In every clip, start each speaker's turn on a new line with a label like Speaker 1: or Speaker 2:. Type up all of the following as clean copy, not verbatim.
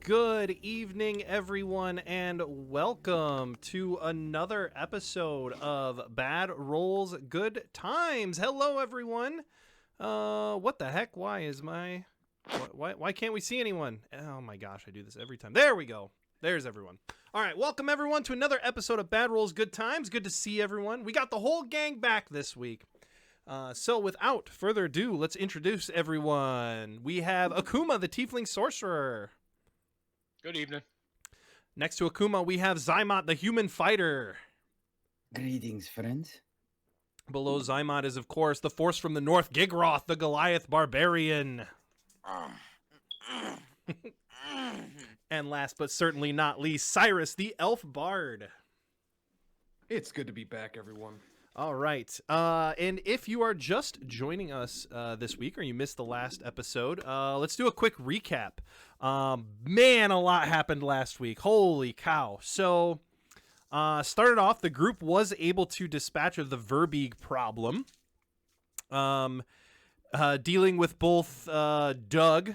Speaker 1: Good evening, everyone, and welcome to another episode of Bad Rolls, Good Times. Hello, everyone. What the heck? Why is my... Why can't we see anyone? Oh my gosh, I do this every time. There we go. There's everyone. All right, welcome, everyone, to another episode of Bad Rolls, Good Times. Good to see everyone. We got the whole gang back this week. So without further ado, let's introduce everyone. We have Akuma, the Tiefling Sorcerer.
Speaker 2: Good evening.
Speaker 1: Next to Akuma, we have Zymot, the Human Fighter.
Speaker 3: Greetings, friends.
Speaker 1: Below Zymot is, of course, the Force from the North, Gigroth, the Goliath Barbarian. And last but certainly not least, Cyrus, the Elf Bard.
Speaker 4: It's good to be back, everyone.
Speaker 1: All right. And if you are just joining us this week or you missed the last episode, let's do a quick recap. Man, a lot happened last week. Holy cow. So, started off, the group was able to dispatch of the Verbeeg problem, dealing with both Doug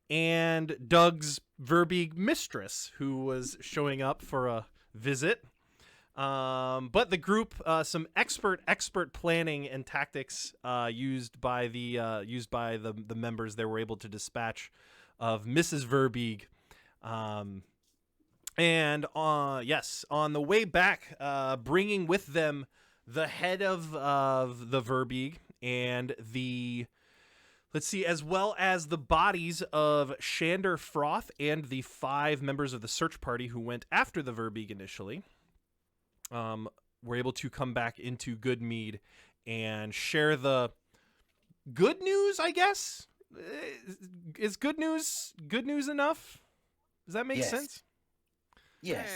Speaker 1: and Doug's Verbeeg mistress, who was showing up for a visit. But the group, some expert planning and tactics used by the members there, were able to dispatch of Mrs. Verbeeg. And yes, on the way back, bringing with them the head of the Verbeeg and the, let's see, as well as the bodies of Shander Froth and the 5 members of the search party who went after the Verbeeg initially. We're able to come back into Goodmead and share the good news, I guess. Is good news enough? Does that make sense?
Speaker 3: Yes.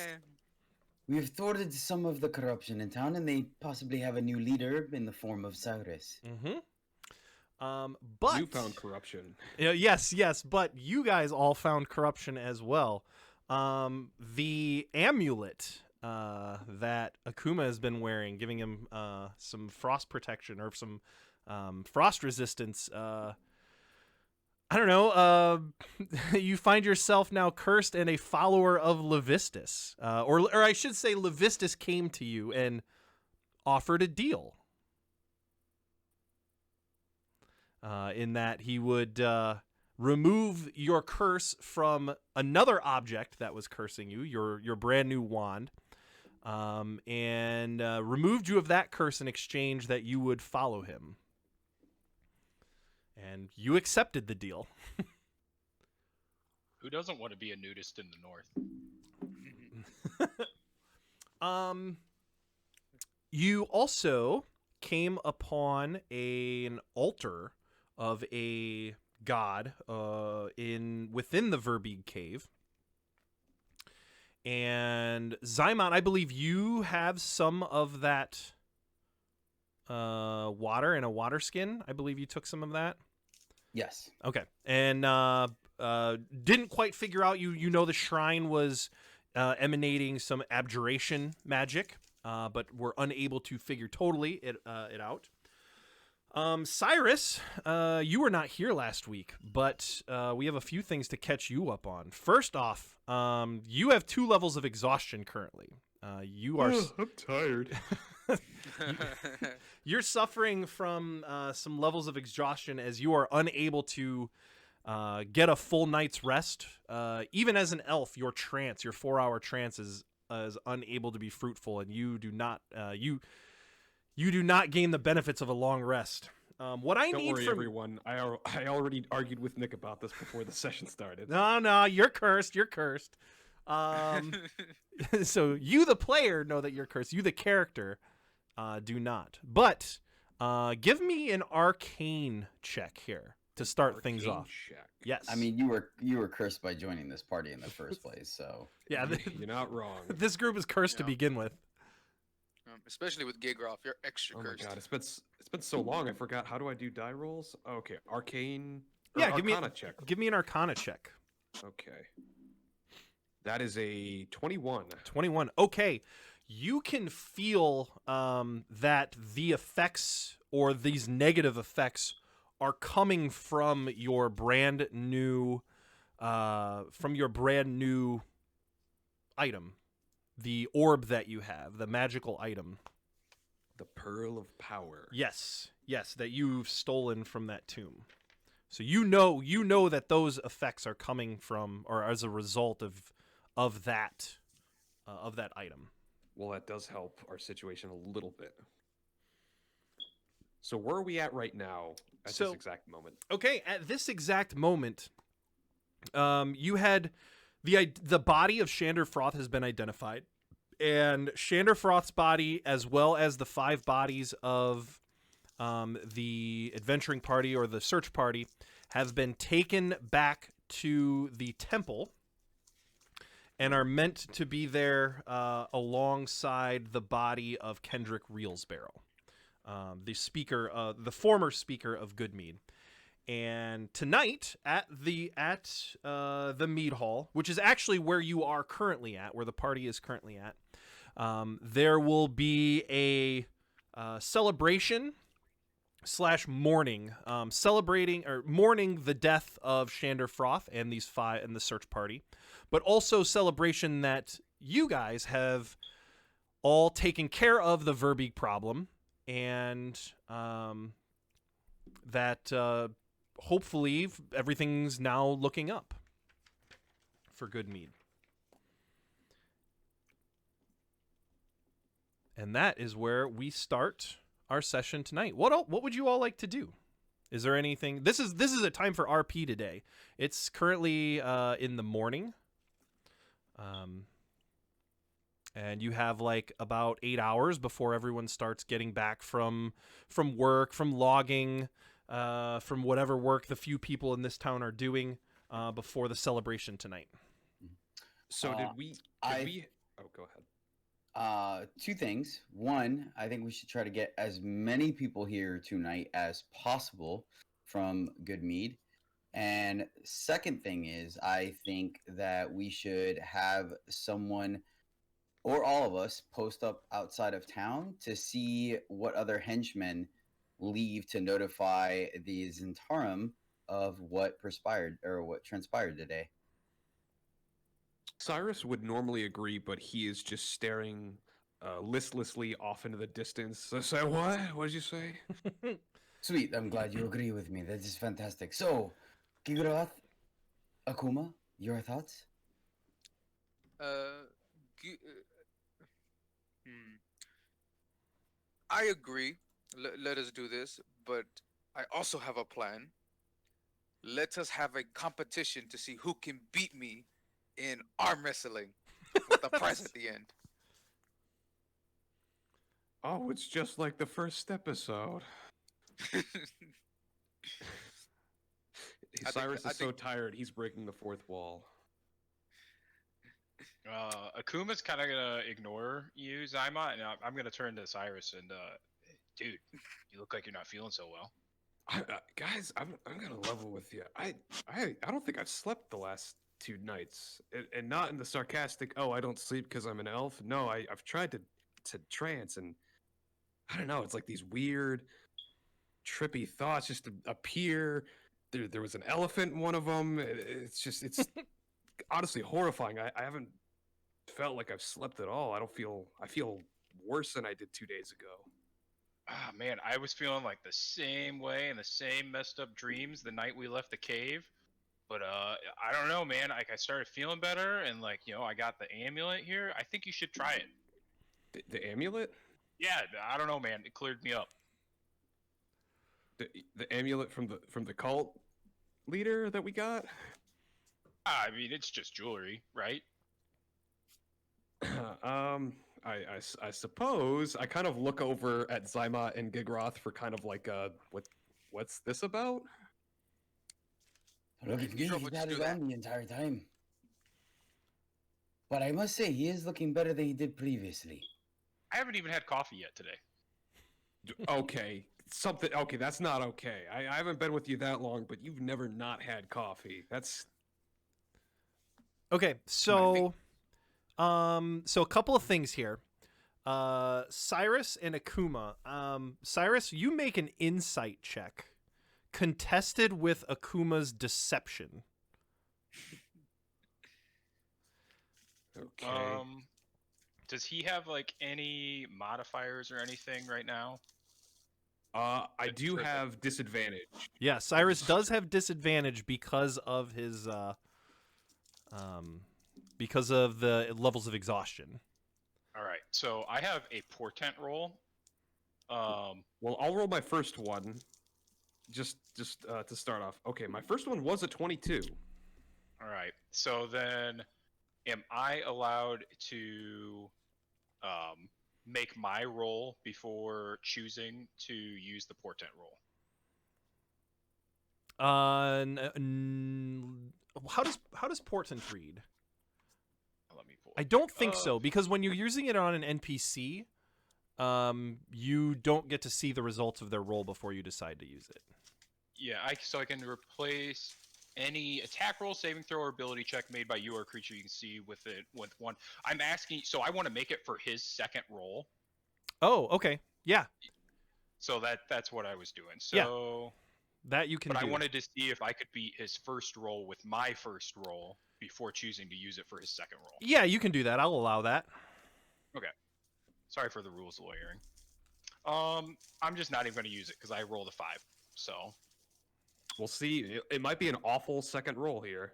Speaker 3: We've thwarted some of the corruption in town, and they possibly have a new leader in the form of Cyrus.
Speaker 1: But
Speaker 4: You found corruption.
Speaker 1: Yes, but you guys all found corruption as well. The amulet that Akuma has been wearing, giving him some frost protection or some frost resistance. I don't know. You find yourself now cursed and a follower of Levistus, or I should say, Levistus came to you and offered a deal. In that he would remove your curse from another object that was cursing you, your brand new wand, and removed you of that curse in exchange that you would follow him. And you accepted the deal.
Speaker 2: Who doesn't want to be a nudist in the north?
Speaker 1: You also came upon an altar of a god within the Verbeeg cave. And Zymot, I believe you have some of that water in a water skin. I believe you took some of that.
Speaker 3: Yes.
Speaker 1: Okay. And didn't quite figure out, you know the shrine was emanating some abjuration magic, but were unable to figure totally it out. Cyrus, you were not here last week, but we have a few things to catch you up on. First off, you have 2 levels of exhaustion currently. You are.
Speaker 4: I'm tired.
Speaker 1: You're suffering from some levels of exhaustion as you are unable to get a full night's rest. Even as an elf, your 4-hour trance is unable to be fruitful, and you do not you do not gain the benefits of a long rest. What I
Speaker 4: Don't
Speaker 1: need
Speaker 4: worry,
Speaker 1: from
Speaker 4: everyone. I already argued with Nick about this before the session started.
Speaker 1: No, you're cursed. You're cursed. So you, the player, know that you're cursed. You, the character, do not. But give me an arcane check here to start things off.
Speaker 4: Check.
Speaker 1: Yes.
Speaker 3: I mean, you were cursed by joining this party in the first place, so...
Speaker 1: Yeah,
Speaker 4: You're not wrong.
Speaker 1: this group is cursed to begin with.
Speaker 5: Especially with Gigroff, you're extra
Speaker 4: Oh my
Speaker 5: cursed.
Speaker 4: god, it's been so long. I forgot. How do I do die rolls? Okay, arcane.
Speaker 1: Yeah,
Speaker 4: Arcana check.
Speaker 1: Give me an arcana check.
Speaker 4: Okay. That is a 21.
Speaker 1: 21. Okay. You can feel that the effects or these negative effects are coming from your brand new from your brand new item, the orb that you have, the magical item.
Speaker 4: The Pearl of Power.
Speaker 1: Yes, that you've stolen from that tomb. So you know that those effects are coming from, or as a result of that item.
Speaker 4: Well, that does help our situation a little bit. So where are we at right now at this exact moment?
Speaker 1: Okay, at this exact moment, you had the body of Shander Froth has been identified, and Shander Froth's body, as well as the 5 bodies of the adventuring party or the search party, have been taken back to the temple and are meant to be there alongside the body of Kendrick Reelsbarrow, the former speaker of Goodmead. And tonight at the mead hall, which is actually where you are currently at, where the party is currently at, there will be a celebration / mourning, celebrating or mourning the death of Shander Froth and these 5 and the search party, but also celebration that you guys have all taken care of the Verbeeg problem, and that hopefully everything's now looking up for Goodmead. And that is where we start our session tonight. What would you all like to do? Is there anything? This is a time for RP today. It's currently in the morning. And you have like about 8 hours before everyone starts getting back from work, from logging, from whatever work the few people in this town are doing before the celebration tonight.
Speaker 4: So did we? Oh, go ahead.
Speaker 3: 2 things. One, I think we should try to get as many people here tonight as possible from Goodmead. And second thing is, I think that we should have someone or all of us post up outside of town to see what other henchmen leave to notify the Zentarum of what transpired today.
Speaker 4: Cyrus would normally agree, but he is just staring listlessly off into the distance. So what? What did you say?
Speaker 3: Sweet, I'm glad you agree with me. That is fantastic. So, Gigrath, Akuma, your thoughts?
Speaker 5: I agree. Let us do this, but I also have a plan. Let us have a competition to see who can beat me in arm wrestling with a prize at the end.
Speaker 4: Oh, it's just like the first episode. Cyrus is so tired, he's breaking the 4th wall.
Speaker 2: Akuma's kind of gonna ignore you, Zyma, and I'm gonna turn to Cyrus and, dude, you look like you're not feeling so well.
Speaker 4: Guys, I'm gonna level with you. I don't think I've slept the last 2 nights, and not in the sarcastic. Oh, I don't sleep because I'm an elf. No, I've tried to trance, and I don't know. It's like these weird, trippy thoughts just appear. There was an elephant in one of them. It's honestly horrifying. I haven't felt like I've slept at all. I feel worse than I did 2 days ago.
Speaker 2: Ah, man, I was feeling like the same way and the same messed up dreams the night we left the cave. But I don't know, man. Like, I started feeling better, and like, I got the amulet here. I think you should try it.
Speaker 4: The amulet?
Speaker 2: Yeah, I don't know, man. It cleared me up.
Speaker 4: The amulet from the cult leader that we got?
Speaker 2: I mean, it's just jewelry, right?
Speaker 4: I suppose. I kind of look over at Zyma and Gigroth for kind of like what's this about?
Speaker 3: Look at He's had it on the entire time. But I must say, he is looking better than he did previously.
Speaker 2: I haven't even had coffee yet today.
Speaker 4: Okay, okay, that's not okay. I haven't been with you that long, but you've never not had coffee. That's
Speaker 1: okay. So a couple of things here. Cyrus and Akuma. Cyrus, you make an insight check, contested with Akuma's deception.
Speaker 4: Okay.
Speaker 2: Does he have like any modifiers or anything right now?
Speaker 4: I do
Speaker 2: Sure,
Speaker 4: have disadvantage.
Speaker 1: Yeah, Cyrus does have disadvantage because of his because of the levels of exhaustion.
Speaker 2: All right, so I have a portent roll.
Speaker 4: Well, I'll roll my first one, just to start off. Okay, my first one was a 22.
Speaker 2: All right, so then am I allowed to make my roll before choosing to use the portent roll?
Speaker 1: How does portent read?
Speaker 2: Let me pull
Speaker 1: I
Speaker 2: it
Speaker 1: don't
Speaker 2: back
Speaker 1: think
Speaker 2: up.
Speaker 1: so, because when you're using it on an NPC, you don't get to see the results of their roll before you decide to use it.
Speaker 2: Yeah, so I can replace any attack roll, saving throw, or ability check made by you or a creature you can see with it with one. I'm asking, so I want to make it for his second roll.
Speaker 1: Oh, okay. Yeah,
Speaker 2: So that's what I was doing.
Speaker 1: Yeah.
Speaker 2: So,
Speaker 1: that you can
Speaker 2: but
Speaker 1: do.
Speaker 2: I wanted to see if I could beat his first roll with my first roll before choosing to use it for his second roll.
Speaker 1: Yeah, you can do that. I'll allow that.
Speaker 2: Okay. Sorry for the rules lawyering. I'm just not even going to use it because I rolled a 5. So
Speaker 4: We'll see. It might be an awful second roll here.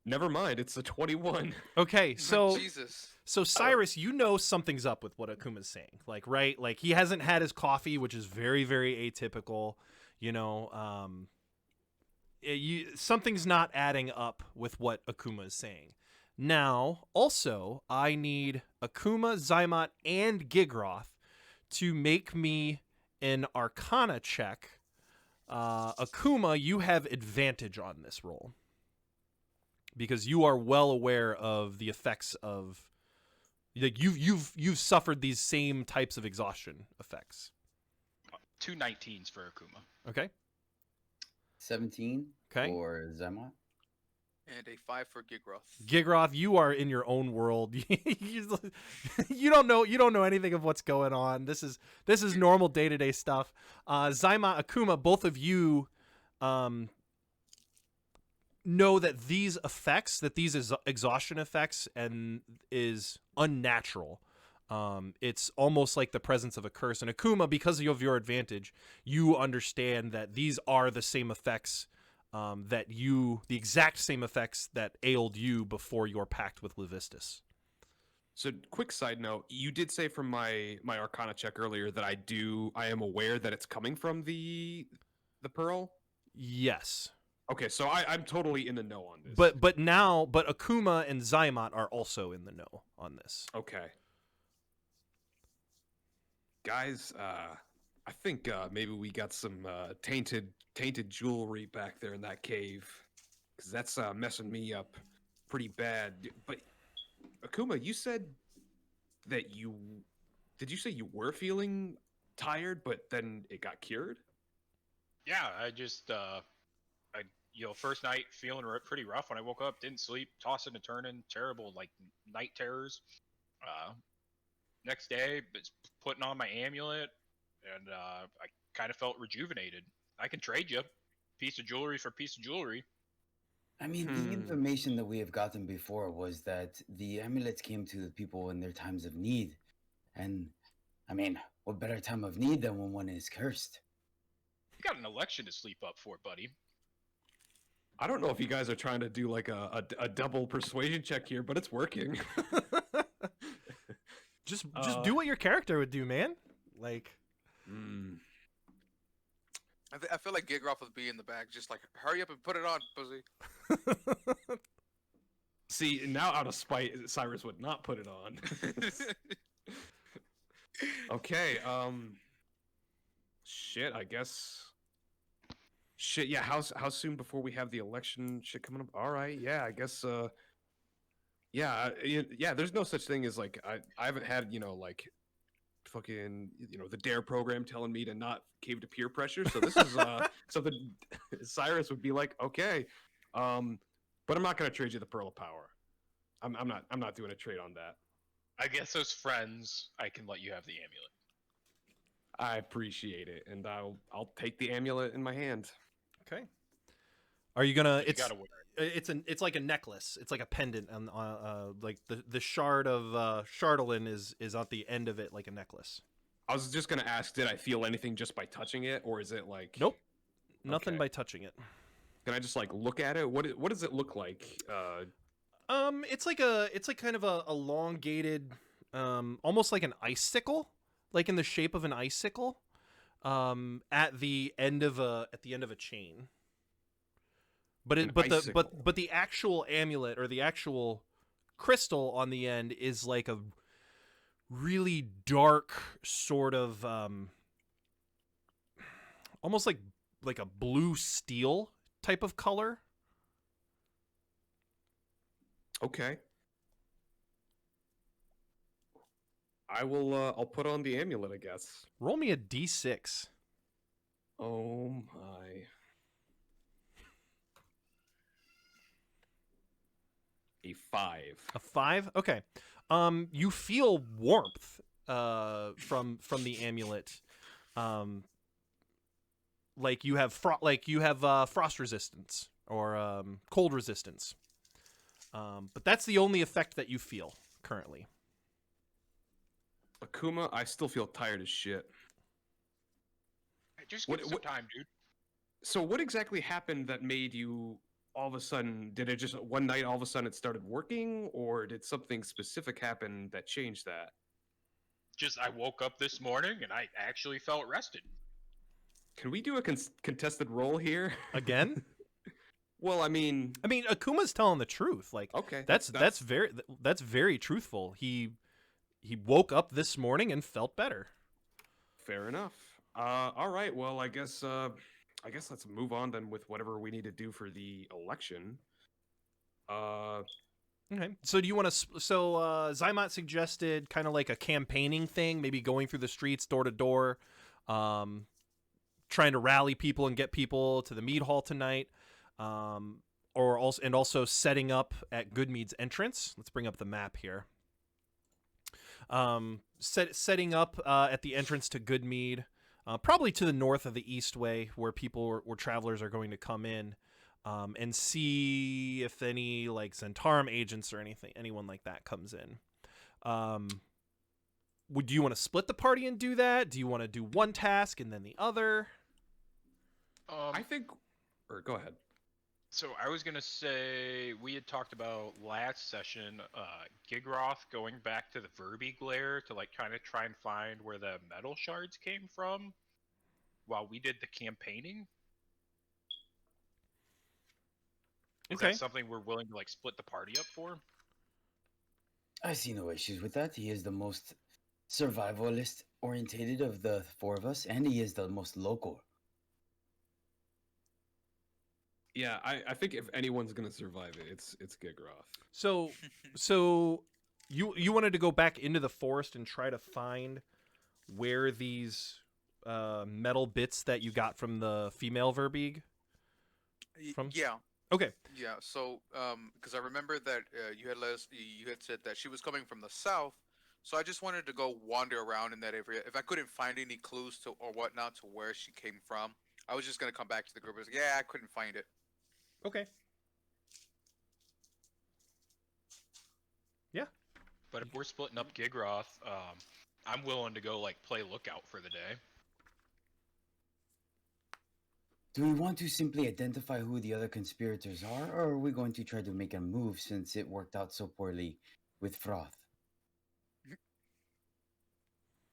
Speaker 4: Never mind. It's a 21.
Speaker 1: Okay, so
Speaker 5: Jesus.
Speaker 1: so Cyrus, you know something's up with what Akuma's saying. Like, right? Like he hasn't had his coffee, which is very, very atypical. You know, something's not adding up with what Akuma is saying. Now, also, I need Akuma, Zymot, and Gigroth to make me an Arcana check. Akuma, you have advantage on this roll because you are well aware of the effects of, like, you've suffered these same types of exhaustion effects.
Speaker 2: 2 19s for Akuma.
Speaker 1: Okay.
Speaker 3: 17
Speaker 1: Okay.
Speaker 3: for Zemot.
Speaker 5: And a 5 for Gigroth.
Speaker 1: Gigroth, you are in your own world. You don't know anything of what's going on. This is normal day-to-day stuff. Zyma, Akuma, both of you know that these effects, that these exhaustion effects, and is unnatural. It's almost like the presence of a curse. And Akuma, because of your advantage, you understand that these are the same effects the exact same effects that ailed you before your pact with Levistus.
Speaker 4: So, quick side note: you did say from my Arcana check earlier that I am aware that it's coming from the pearl.
Speaker 1: Yes.
Speaker 4: Okay, so I'm totally in the know on this.
Speaker 1: But Akuma and Zymot are also in the know on this.
Speaker 4: Okay, guys, I think maybe we got some tainted jewelry back there in that cave, because that's messing me up pretty bad. But Akuma, you said that did you say you were feeling tired, but then it got cured?
Speaker 2: Yeah, I just first night feeling pretty rough when I woke up, didn't sleep, tossing and turning, terrible like night terrors. Next day, putting on my amulet, and I kind of felt rejuvenated. I can trade you piece of jewelry for piece of jewelry.
Speaker 3: I mean, the information that we have gotten before was that the amulets came to the people in their times of need. And, I mean, what better time of need than when one is cursed?
Speaker 2: You got an election to sleep up for, buddy.
Speaker 4: I don't know if you guys are trying to do like a double persuasion check here, but it's working.
Speaker 1: Just do what your character would do, man. Like,
Speaker 5: I feel like Gigroth would be in the back, just like, hurry up and put it on, pussy.
Speaker 4: See, now out of spite, Cyrus would not put it on. Okay, shit, I guess. Shit, yeah, how soon before we have the election shit coming up? All right, yeah, I guess, yeah, there's no such thing as, like, I haven't had, like, fucking, the DARE program telling me to not cave to peer pressure, so this is, something Cyrus would be like, okay, but I'm not gonna trade you the Pearl of Power. I'm not doing a trade on that.
Speaker 2: I guess as friends, I can let you have the amulet.
Speaker 4: I appreciate it, and I'll take the amulet in my hand.
Speaker 1: okay. Are you gonna?
Speaker 2: You gotta wear it.
Speaker 1: it's like a necklace. It's like a pendant, and like the shard of Chardolin is at the end of it, like a necklace.
Speaker 4: I was just gonna ask, did I feel anything just by touching it, or is it like?
Speaker 1: Nope, nothing
Speaker 4: Okay.
Speaker 1: by touching it.
Speaker 4: Can I just like look at it? What does it look like?
Speaker 1: It's like kind of a elongated, almost like an icicle, like in the shape of an icicle, at the end of a chain. But
Speaker 4: An
Speaker 1: but the
Speaker 4: icicle.
Speaker 1: but the actual amulet or the actual crystal on the end is like a really dark sort of almost like a blue steel type of color.
Speaker 4: Okay. I will. I'll put on the amulet, I guess.
Speaker 1: Roll me a d6.
Speaker 4: Oh my. A 5.
Speaker 1: A 5? Okay. You feel warmth from the amulet. Like you have frost resistance or cold resistance. But that's the only effect that you feel currently.
Speaker 4: Akuma, I still feel tired as shit.
Speaker 2: Just
Speaker 4: What-
Speaker 2: give it some
Speaker 4: what-
Speaker 2: time, dude.
Speaker 4: So what exactly happened that made you all of a sudden, did it just one night all of a sudden it started working, or did something specific happen that changed that?
Speaker 2: Just I woke up this morning and I actually felt rested.
Speaker 4: Can we do a contested roll here?
Speaker 1: Again?
Speaker 4: Well, I mean,
Speaker 1: Akuma's telling the truth. Like
Speaker 4: okay.
Speaker 1: that's very truthful. He woke up this morning and felt better.
Speaker 4: fair enough. All right. Well, I guess let's move on then with whatever we need to do for the election.
Speaker 1: Okay. So do you want to? So Zymot suggested kind of like a campaigning thing, maybe going through the streets, door to door, trying to rally people and get people to the mead hall tonight, or also setting up at Goodmead's entrance. Let's bring up the map here. Setting up at the entrance to Goodmead, probably to the north of the Eastway, where where travelers are going to come in. And see if any like Zentarum agents or anyone like that comes in. Would you want to split the party and do that? Do you want to do one task and then the other?
Speaker 4: I think, or go ahead.
Speaker 2: So I was gonna say we had talked about last session, Gigroth going back to the Verbeeg lair to like kind of try and find where the metal shards came from, while we did the campaigning. Is
Speaker 1: Okay.
Speaker 2: that something we're willing to like split the party up for?
Speaker 3: I see no issues with that. He is the most survivalist orientated of the four of us, and he is the most local.
Speaker 4: Yeah, I think if anyone's gonna survive it, it's Gigroth.
Speaker 1: So you wanted to go back into the forest and try to find where these metal bits that you got from the female Verbeeg from?
Speaker 5: Yeah.
Speaker 1: Okay.
Speaker 5: Yeah, so because I remember that you had said that she was coming from the south, so I just wanted to go wander around in that area. If I couldn't find any clues to or whatnot to where she came from, I was just gonna come back to the group. I was like, yeah, I couldn't find it.
Speaker 1: Okay. Yeah.
Speaker 2: But if we're splitting up Gigroth, I'm willing to go like play lookout for the day.
Speaker 3: Do we want to simply identify who the other conspirators are, or are we going to try to make a move since it worked out so poorly with Froth?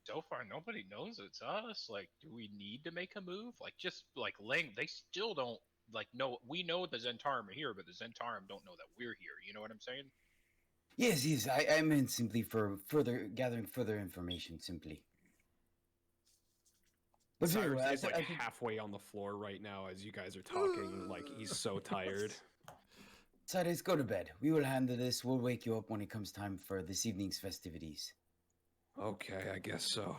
Speaker 2: So far, nobody knows it's us. Like, do we need to make a move? Like, just like Lang, they still don't like know. We know the Zentarum are here, but the Zentarum don't know that we're here. You know what I'm saying?
Speaker 3: Yes, I meant simply for gathering further information, simply. But very
Speaker 4: Cyrus
Speaker 3: well,
Speaker 4: is like halfway on the floor right now as you guys are talking. Like he's so tired.
Speaker 3: Cyrus, go to bed. We will handle this. We'll wake you up when it comes time for this evening's festivities.
Speaker 4: Okay, I guess so.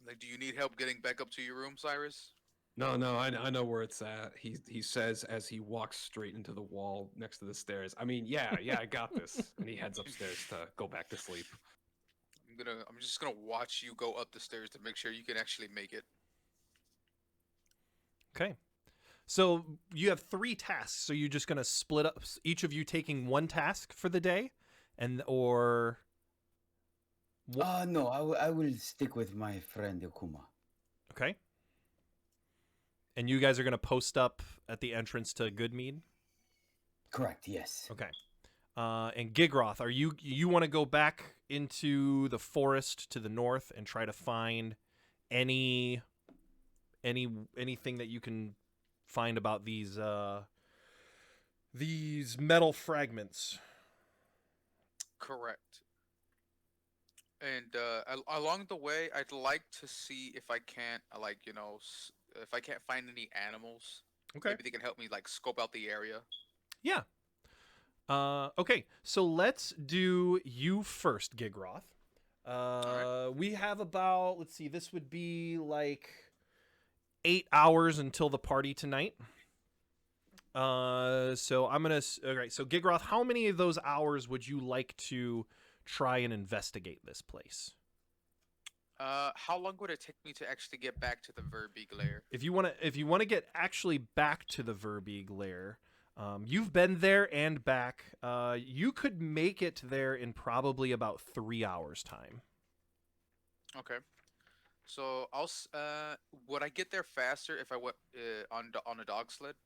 Speaker 5: Like, do you need help getting back up to your room, Cyrus?
Speaker 4: No, I know where it's at. He says as he walks straight into the wall next to the stairs. I mean, yeah, I got this. And he heads upstairs to go back to sleep.
Speaker 5: I'm just gonna watch you go up the stairs to make sure you can actually make it.
Speaker 1: Okay. So you have 3 tasks. So you're just gonna split up, each of you taking one task for the day, or
Speaker 3: No, I will stick with my friend Yokuma.
Speaker 1: okay. And you guys are gonna post up at the entrance to Goodmead.
Speaker 3: Correct. Yes.
Speaker 1: Okay. And Gigroth, you want to go back into the forest to the north and try to find anything that you can find about these metal fragments?
Speaker 5: Correct. And along the way, I'd like to see if I can't, if I can't find any animals.
Speaker 1: Okay.
Speaker 5: Maybe they can help me like scope out the area.
Speaker 1: Yeah. Okay, so let's do you first, Gigroth.
Speaker 5: right.
Speaker 1: We have about, let's see, this would be like 8 hours until the party tonight. So I'm gonna. All right, so Gigroth, how many of those hours would you like to try and investigate this place?
Speaker 5: How long would it take me to actually get back to the Verbeeg lair?
Speaker 1: If you want to get actually back to the Verbeeg lair, you've been there and back. You could make it there in probably about 3 hours time.
Speaker 5: Okay. So would I get there faster if I went on a dog sled?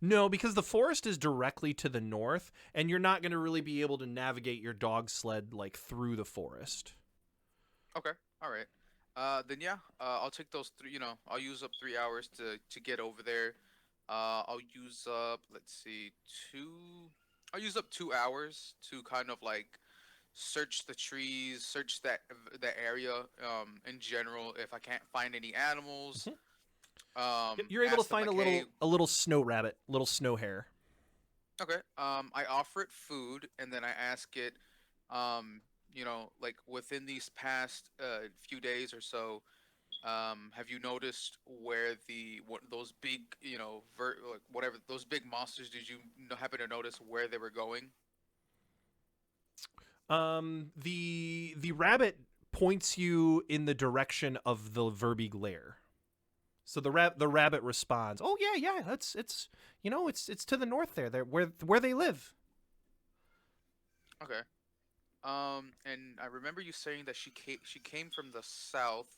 Speaker 1: No, because the forest is directly to the north, and you're not going to really be able to navigate your dog sled like through the forest.
Speaker 5: Okay. All right. Then yeah, I'll take those 3. I'll use up 3 hours to get over there. I'll use up. Let's see, 2. I'll use up 2 hours to kind of like search the trees, search that area in general. If I can't find any animals,
Speaker 1: You're able to
Speaker 5: ask them,
Speaker 1: find
Speaker 5: like, hey,
Speaker 1: a little snow rabbit, little snow hare.
Speaker 5: okay. I offer it food, and then I ask it, like within these past few days or so, have you noticed where those big, like whatever those big monsters? Did you happen to notice where they were going?
Speaker 1: The rabbit points you in the direction of the Verbeeg lair. So the rabbit responds, "Oh yeah, it's to the north there. They're where they live."
Speaker 5: Okay. And I remember you saying that she came from the south,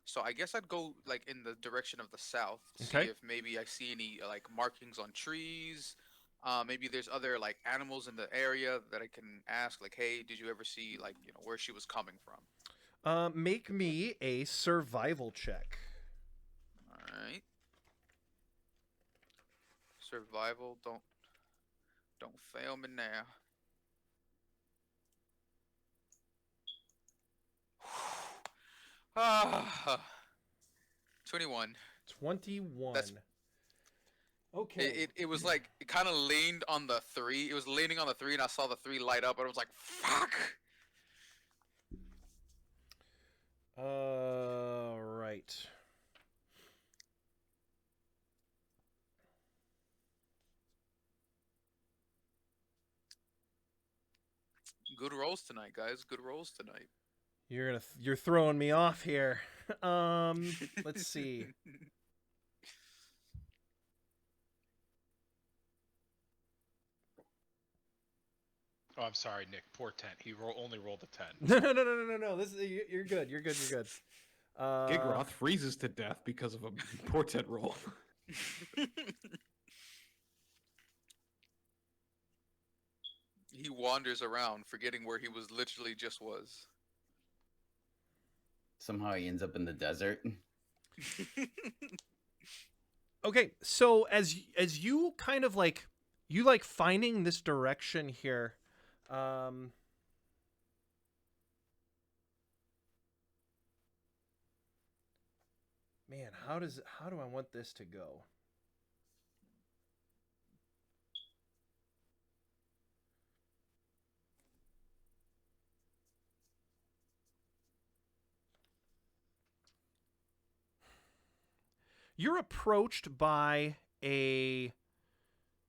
Speaker 5: so I guess I'd go like in the direction of the south, see
Speaker 1: Okay.
Speaker 5: if maybe I see any like markings on trees. Maybe there's other like animals in the area that I can ask, like, hey, did you ever see like where she was coming from?
Speaker 1: Make me a survival check.
Speaker 5: All right. Survival, don't fail me now. Ah, 21.
Speaker 1: 21.
Speaker 5: That's
Speaker 1: Okay.
Speaker 5: it was like it kind of leaned on the 3. It was leaning on the 3, and I saw the 3 light up, and I was like, "Fuck!"
Speaker 1: Right.
Speaker 5: Good rolls tonight, guys. Good rolls tonight.
Speaker 1: You're throwing me off here. Let's see.
Speaker 2: Oh, I'm sorry, Nick. Poor 10. He only rolled a 10.
Speaker 1: No. This is you're good. You're good. You're good.
Speaker 4: Gigroth freezes to death because of a portent roll.
Speaker 5: He wanders around, forgetting where he literally just was.
Speaker 3: Somehow he ends up in the desert.
Speaker 1: Okay, so as you kind of like finding this direction here, man, how do I want this to go? You're approached by a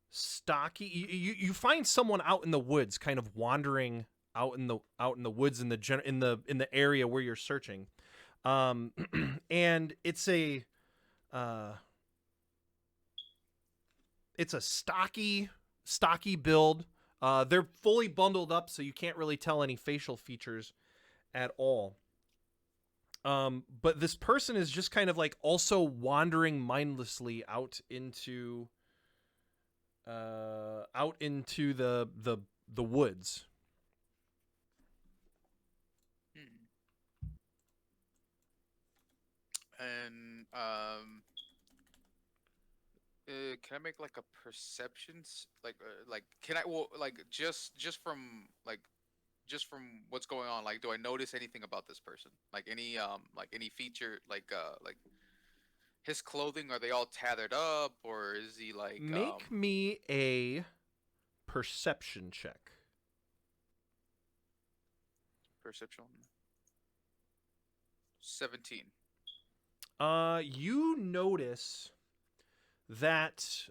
Speaker 1: stocky. You find someone out in the woods, kind of wandering out in the woods in the area where you're searching, and it's a It's a stocky build. They're fully bundled up, so you can't really tell any facial features at all. But this person is just kind of like also wandering mindlessly out into the woods.
Speaker 5: Hmm. And can I make like a perceptions like can I well like just from what's going on, like do I notice anything about this person, like any feature like his clothing, are they all tethered up, or is he like
Speaker 1: Make me a perception check.
Speaker 5: perception 17.
Speaker 1: You notice that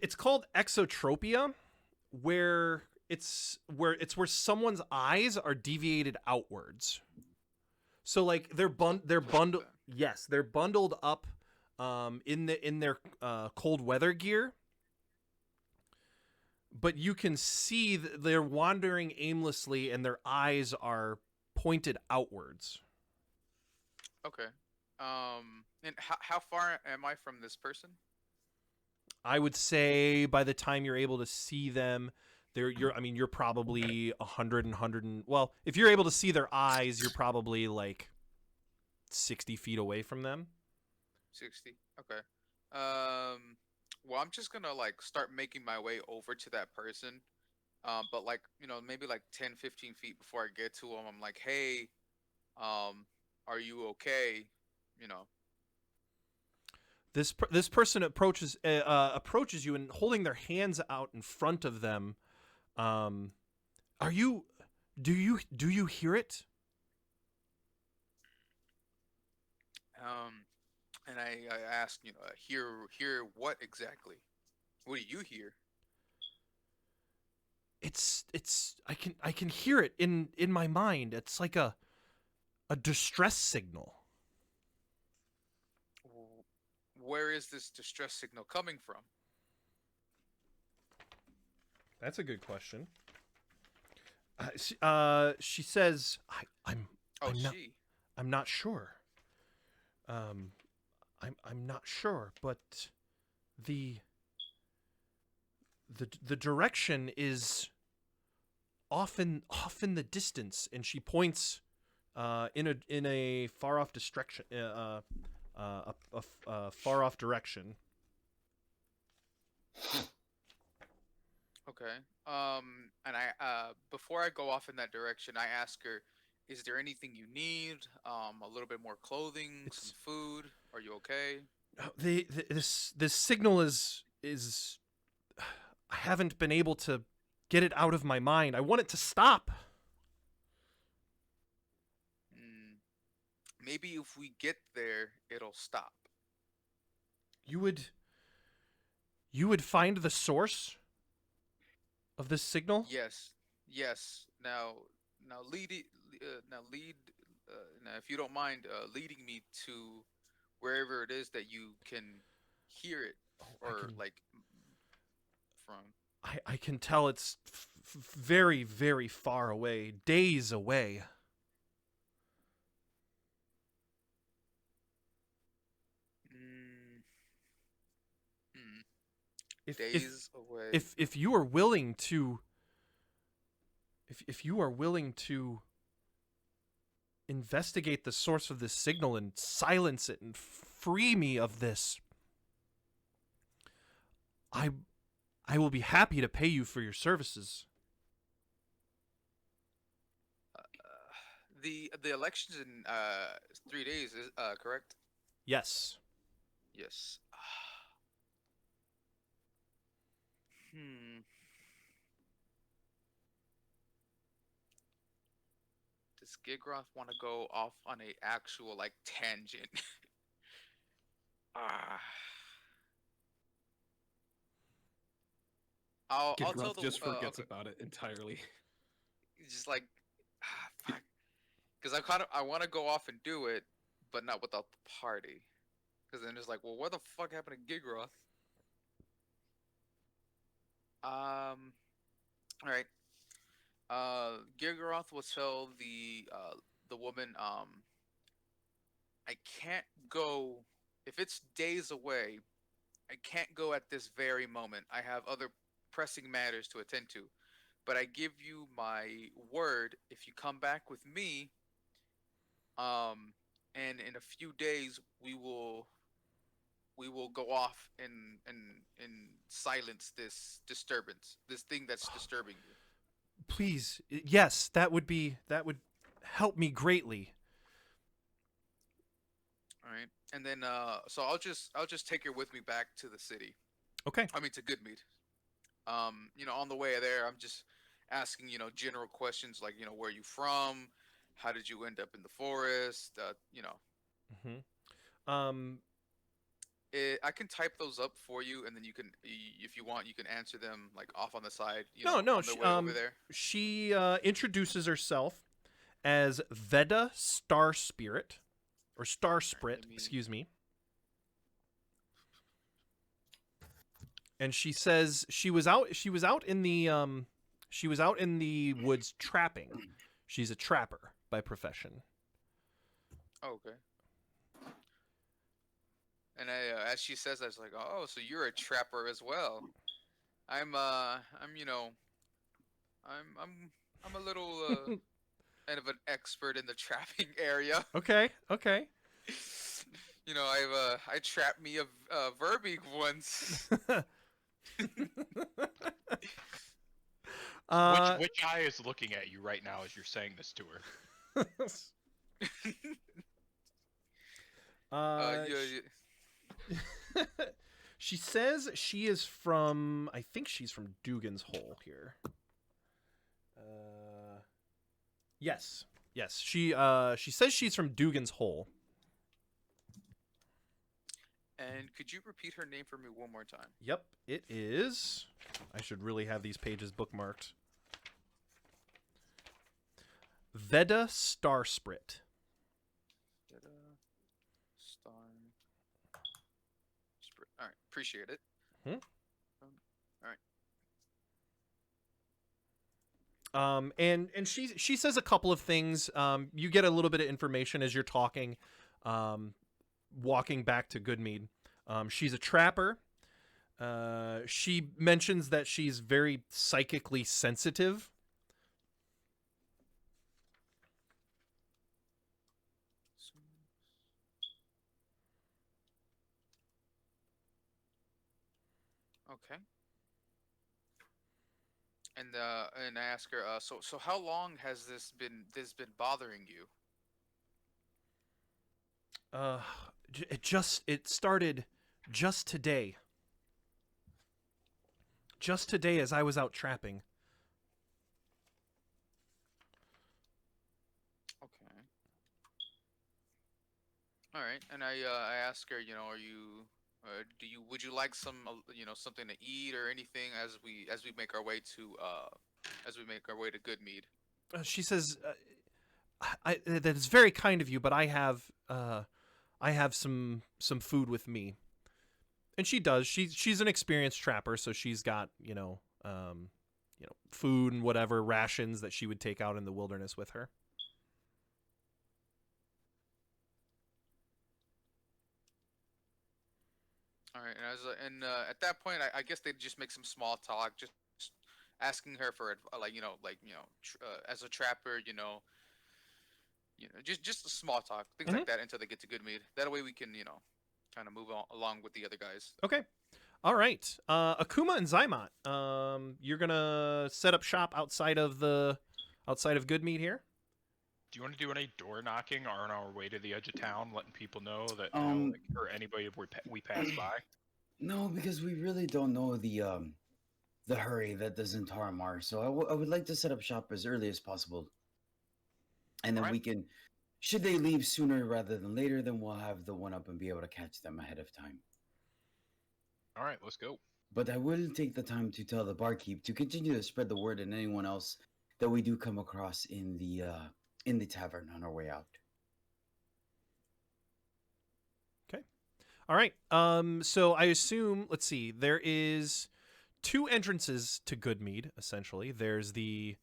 Speaker 1: it's called exotropia, where where someone's eyes are deviated outwards. So like they're bundled. Yes, they're bundled up in their cold weather gear. But you can see that they're wandering aimlessly and their eyes are pointed outwards.
Speaker 5: Okay. And how far am I from this person?
Speaker 1: I would say by the time you're able to see them, you're probably 100 well, if you're able to see their eyes, you're probably like 60 feet away from them.
Speaker 5: 60. Okay. Well, I'm just gonna like start making my way over to that person. But like, maybe like 10, 15 feet before I get to him, I'm like, hey, are you okay? You know.
Speaker 1: This person approaches you and holding their hands out in front of them. Are you? Do you hear it?
Speaker 5: And I asked, hear what exactly? What do you hear?
Speaker 1: It's I can hear it in my mind. It's like a distress signal.
Speaker 5: Where is this distress signal coming from?
Speaker 1: That's a good question. She says, I'm not sure. I'm not sure, but the direction is off in the distance, and she points in a far off distraction a far off direction.
Speaker 5: Okay. And I before I go off in that direction, I ask her, "Is there anything you need? A little bit more clothing, some food. Are you okay?"
Speaker 1: This signal is I haven't been able to get it out of my mind. I want it to stop.
Speaker 5: Maybe if we get there, it'll stop.
Speaker 1: You would find the source of this signal?
Speaker 5: Yes. Yes. Now lead it. Now, if you don't mind, leading me to wherever it is that you can hear it, or like from.
Speaker 1: I can tell it's very, very far away, days away.
Speaker 5: Days away.
Speaker 1: If you are willing to, if you are willing to investigate the source of this signal and silence it and free me of this, I will be happy to pay you for your services.
Speaker 5: The election's in 3 days, is correct?
Speaker 1: Yes.
Speaker 5: Yes. Does Gigroth want to go off on a actual like tangent? I'll tell
Speaker 4: Gigroth
Speaker 5: the
Speaker 4: just forgets
Speaker 5: okay.
Speaker 4: about it entirely.
Speaker 5: Just like fuck, because I want to go off and do it, but not without the party. Because then it's like, well, what the fuck happened to Gigroth? All right. Gigroth will tell the woman, I can't go if it's days away. I can't go at this very moment. I have other pressing matters to attend to. But I give you my word, if you come back with me, um, and in a few days we will go off and silence this disturbance, this thing that's disturbing you.
Speaker 1: Please, yes, that would help me greatly.
Speaker 5: All right, and then so I'll just take her with me back to the city.
Speaker 1: Okay.
Speaker 5: I mean to Goodmead. On the way there, I'm just asking, general questions like, where are you from? How did you end up in the forest?
Speaker 1: Um,
Speaker 5: I can type those up for you, and then you can, if you want, you can answer them like off on the side,
Speaker 1: no,
Speaker 5: on the way over there.
Speaker 1: she introduces herself as Veda Star Spirit, or Star Sprit,
Speaker 5: let me-
Speaker 1: excuse me. And she says she was out in the woods trapping. She's a trapper by profession.
Speaker 5: Oh, okay. And as she says, I was like, oh, so you're a trapper as well. I'm a little kind of an expert in the trapping area.
Speaker 1: Okay.
Speaker 5: I trapped me a Verbeeg once.
Speaker 2: Which eye is looking at you right now as you're saying this to her?
Speaker 5: Yeah.
Speaker 1: She says she is from, I think she's from Dugan's Hole here. Yes. She says she's from Dugan's Hole.
Speaker 5: And could you repeat her name for me one more time?
Speaker 1: Yep, it is. I should really have these pages bookmarked. Veda Starsprit.
Speaker 5: Star. All right, appreciate it.
Speaker 1: Hmm?
Speaker 5: All right.
Speaker 1: And she says a couple of things. You get a little bit of information as you're talking, walking back to Goodmead. She's a trapper. She mentions that she's very psychically sensitive.
Speaker 5: Okay. And I ask her, so how long has this been bothering you?
Speaker 1: It started just today. Just today as I was out trapping.
Speaker 5: Okay. All right. And I ask her, are you would you like some something to eat or anything as we make our way to Goodmead?
Speaker 1: She says, that is very kind of you, but I have some food with me. And she does. She's an experienced trapper, so she's got food and whatever rations that she would take out in the wilderness with her.
Speaker 5: All right, and at that point, I guess they'd just make some small talk, just asking her for as a trapper, just a small talk, things like that, until they get to Goodmead. That way, we can kind of move along with the other guys.
Speaker 1: Okay. All right. Akuma and Zymot, you're gonna set up shop outside of Goodmead here.
Speaker 2: Do you want to do any door knocking on our way to the edge of town, letting people know that, or anybody we pass by?
Speaker 3: No, because we really don't know the hurry that the Zentarum are. So I would like to set up shop as early as possible, and then we can, should they leave sooner rather than later, then we'll have the one up and be able to catch them ahead of time.
Speaker 2: All right, let's go.
Speaker 3: But I will take the time to tell the barkeep to continue to spread the word and anyone else that we do come across in the tavern on our way out.
Speaker 1: Okay. All right. So I assume, let's see, there is two entrances to Goodmead. Essentially, there's the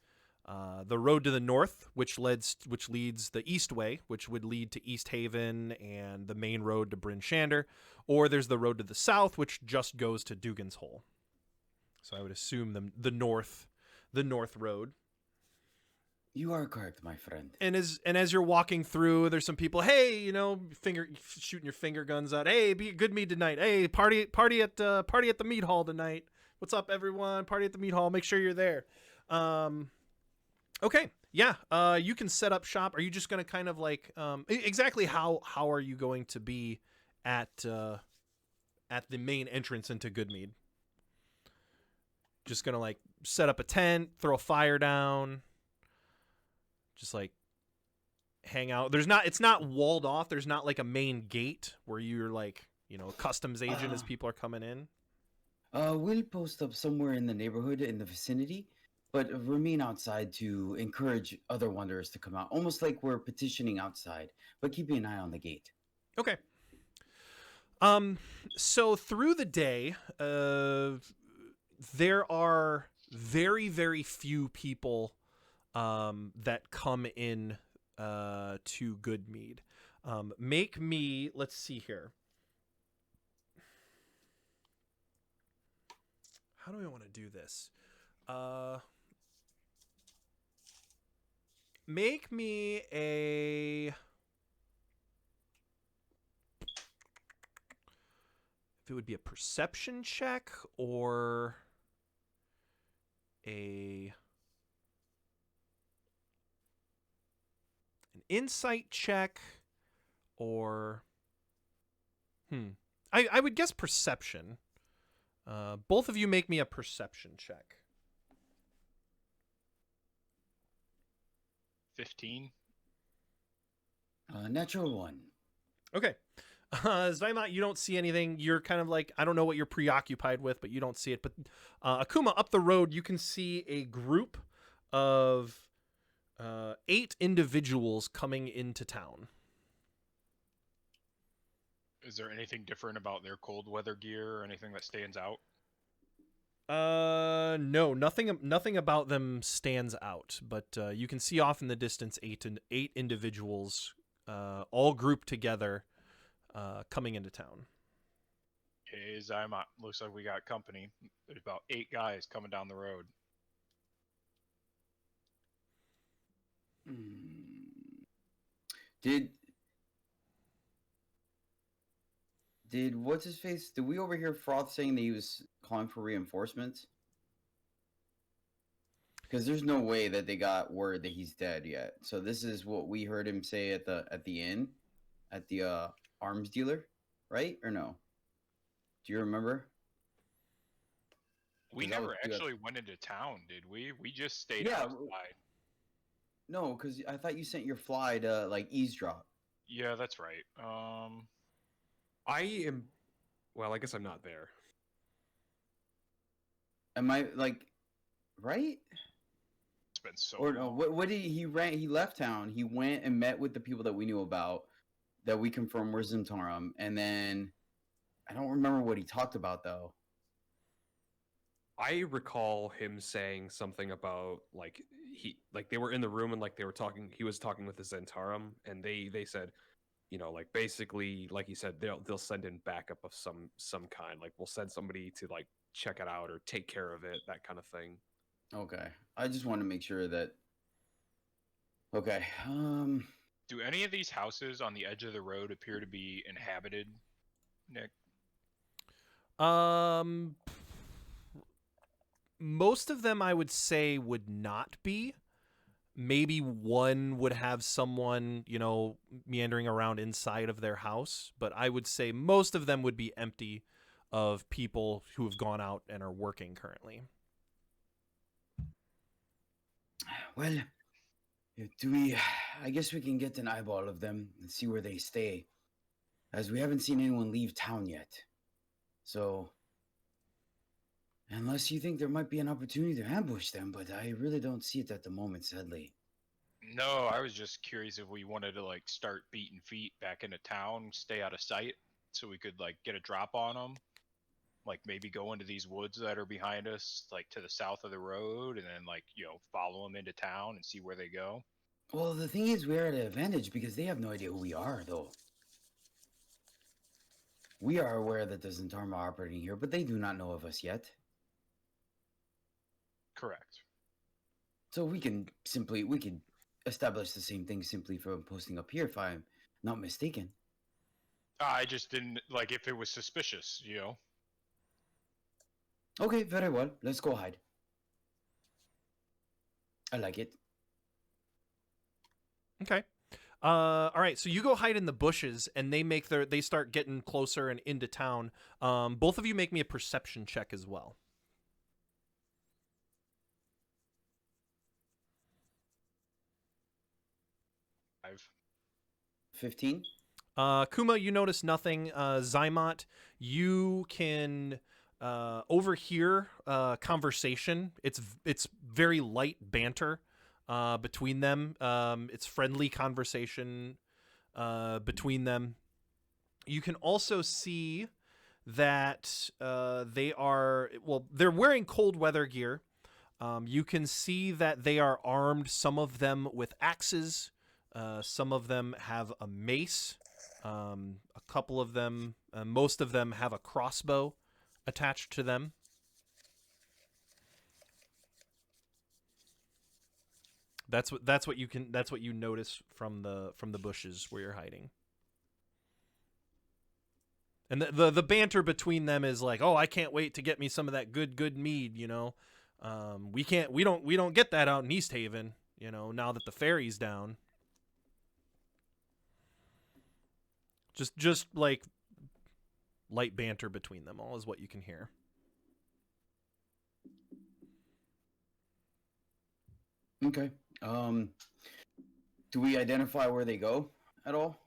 Speaker 1: road to the north, which leads the east way, which would lead to East Haven and the main road to Bryn Shander, or there's the road to the south, which just goes to Dugan's Hole. So I would assume the north road.
Speaker 3: You are correct, my friend.
Speaker 1: And as you're walking through, there's some people. Hey, shooting your finger guns out. Hey, be a good mead tonight. Hey, party at the meat hall tonight. What's up, everyone? Party at the meat hall. Make sure you're there. Okay, yeah. You can set up shop. Are you just gonna kind of like exactly how are you going to be at the main entrance into Goodmead? Just gonna like set up a tent, throw a fire down. Just like hang out. It's not walled off. There's not like a main gate where you're like, a customs agent as people are coming in.
Speaker 3: We'll post up somewhere in the neighborhood, in the vicinity, but remain outside to encourage other wanderers to come out. Almost like we're petitioning outside, but keeping an eye on the gate.
Speaker 1: Okay. So through the day, there are very, very few people that come in to Goodmead. Make me, let's see here. How do I want to do this? Make me a... If it would be a perception check or an insight check or I would guess perception. Both of you make me a perception check.
Speaker 2: 15.
Speaker 3: Natural 1.
Speaker 1: Okay. Zweimat, you don't see anything. You're kind of like, I don't know what you're preoccupied with, but you don't see it. But Akuma, up the road, you can see a group of 8 individuals coming into town.
Speaker 2: Is there anything different about their cold weather gear or anything that stands out?
Speaker 1: No, nothing about them stands out, but you can see off in the distance 8 individuals, all grouped together, coming into town.
Speaker 2: Hey, Zymot, looks like we got company. There's about 8 guys coming down the road.
Speaker 3: Did what's his face? Did we overhear Froth saying that he was calling for reinforcements? Because there's no way that they got word that he's dead yet. So this is what we heard him say at the inn, at the arms dealer, right? Or no? Do you remember?
Speaker 2: We never actually went into town, did we? We just stayed outside.
Speaker 3: No, because I thought you sent your fly to like eavesdrop.
Speaker 2: Yeah, that's right.
Speaker 4: I am. Well, I guess I'm not there.
Speaker 3: Am I like right?
Speaker 2: It's been so
Speaker 3: Or
Speaker 2: long.
Speaker 3: no? What did he ran? He left town. He went and met with the people that we knew about, that we confirmed were Zimtarum, and then I don't remember what he talked about though.
Speaker 4: I recall him saying something about they were in the room and like they were talking. He was talking with the Zentarum, and they said, like basically, like he said, they'll send in backup of some kind. Like we'll send somebody to like check it out or take care of it, that kind of thing.
Speaker 3: Okay, I just want to make sure that. Okay.
Speaker 2: Do any of these houses on the edge of the road appear to be inhabited, Nick?
Speaker 1: Most of them, I would say, would not be. Maybe one would have someone, meandering around inside of their house, but I would say most of them would be empty of people who have gone out and are working currently.
Speaker 3: Well, I guess we can get an eyeball of them and see where they stay, as we haven't seen anyone leave town yet. So, unless you think there might be an opportunity to ambush them, but I really don't see it at the moment, sadly.
Speaker 2: No, I was just curious if we wanted to like start beating feet back into town, stay out of sight. so we could like get a drop on them. Like maybe go into these woods that are behind us, like to the south of the road, and then like follow them into town and see where they go.
Speaker 3: Well, the thing is, we're at an advantage because they have no idea who we are, though. We are aware that there's Zentama operating here, but they do not know of us yet.
Speaker 2: Correct.
Speaker 3: So we could establish the same thing simply from posting up here, if I'm not mistaken.
Speaker 2: I just didn't like if it was suspicious,
Speaker 3: Okay, very well. Let's go hide. I like it.
Speaker 1: Okay. All right. So you go hide in the bushes, and they start getting closer and into town. Both of you make me a perception check as well.
Speaker 2: I've
Speaker 3: 15.
Speaker 1: Kuma, you notice nothing. Zymot, you can overhear conversation. It's very light banter between them. It's friendly conversation between them. You can also see that they're wearing cold weather gear. You can see that they are armed, some of them with axes. Some of them have a mace. A couple of them, most of them have a crossbow attached to them. That's what you notice from the bushes where you're hiding. And the banter between them is like, "Oh, I can't wait to get me some of that good mead, we don't get that out in East Haven, now that the ferry's down." Just like light banter between them all is what you can hear.
Speaker 3: Okay. Do we identify where they go at all?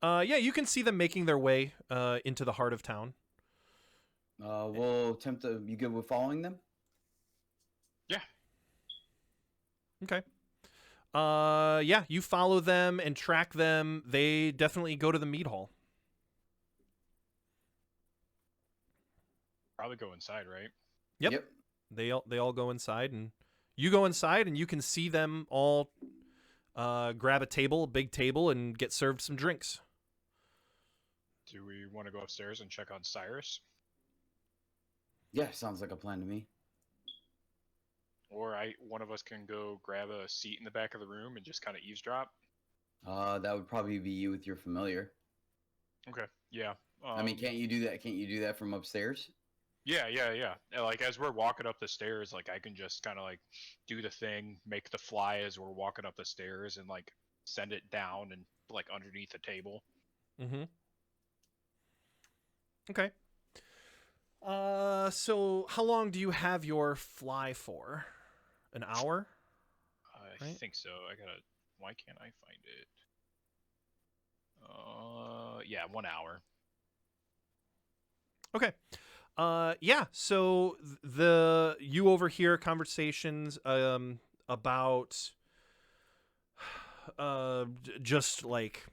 Speaker 1: Yeah, you can see them making their way into the heart of town.
Speaker 3: We'll attempt to. You good with following them?
Speaker 2: Yeah.
Speaker 1: Okay. Yeah, you follow them and track them. They definitely go to the mead hall.
Speaker 2: Probably go inside, right?
Speaker 1: Yep. They all go inside, and you go inside, and you can see them all grab a big table, and get served some drinks.
Speaker 2: Do we want to go upstairs and check on Cyrus?
Speaker 3: Yeah, sounds like a plan to me.
Speaker 2: Or one of us can go grab a seat in the back of the room and just kind of eavesdrop.
Speaker 3: That would probably be you with your familiar.
Speaker 2: Okay. Yeah.
Speaker 3: I mean, can't you do that? Can't you do that from upstairs?
Speaker 2: Yeah. And, like as we're walking up the stairs, like I can just kind of like do the thing, make the fly as we're walking up the stairs, and like send it down and like underneath the table.
Speaker 1: Mm-hmm. Okay. So how long do you have your fly for? An hour?
Speaker 2: I
Speaker 1: Right?
Speaker 2: think so. Why can't I find it? Yeah, 1 hour.
Speaker 1: Okay. Yeah, so you overhear conversations about just like,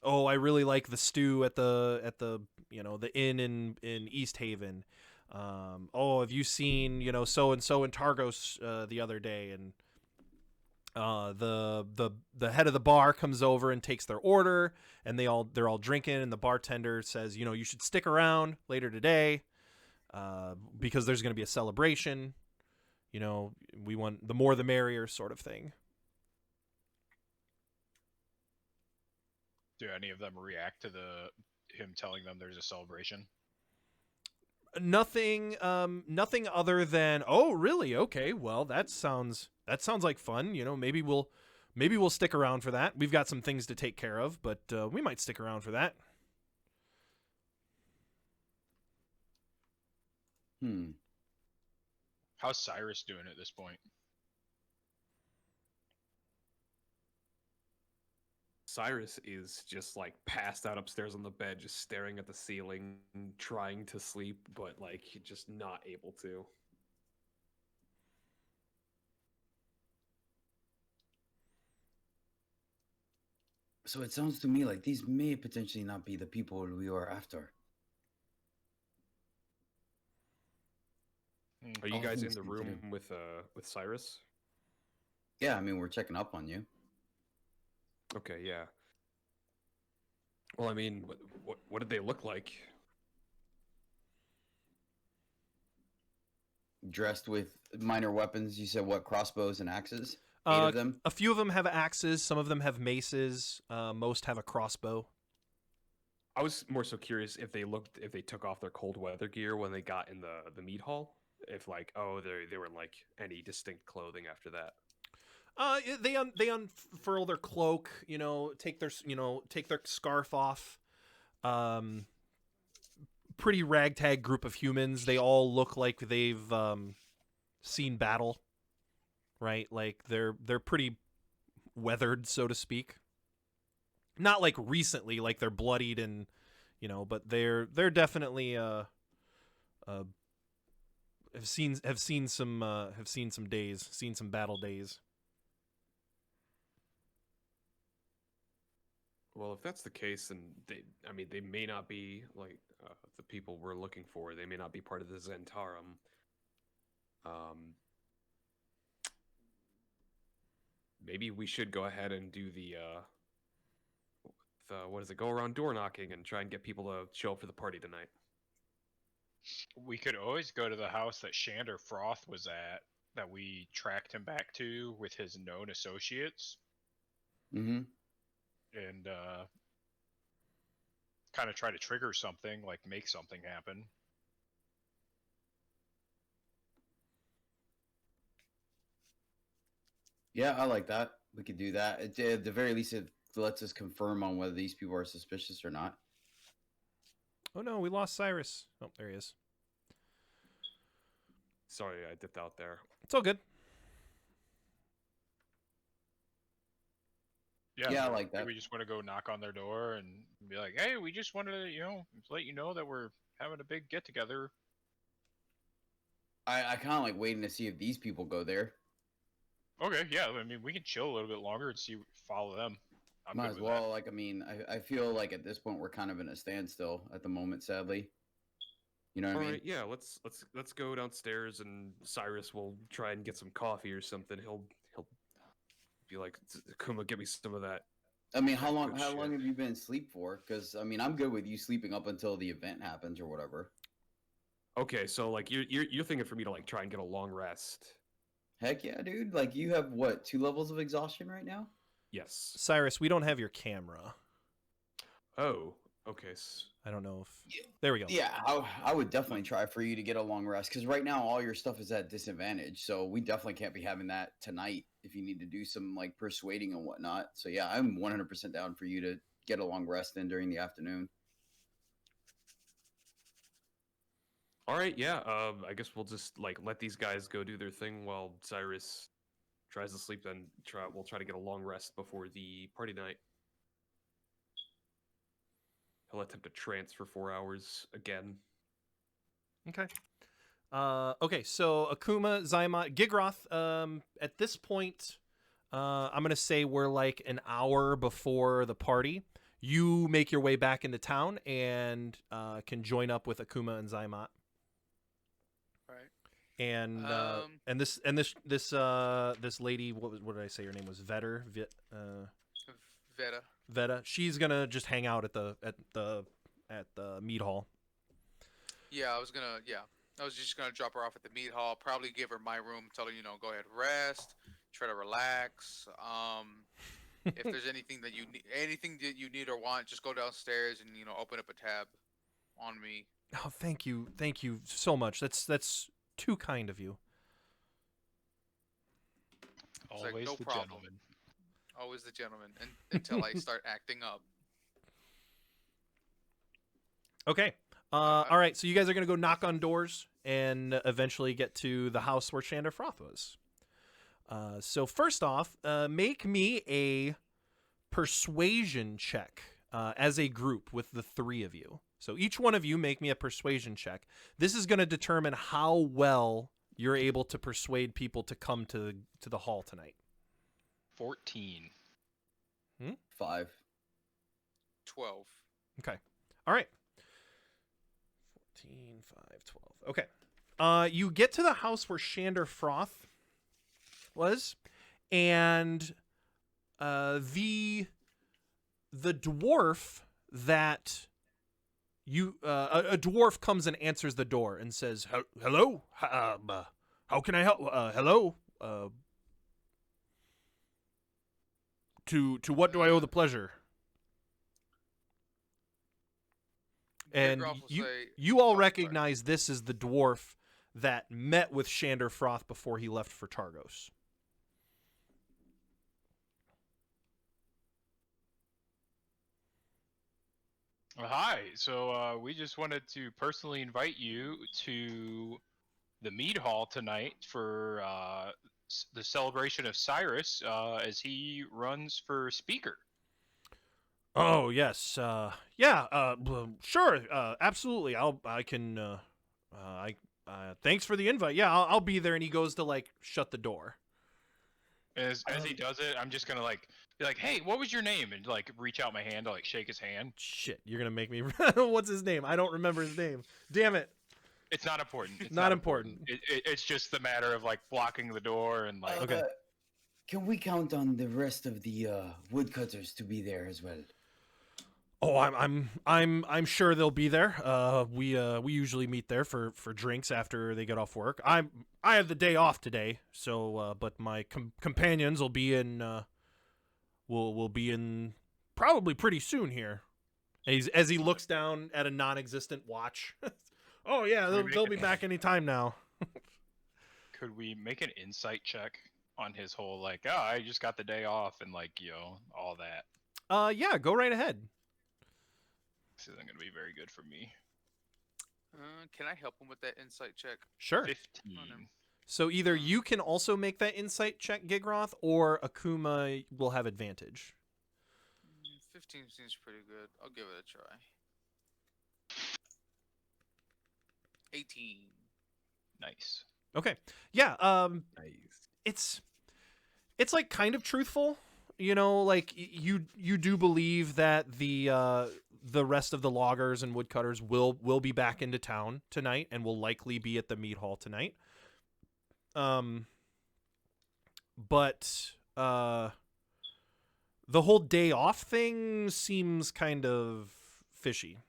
Speaker 1: "Oh, I really like the stew at the the inn in East Haven. Oh, have you seen, so and so in Targos the other day?" And the head of the bar comes over and takes their order, and they're all drinking, and the bartender says, "You should stick around later today because there's going to be a celebration. We want the more the merrier sort of thing."
Speaker 2: Do any of them react to him telling them there's a celebration?
Speaker 1: Nothing other than, "Oh, really? Okay, well, that sounds like fun. Maybe we'll stick around for that. We've got some things to take care of, but we might stick around for that."
Speaker 2: How's Cyrus doing at this point?
Speaker 4: Cyrus is just like passed out upstairs on the bed, just staring at the ceiling, trying to sleep, but like just not able to.
Speaker 3: So it sounds to me like these may potentially not be the people we are after.
Speaker 4: Are you
Speaker 3: All
Speaker 4: guys in
Speaker 3: things
Speaker 4: the
Speaker 3: considered.
Speaker 4: room with Cyrus?
Speaker 3: Yeah, I mean, we're checking up on you.
Speaker 4: Okay, yeah. Well, I mean, what did they look like?
Speaker 3: Dressed with minor weapons. You said what? Crossbows and axes? 8 of them?
Speaker 1: A few of them have axes. Some of them have maces. Most have a crossbow.
Speaker 4: I was more so curious if they took off their cold weather gear when they got in the meat hall. If like, oh, they were in like any distinct clothing after that.
Speaker 1: They unfurl their cloak. Take their scarf off. Pretty ragtag group of humans. They all look like they've seen battle. Right, like they're pretty weathered, so to speak. Not like recently, like they're bloodied and but they're definitely have seen some days, seen some battle days.
Speaker 4: Well, if that's the case, then they may not be like the people we're looking for. They may not be part of the Zentarum. Maybe we should go ahead and do the what is it? Go around door knocking and try and get people to show up for the party tonight.
Speaker 2: We could always go to the house that Shander Froth was at, that we tracked him back to with his known associates,
Speaker 3: Mm-hmm.
Speaker 2: and kind of try to trigger something, like make something happen.
Speaker 3: Yeah, I like that. We could do that. At the very least, it lets us confirm on whether these people are suspicious or not.
Speaker 1: Oh no, we lost Cyrus. Oh, there he is.
Speaker 4: Sorry, I dipped out there.
Speaker 1: It's all good.
Speaker 3: Yeah, I like that.
Speaker 2: We just want to go knock on their door and be like, "Hey, we just wanted to, let you know that we're having a big get together."
Speaker 3: I kind of like waiting to see if these people go there.
Speaker 2: Okay, yeah. I mean, we can chill a little bit longer and follow them. I'm
Speaker 3: Might
Speaker 2: good
Speaker 3: as
Speaker 2: with
Speaker 3: well. Like, I mean, I feel like at this point we're kind of in a standstill at the moment, sadly. You know what I
Speaker 4: All
Speaker 3: mean?
Speaker 4: right, yeah, let's go downstairs and Cyrus will try and get some coffee or something. He'll be like, Kuma, get me some of that.
Speaker 3: I mean, how long
Speaker 4: Good
Speaker 3: how long
Speaker 4: shit.
Speaker 3: have you been asleep for? Because I mean, I'm good with you sleeping up until the event happens or whatever.
Speaker 4: Okay, so like you're thinking for me to like try and get a long rest.
Speaker 3: Heck yeah, dude! Like you have what 2 levels of exhaustion right now?
Speaker 4: Yes.
Speaker 1: Cyrus, we don't have your camera.
Speaker 4: Oh, okay.
Speaker 1: I don't know if there we go.
Speaker 3: Yeah, I would definitely try for you to get a long rest because right now all your stuff is at disadvantage. So we definitely can't be having that tonight if you need to do some like persuading and whatnot. So yeah, I'm 100% down for you to get a long rest in during the afternoon.
Speaker 4: All right, yeah. I guess we'll just like let these guys go do their thing while Cyrus tries to sleep. Then we'll try to get a long rest before the party night. He'll attempt to trance for 4 hours again.
Speaker 1: Okay. Okay, so Akuma, Zaimot, Gigroth, at this point, I'm going to say we're like an hour before the party. You make your way back into town and can join up with Akuma and Zaimot.
Speaker 5: Right.
Speaker 1: And this lady, what did I say her name was?
Speaker 5: Veta.
Speaker 1: Veta. She's gonna just hang out at the meat hall.
Speaker 5: Yeah, I was just gonna drop her off at the meat hall. Probably give her my room. Tell her, go ahead, rest. Try to relax. If there's anything that you need or want, just go downstairs and open up a tab on me.
Speaker 1: Oh, thank you so much. That's too kind of you.
Speaker 5: It's like,
Speaker 2: Always
Speaker 5: no
Speaker 2: the
Speaker 5: problem.
Speaker 2: gentleman.
Speaker 5: Always the gentleman, until I start acting up.
Speaker 1: Okay. All right. So you guys are gonna go knock on doors and eventually get to the house where Shander Froth was. So first off, make me a persuasion check as a group with the 3 of you. So each one of you make me a persuasion check. This is going to determine how well you're able to persuade people to come to the hall tonight.
Speaker 2: 14.
Speaker 3: 5.
Speaker 5: 12.
Speaker 1: Okay. All right. 14, 5, 12. Okay. You get to the house where Shander Froth was, and the dwarf that you a dwarf comes and answers the door and says, "Hello, how can I help? Hello, to what do I owe the pleasure?" And
Speaker 5: Gigroff will say,
Speaker 1: you all
Speaker 5: oh, sorry.
Speaker 1: recognize this is the dwarf that met with Shander Froth before he left for Targos.
Speaker 2: Hi. So we just wanted to personally invite you to the mead hall tonight for the celebration of Cyrus as he runs for speaker.
Speaker 1: Oh yes, yeah, sure, absolutely. I can. Thanks for the invite. Yeah, I'll be there. And he goes to like shut the door.
Speaker 2: As he does it, I'm just gonna like be like, "Hey, what was your name?" and like reach out my hand to like shake his hand.
Speaker 1: Shit, you're gonna make me. What's his name? I don't remember his name. Damn it.
Speaker 2: It's not important. It's
Speaker 1: Not important.
Speaker 2: It's just the matter of like blocking the door and like.
Speaker 1: Okay.
Speaker 3: Can we count on the rest of the woodcutters to be there as well?
Speaker 1: Oh, I'm sure they'll be there. We usually meet there for drinks after they get off work. I have the day off today, so but my companions will be in. Will be in probably pretty soon here. As he looks down at a non-existent watch. Oh yeah, they'll be back any time now.
Speaker 2: Could we make an insight check on his whole like, oh, I just got the day off and like, all that?
Speaker 1: Yeah, go right ahead.
Speaker 2: This isn't gonna be very good for me.
Speaker 5: Can I help him with that insight check?
Speaker 1: Sure.
Speaker 2: 15.
Speaker 1: So either you can also make that insight check, Gigroth, or Akuma will have advantage.
Speaker 5: 15 seems pretty good. I'll give it a try. 18.
Speaker 2: Nice.
Speaker 1: Okay. Yeah,
Speaker 4: Nice.
Speaker 1: it's like kind of truthful, like you do believe that the rest of the loggers and woodcutters will be back into town tonight and will likely be at the meat hall tonight. But the whole day off thing seems kind of fishy.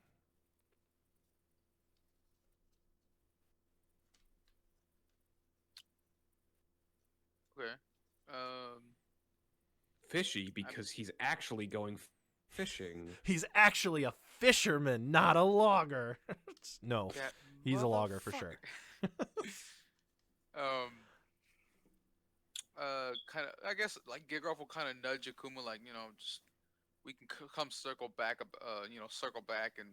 Speaker 5: Okay.
Speaker 4: Fishy because he's actually going fishing.
Speaker 1: He's actually a fisherman, not a logger. No,
Speaker 5: That
Speaker 1: he's a logger for sure.
Speaker 5: Kind of. I guess like Gigroff will kind of nudge Akuma, like just we can come circle back. Circle back, and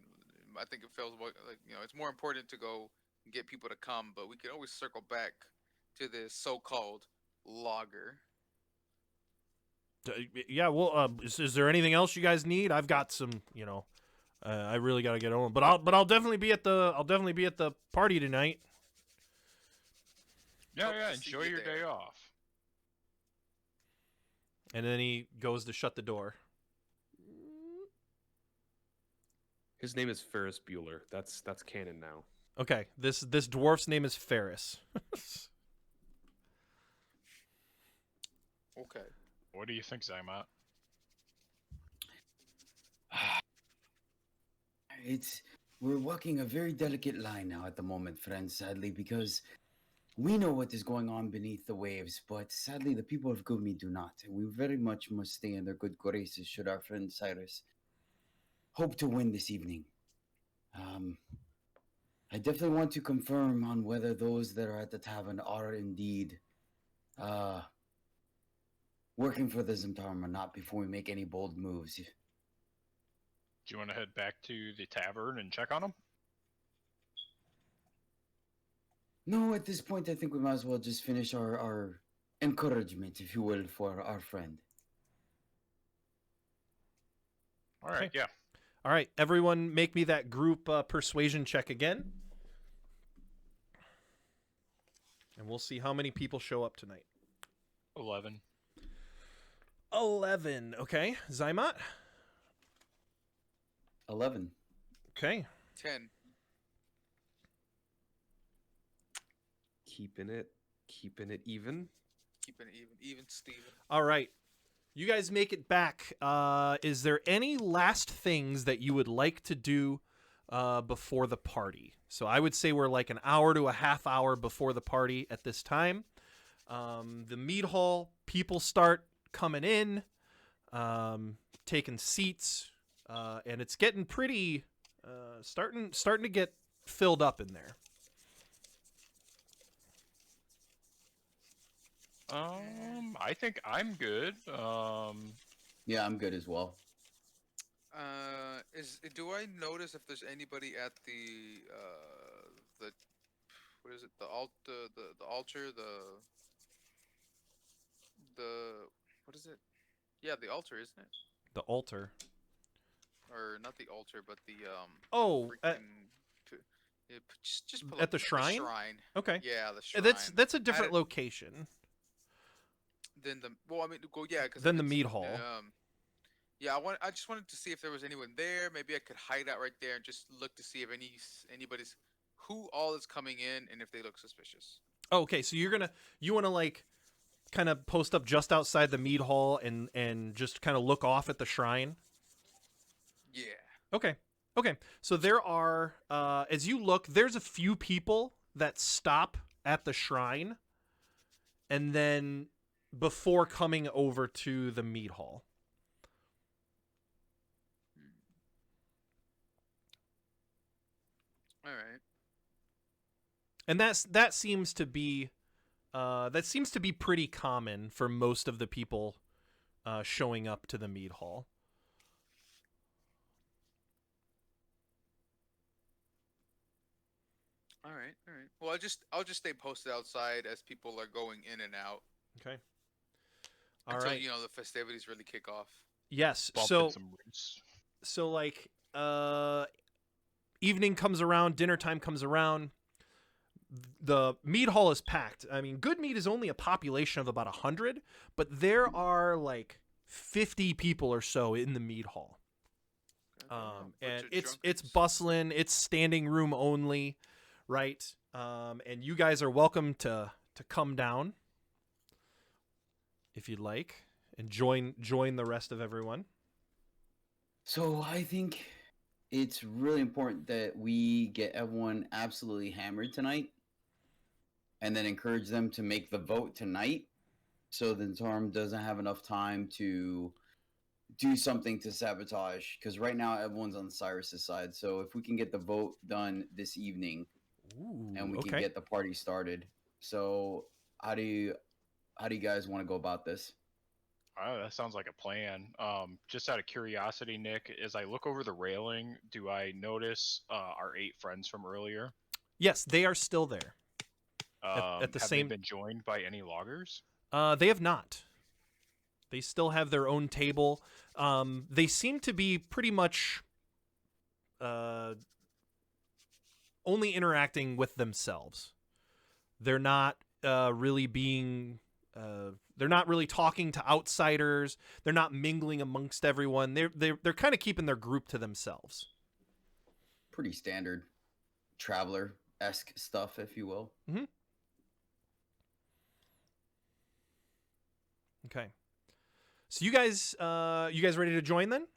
Speaker 5: I think it feels like it's more important to go get people to come, but we can always circle back to this so-called logger.
Speaker 1: Yeah, well, is there anything else you guys need? I've got some, I really got to get on, but I'll definitely be at the party tonight.
Speaker 2: Yeah,
Speaker 5: Hope
Speaker 2: yeah.
Speaker 5: to see
Speaker 2: Enjoy
Speaker 5: you
Speaker 2: your
Speaker 5: there.
Speaker 2: day off.
Speaker 1: And then he goes to shut the door.
Speaker 4: His name is Ferris Bueller. That's canon now.
Speaker 1: Okay, this dwarf's name is Ferris.
Speaker 5: Okay.
Speaker 2: What do you think, Zaymat?
Speaker 3: We're walking a very delicate line now at the moment, friends, sadly, because we know what is going on beneath the waves, but sadly the people of Gumi do not. And we very much must stay in their good graces should our friend Cyrus hope to win this evening. I definitely want to confirm on whether those that are at the tavern are indeed working for the Zimtarm or not before we make any bold moves.
Speaker 2: Do you want to head back to the tavern and check on them?
Speaker 3: No, at this point, I think we might as well just finish our encouragement, if you will, for our friend.
Speaker 2: All right,
Speaker 1: Okay.
Speaker 2: yeah.
Speaker 1: All right, everyone, make me that group persuasion check again, and we'll see how many people show up tonight.
Speaker 2: 11.
Speaker 1: 11. Okay, Zymat.
Speaker 3: 11.
Speaker 1: Okay.
Speaker 5: 10.
Speaker 4: Keeping it even.
Speaker 5: Keeping it even Steven.
Speaker 1: All right. You guys make it back. Is there any last things that you would like to do before the party? So I would say we're like an hour to a half hour before the party at this time. The mead hall, people start coming in, taking seats, and it's getting pretty, starting to get filled up in there.
Speaker 2: I think I'm good.
Speaker 3: Yeah, I'm good as well.
Speaker 5: Do I notice if there's anybody at the what is it, the altar, the what is it? Yeah, the altar, isn't it?
Speaker 1: The altar.
Speaker 5: Or not the altar, but the
Speaker 1: Oh,
Speaker 5: yeah, just pull
Speaker 1: at
Speaker 5: up
Speaker 1: the shrine?
Speaker 5: The shrine.
Speaker 1: Okay.
Speaker 5: Yeah, the shrine.
Speaker 1: That's a different location
Speaker 5: Then the well, I mean, go yeah, because
Speaker 1: than the mead hall.
Speaker 5: Yeah, I just wanted to see if there was anyone there. Maybe I could hide out right there and just look to see if anybody's who all is coming in and if they look suspicious.
Speaker 1: Oh, okay, so you want to like kind of post up just outside the mead hall and just kind of look off at the shrine.
Speaker 5: Yeah.
Speaker 1: Okay. Okay. So there are as you look, there's a few people that stop at the shrine and then before coming over to the mead hall.
Speaker 5: All right.
Speaker 1: And that seems to be pretty common for most of the people showing up to the mead hall.
Speaker 5: All right. All right. Well, I'll just stay posted outside as people are going in and out.
Speaker 1: Okay.
Speaker 5: Until the festivities really kick off.
Speaker 1: Yes.
Speaker 2: Bumping some roots.
Speaker 1: So like evening comes around, dinner time comes around. The mead hall is packed. I mean, Good Mead is only a population of about 100, but there are like 50 people or so in the mead hall. And it's bustling. It's standing room only, right? And you guys are welcome to come down if you'd like and join the rest of everyone.
Speaker 3: So I think it's really important that we get everyone absolutely hammered tonight and then encourage them to make the vote tonight so the Torm doesn't have enough time to do something to sabotage, because right now everyone's on Cyrus's side. So if we can get the vote done this evening, and we can get the party started. So how do you guys want to go about this?
Speaker 2: Oh, that sounds like a plan. Just out of curiosity, Nick, as I look over the railing, do I notice our 8 friends from earlier?
Speaker 1: Yes, they are still there. At the
Speaker 2: have
Speaker 1: same...
Speaker 2: they been joined by any loggers?
Speaker 1: They have not. They still have their own table. They seem to be pretty much only interacting with themselves. They're not really being... they're not really talking to outsiders. They're not mingling amongst everyone. They're kind of keeping their group to themselves.
Speaker 3: Pretty standard traveler-esque stuff, if you will.
Speaker 1: Mm-hmm. Okay. So you guys ready to join then?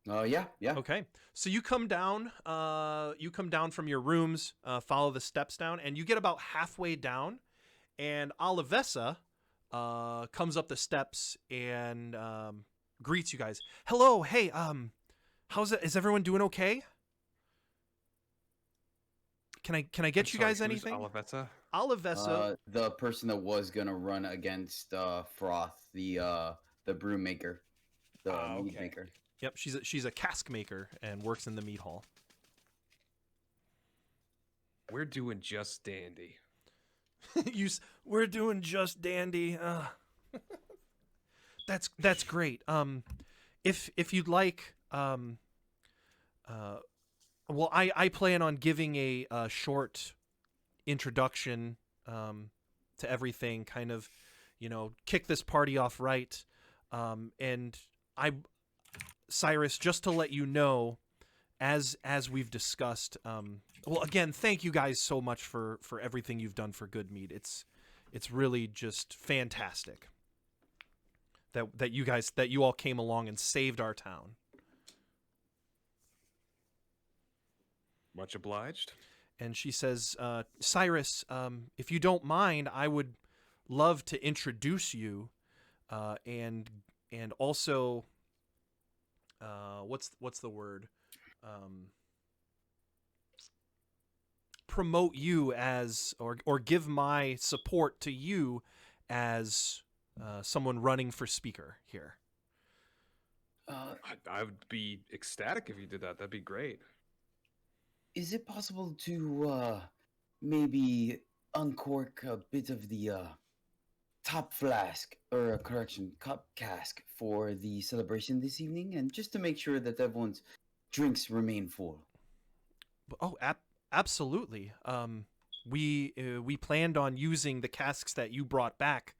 Speaker 3: Yeah.
Speaker 1: Okay. So you come down from your rooms, follow the steps down, and you get about halfway down, and Olivessa comes up the steps and greets you guys. Hello, hey, how's it? Is everyone doing okay? Can I get you guys anything?
Speaker 4: Olivessa?
Speaker 1: Olivessa,
Speaker 3: the person that was gonna run against Froth, the brew maker, the mead maker.
Speaker 1: Yep, she's a cask maker and works in the mead hall.
Speaker 4: We're doing just dandy.
Speaker 1: We're doing just dandy. That's great. If you'd like, well, I plan on giving a short introduction to everything, kind of, kick this party off right. And Cyrus, just to let you know, as we've discussed, well, again, thank you guys so much for everything you've done for Good Mead. It's really just fantastic that you all came along and saved our town.
Speaker 4: Much obliged.
Speaker 1: And she says, Cyrus, if you don't mind, I would love to introduce you, and also, what's the word? Promote you as, or give my support to you as someone running for speaker here.
Speaker 4: I would be ecstatic if you did that. That'd be great.
Speaker 3: Is it possible to maybe uncork a bit of the top flask, or correction, cup cask for the celebration this evening, and just to make sure that everyone's drinks remain full?
Speaker 1: Oh, absolutely. We planned on using the casks that you brought back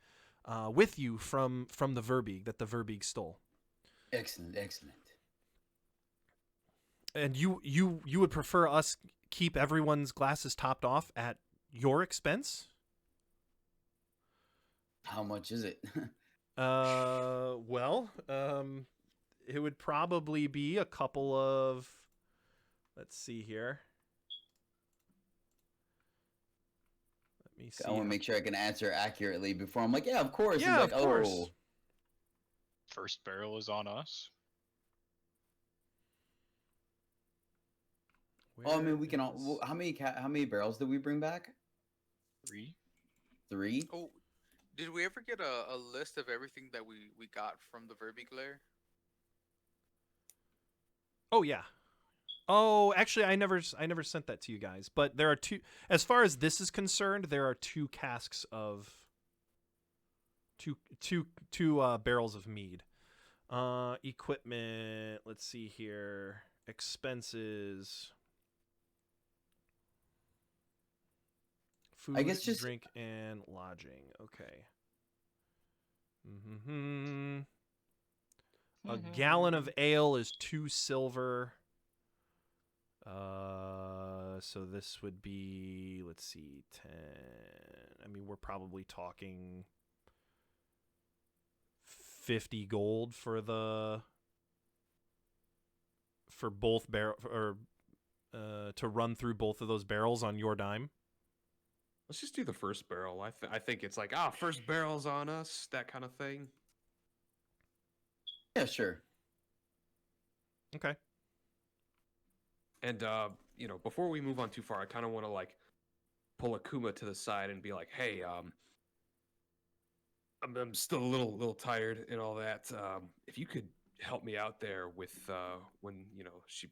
Speaker 1: with you from the Verbeeg that the Verbeeg stole.
Speaker 3: Excellent, excellent.
Speaker 1: And you would prefer us keep everyone's glasses topped off at your expense?
Speaker 3: How much is it?
Speaker 1: Well, it would probably be a couple of, let's see here. Let me see.
Speaker 3: I want to make sure I can answer accurately before I'm like, yeah, of course.
Speaker 1: Yeah,
Speaker 3: Like,
Speaker 1: of course.
Speaker 3: oh,
Speaker 2: First barrel is on us.
Speaker 3: I mean, we can
Speaker 1: Where
Speaker 3: all.
Speaker 1: is-
Speaker 3: How many barrels did we bring back?
Speaker 2: 3.
Speaker 3: 3.
Speaker 5: Oh, did we ever get a list of everything that we got from the Verbeeg lair?
Speaker 1: Oh yeah. Oh, actually, I never sent that to you guys. But there are two. As far as this is concerned, there are 2 casks of two barrels of mead. Equipment. Let's see here. Expenses. Food,
Speaker 3: I guess just-
Speaker 1: drink, and lodging. Okay. Mm-hmm. A gallon of ale is 2 silver. So this would be, let's see, 10. I mean, we're probably talking 50 gold for both barrel, or to run through both of those barrels on your dime.
Speaker 4: Let's just do the first barrel. I think it's like, first barrel's on us, that kind of thing.
Speaker 3: Yeah, sure.
Speaker 1: Okay.
Speaker 4: And before we move on too far, I kind of want to like pull Akuma to the side and be like, "Hey, I'm still a little tired and all that. If you could help me out there with when she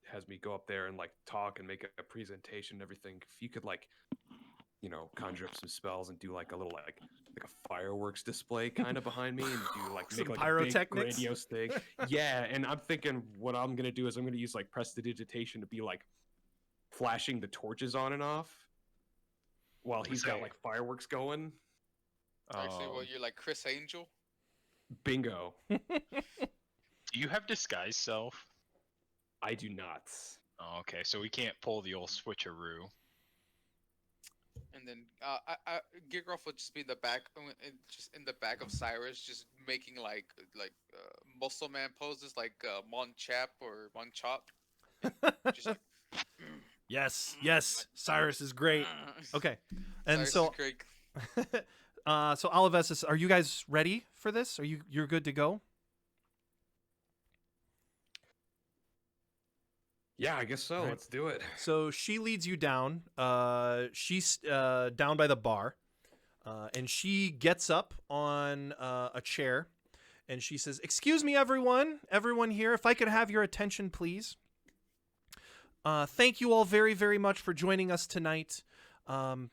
Speaker 4: has me go up there and like talk and make a presentation and everything. If you could like conjure up some spells and do like a little like a fireworks display kind of behind me and do like
Speaker 1: Some
Speaker 4: make like a big
Speaker 1: pyrotechnics?
Speaker 4: grandiose thing. Yeah, and I'm thinking what I'm gonna do is I'm gonna use like prestidigitation to be like flashing the torches on and off while he's got
Speaker 2: Okay.
Speaker 4: like fireworks going.
Speaker 5: Actually, well, you're like Chris Angel.
Speaker 4: Bingo.
Speaker 2: Do you have disguise self?
Speaker 4: I do not.
Speaker 2: Oh, okay, so we can't pull the old switcheroo.
Speaker 5: And then Gigroff would just be in the back, just in the back of Cyrus, just making like muscle man poses, like Mon Chap or Mon Chop. Just like,
Speaker 1: Yes. Cyrus is great. Okay. And
Speaker 5: Cyrus
Speaker 1: so
Speaker 5: is great.
Speaker 1: so Olivesis, are you guys ready for this? You're good to go?
Speaker 4: Yeah, I guess so.
Speaker 1: Right.
Speaker 4: Let's do it.
Speaker 1: So she leads you down. She's down by the bar, and she gets up on a chair, and she says, "Excuse me, everyone here. If I could have your attention, please. Thank you all very, very much for joining us tonight in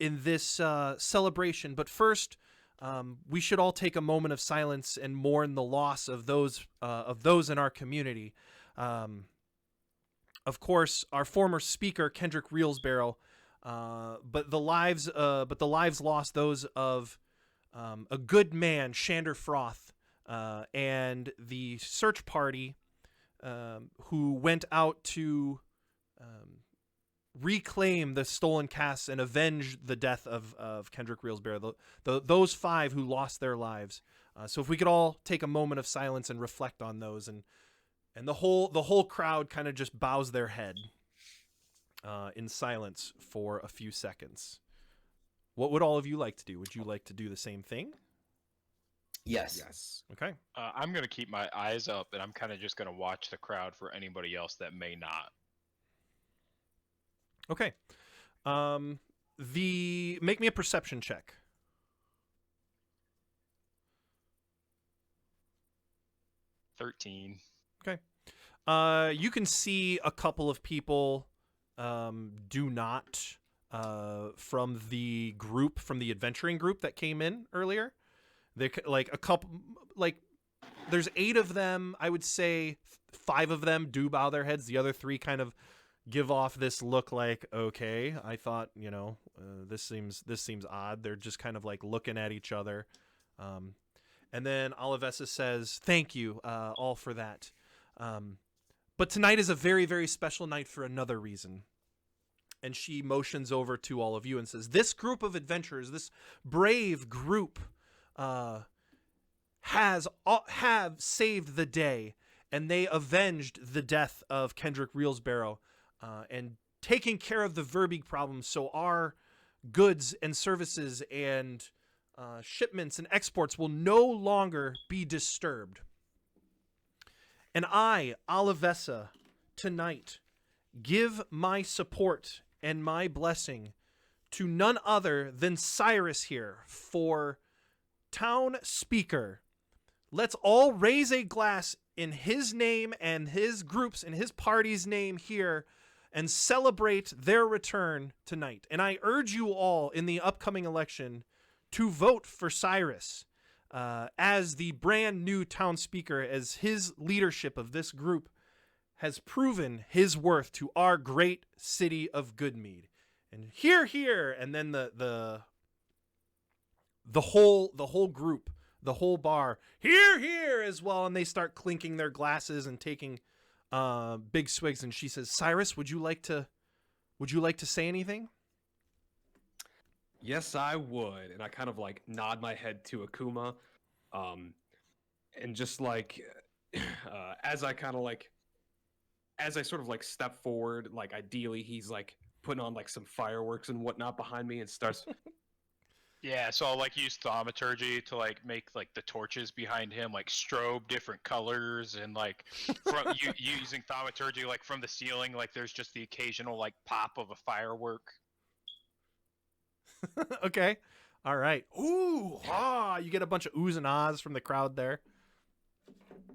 Speaker 1: this celebration. But first, we should all take a moment of silence and mourn the loss of those in our community." Of course, our former speaker, Kendrick Reelsbarrow, but the lives lost, those of a good man, Shander Froth, and the search party who went out to reclaim the stolen casks and avenge the death of Kendrick Reelsbear, those 5 who lost their lives. So if we could all take a moment of silence and reflect on those, and the whole crowd kind of just bows their head in silence for a few seconds. What would all of you like to do? Would you like to do the same thing?
Speaker 3: Yes.
Speaker 4: Yes.
Speaker 1: Okay.
Speaker 2: I'm gonna keep my eyes up, and I'm kind of just gonna watch the crowd for anybody else that may not.
Speaker 1: Okay. Make me a perception check.
Speaker 2: $13.
Speaker 1: Okay. You can see a couple of people do not from the group, from the adventuring group that came in earlier. They like a couple, like there's 8 of them. I would say 5 of them do bow their heads. The other 3 kind of give off this look like, okay, I thought, this seems odd. They're just kind of like looking at each other. And then Olivessa says, thank you all for that. But tonight is a very, very special night for another reason. And she motions over to all of you and says, this group of adventurers, this brave group have saved the day, and they avenged the death of Kendrick Reelsbarrow and taking care of the Verbeeg problem, so our goods and services and shipments and exports will no longer be disturbed. And I, Olivessa, tonight give my support and my blessing to none other than Cyrus here for town speaker. Let's all raise a glass in his name and his group's and his party's name here and celebrate their return tonight. And I urge you all in the upcoming election to vote for Cyrus as the brand new town speaker, as his leadership of this group has proven his worth to our great city of Goodmead. And here, and then the whole group, the whole bar, here as well, and they start clinking their glasses and taking big swigs. And she says, Cyrus, would you like to say anything?
Speaker 4: Yes, I would. And I kind of like nod my head to Akuma. And just like, as I sort of like step forward, like ideally he's like putting on like some fireworks and whatnot behind me and starts.
Speaker 2: Yeah, so I'll like use thaumaturgy to like make like the torches behind him like strobe different colors, and like from you using thaumaturgy like from the ceiling, like there's just the occasional like pop of a firework.
Speaker 1: Okay. All right. Ooh, you get a bunch of oohs and ahs from the crowd there.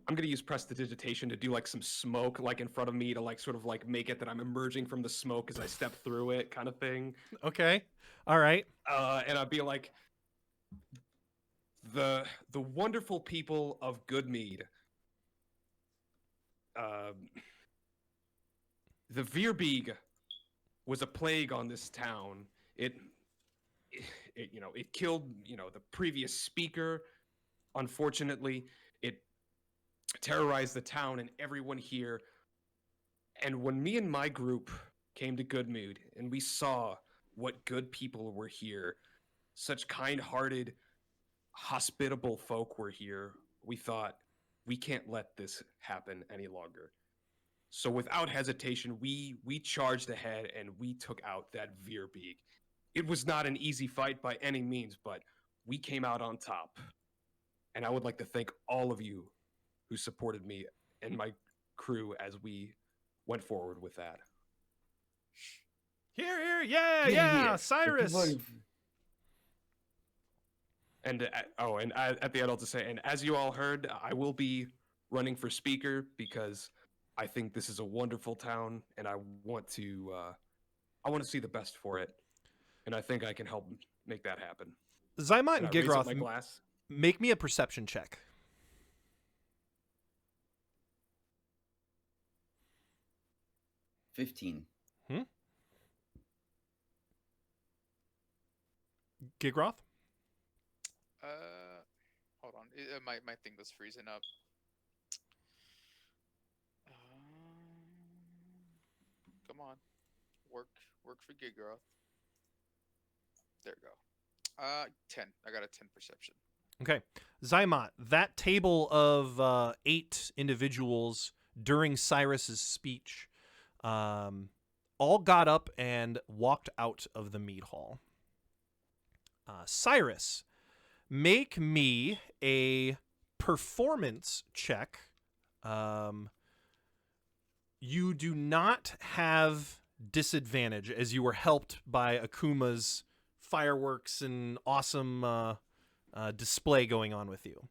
Speaker 4: I'm gonna use prestidigitation to do like some smoke like in front of me to like sort of like make it that I'm emerging from the smoke as I step through it, kind of thing.
Speaker 1: Okay. All right.
Speaker 4: And I'd be like, the wonderful people of Goodmead. The Verbeeg was a plague on this town. It killed the previous speaker. Unfortunately, it terrorized the town and everyone here. And when me and my group came to Goodmead and we saw what good people were here, such kind-hearted, hospitable folk were here, we thought, we can't let this happen any longer. So without hesitation, we charged ahead and we took out that Verbeeg. It was not an easy fight by any means, but we came out on top. And I would like to thank all of you who supported me and my crew as we went forward with that.
Speaker 1: Here, yeah, Cyrus.
Speaker 4: And at the end, I'll just say, and as you all heard, I will be running for speaker because I think this is a wonderful town, and I want to see the best for it, and I think I can help make that happen.
Speaker 1: Zymot and
Speaker 4: I raise up
Speaker 1: Gigroth,
Speaker 4: my glass.
Speaker 1: make me a perception check.
Speaker 3: $15.
Speaker 1: Gigroth?
Speaker 5: Hold on. My thing was freezing up. Come on, work for Gigroth. There we go. 10. I got a 10 perception.
Speaker 1: Okay. Zymot, that table of 8 individuals during Cyrus's speech all got up and walked out of the mead hall. Cyrus, make me a performance check. You do not have disadvantage as you were helped by Akuma's fireworks and awesome display going on with you.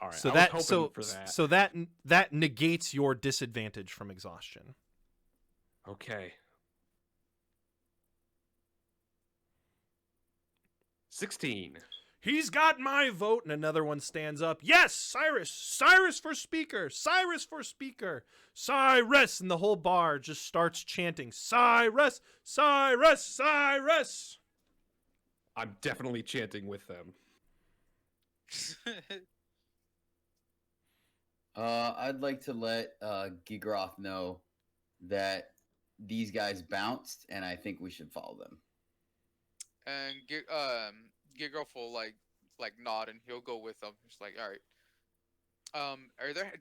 Speaker 4: All right.
Speaker 1: So
Speaker 4: I
Speaker 1: that
Speaker 4: was
Speaker 1: so
Speaker 4: hoping for that.
Speaker 1: so that negates your disadvantage from exhaustion.
Speaker 4: Okay. 16.
Speaker 1: He's got my vote, and another one stands up. Yes, Cyrus! Cyrus for speaker! Cyrus for speaker! Cyrus! And the whole bar just starts chanting, Cyrus! Cyrus! Cyrus!
Speaker 4: I'm definitely chanting with them.
Speaker 3: I'd like to let Gigroth know that these guys bounced, and I think we should follow them.
Speaker 5: And Gigroth will like nod, and he'll go with them. He's like, all right.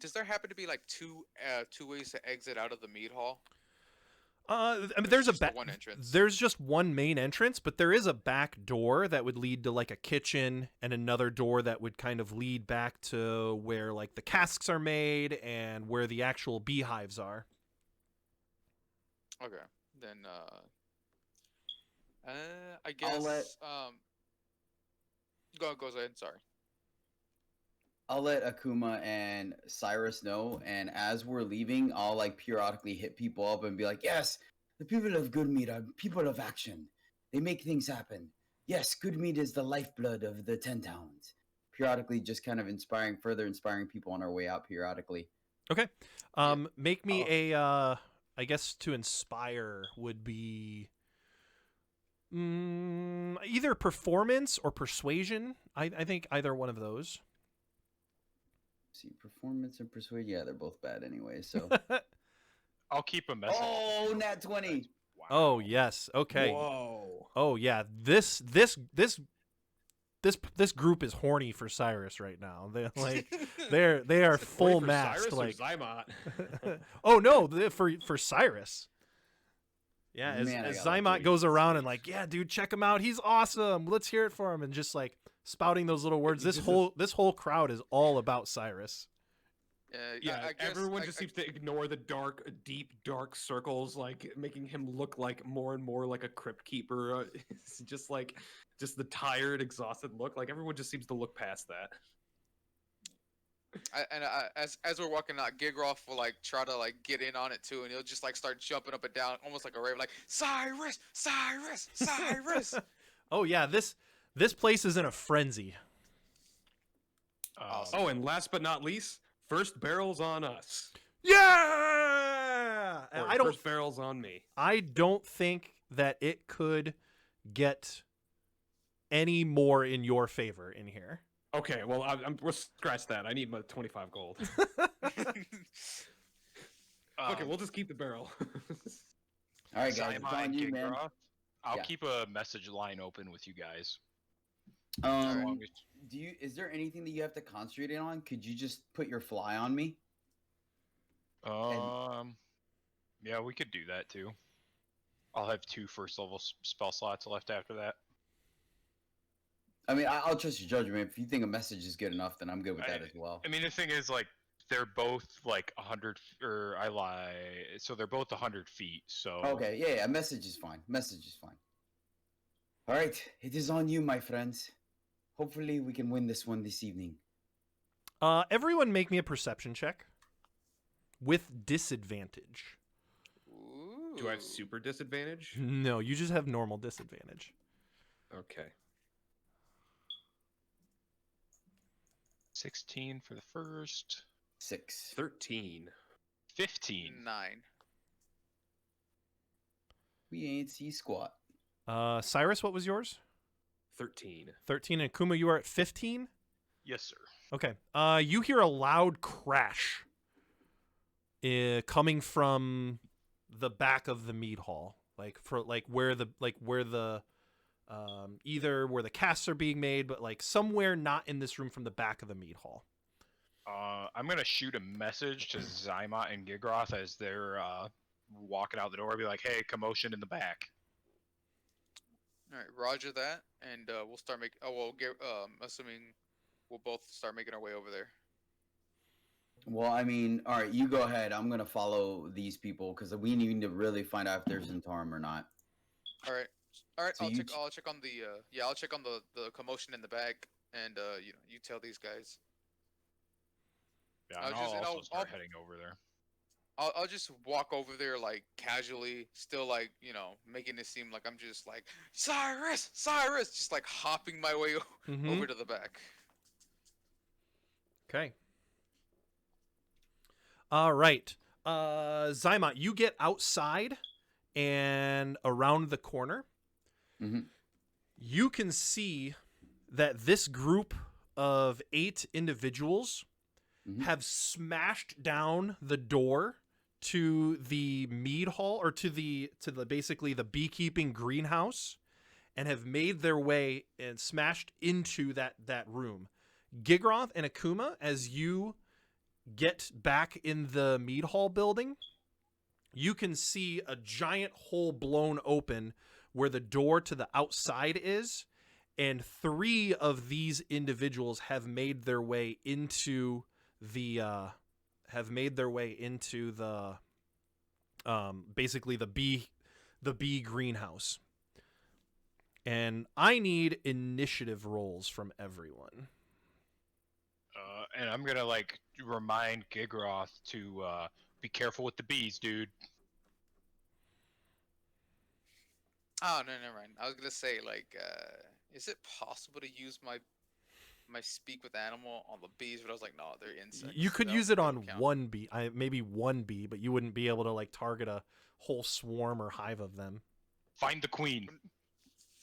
Speaker 5: Does there happen to be like two ways to exit out of the mead hall?
Speaker 1: I mean,
Speaker 5: There's just the one entrance.
Speaker 1: There's just one main entrance, but there is a back door that would lead to like a kitchen, and another door that would kind of lead back to where like the casks are made and where the actual beehives are.
Speaker 5: Okay, then I guess
Speaker 3: I'll let-
Speaker 5: Go ahead. Sorry.
Speaker 3: I'll let Akuma and Cyrus know, and as we're leaving, I'll like periodically hit people up and be like, yes, the people of Good Meat are people of action. They make things happen. Yes, Good Meat is the lifeblood of the 10 towns. Periodically just kind of further inspiring people on our way out periodically.
Speaker 1: Okay. Make me a I guess to inspire would be either performance or persuasion. I think either one of those.
Speaker 3: See, performance and persuade, yeah, they're both bad anyway, so.
Speaker 2: I'll keep a message.
Speaker 3: Oh, nat 20.
Speaker 2: Wow.
Speaker 1: Oh yes. Okay.
Speaker 4: Whoa.
Speaker 1: Oh yeah. This group is horny for Cyrus right now. They are full
Speaker 4: for
Speaker 1: mast.
Speaker 4: Cyrus
Speaker 1: Like,
Speaker 4: or Zymot?
Speaker 1: oh no, for Cyrus. Yeah,
Speaker 3: Man, I
Speaker 1: as
Speaker 3: got like
Speaker 1: Zymot
Speaker 3: 3.
Speaker 1: goes around and like, yeah, dude, check him out. He's awesome. Let's hear it for him, and just like spouting those little words. This whole crowd is all about Cyrus.
Speaker 4: Yeah,
Speaker 5: I guess,
Speaker 4: everyone just seems to ignore the deep, dark circles, like making him look like more and more like a crypt keeper. It's just the tired, exhausted look. Like everyone just seems to look past that.
Speaker 5: As we're walking out, Gigroth will like try to like get in on it too, and he'll just like start jumping up and down, almost like a raven, like Cyrus, Cyrus, Cyrus.
Speaker 1: Oh yeah, this place is in a frenzy.
Speaker 5: Awesome.
Speaker 4: Oh, and last but not least, first barrel's on us.
Speaker 1: Yeah,
Speaker 4: Or first barrel's on me.
Speaker 1: I don't think that it could get any more in your favor in here.
Speaker 4: Okay, well, we'll scratch that. I need my 25 gold. Okay, we'll just keep the barrel.
Speaker 3: All right, guys, it's
Speaker 2: Zymot
Speaker 3: on
Speaker 2: and
Speaker 3: you, man.
Speaker 2: Gigroth, I'll
Speaker 3: Yeah.
Speaker 2: keep a message line open with you guys.
Speaker 3: Is there anything that you have to concentrate on? Could you just put your fly on me?
Speaker 2: Yeah, we could do that too. I'll have 2 first level spell slots left after that.
Speaker 3: I mean, I'll trust your judgment. If you think a message is good enough, then I'm good with that as well.
Speaker 2: I mean, the thing is, like, they're both like 100, or I lie. So they're both 100 feet. So
Speaker 3: Okay, yeah, message is fine. Message is fine. All right, it is on you, my friends. Hopefully, we can win this one this evening.
Speaker 1: Everyone, make me a perception check with disadvantage.
Speaker 5: Ooh.
Speaker 4: Do I have super disadvantage?
Speaker 1: No, you just have normal disadvantage.
Speaker 4: Okay.
Speaker 2: 16 for the first.
Speaker 3: 6.
Speaker 4: 13.
Speaker 2: 15.
Speaker 5: 9.
Speaker 3: We ain't see squat.
Speaker 1: Cyrus, what was yours?
Speaker 4: 13.
Speaker 1: 13. And Kuma, you are at 15?
Speaker 2: Yes, sir.
Speaker 1: Okay. You hear a loud crash coming from the back of the mead hall, where the either where the casts are being made, but like somewhere not in this room from the back of the mead hall.
Speaker 2: I'm gonna shoot a message to Zyma and Gigroth as they're walking out the door. Be like, "Hey, commotion in the back."
Speaker 5: All right, Roger that, and we'll start making. Oh, well, assuming we'll both start making our way over there.
Speaker 3: Well, I mean, all right, you go ahead. I'm gonna follow these people because we need to really find out if there's Zentarum or not.
Speaker 5: All right, all right.
Speaker 3: So
Speaker 5: I'll check on the. I'll check on the commotion in the back, and you tell these guys.
Speaker 2: Yeah,
Speaker 5: I'll
Speaker 2: and
Speaker 5: just-
Speaker 2: I'll
Speaker 5: and
Speaker 2: also
Speaker 5: I'll-
Speaker 2: start
Speaker 5: I'll-
Speaker 2: heading over there.
Speaker 5: I'll just walk over there like casually, still like making it seem like I'm just like Cyrus, just like hopping my way
Speaker 1: Mhm.
Speaker 5: over to the back.
Speaker 1: Okay. All right. Zyma, you get outside and around the corner.
Speaker 3: Mhm.
Speaker 1: You can see that this group of 8 individuals
Speaker 3: Mhm.
Speaker 1: have smashed down the door to the mead hall, or to the basically the beekeeping greenhouse, and have made their way and smashed into that room. Gigroth and Akuma, as you get back in the mead hall building, you can see a giant hole blown open where the door to the outside is, and 3 of these individuals have made their way into the basically the bee greenhouse. And I need initiative rolls from everyone.
Speaker 2: And I'm gonna like remind Gigroth to be careful with the bees, dude.
Speaker 5: Oh no, never mind. I was gonna say like, is it possible to use my speak with animal on the bees? But I was like, no, they're insects.
Speaker 1: You could
Speaker 5: They
Speaker 1: use
Speaker 5: don't-
Speaker 1: it
Speaker 5: they
Speaker 1: on
Speaker 5: don't count.
Speaker 1: one bee, maybe one bee, but you wouldn't be able to like target a whole swarm or hive of them.
Speaker 2: Find the queen.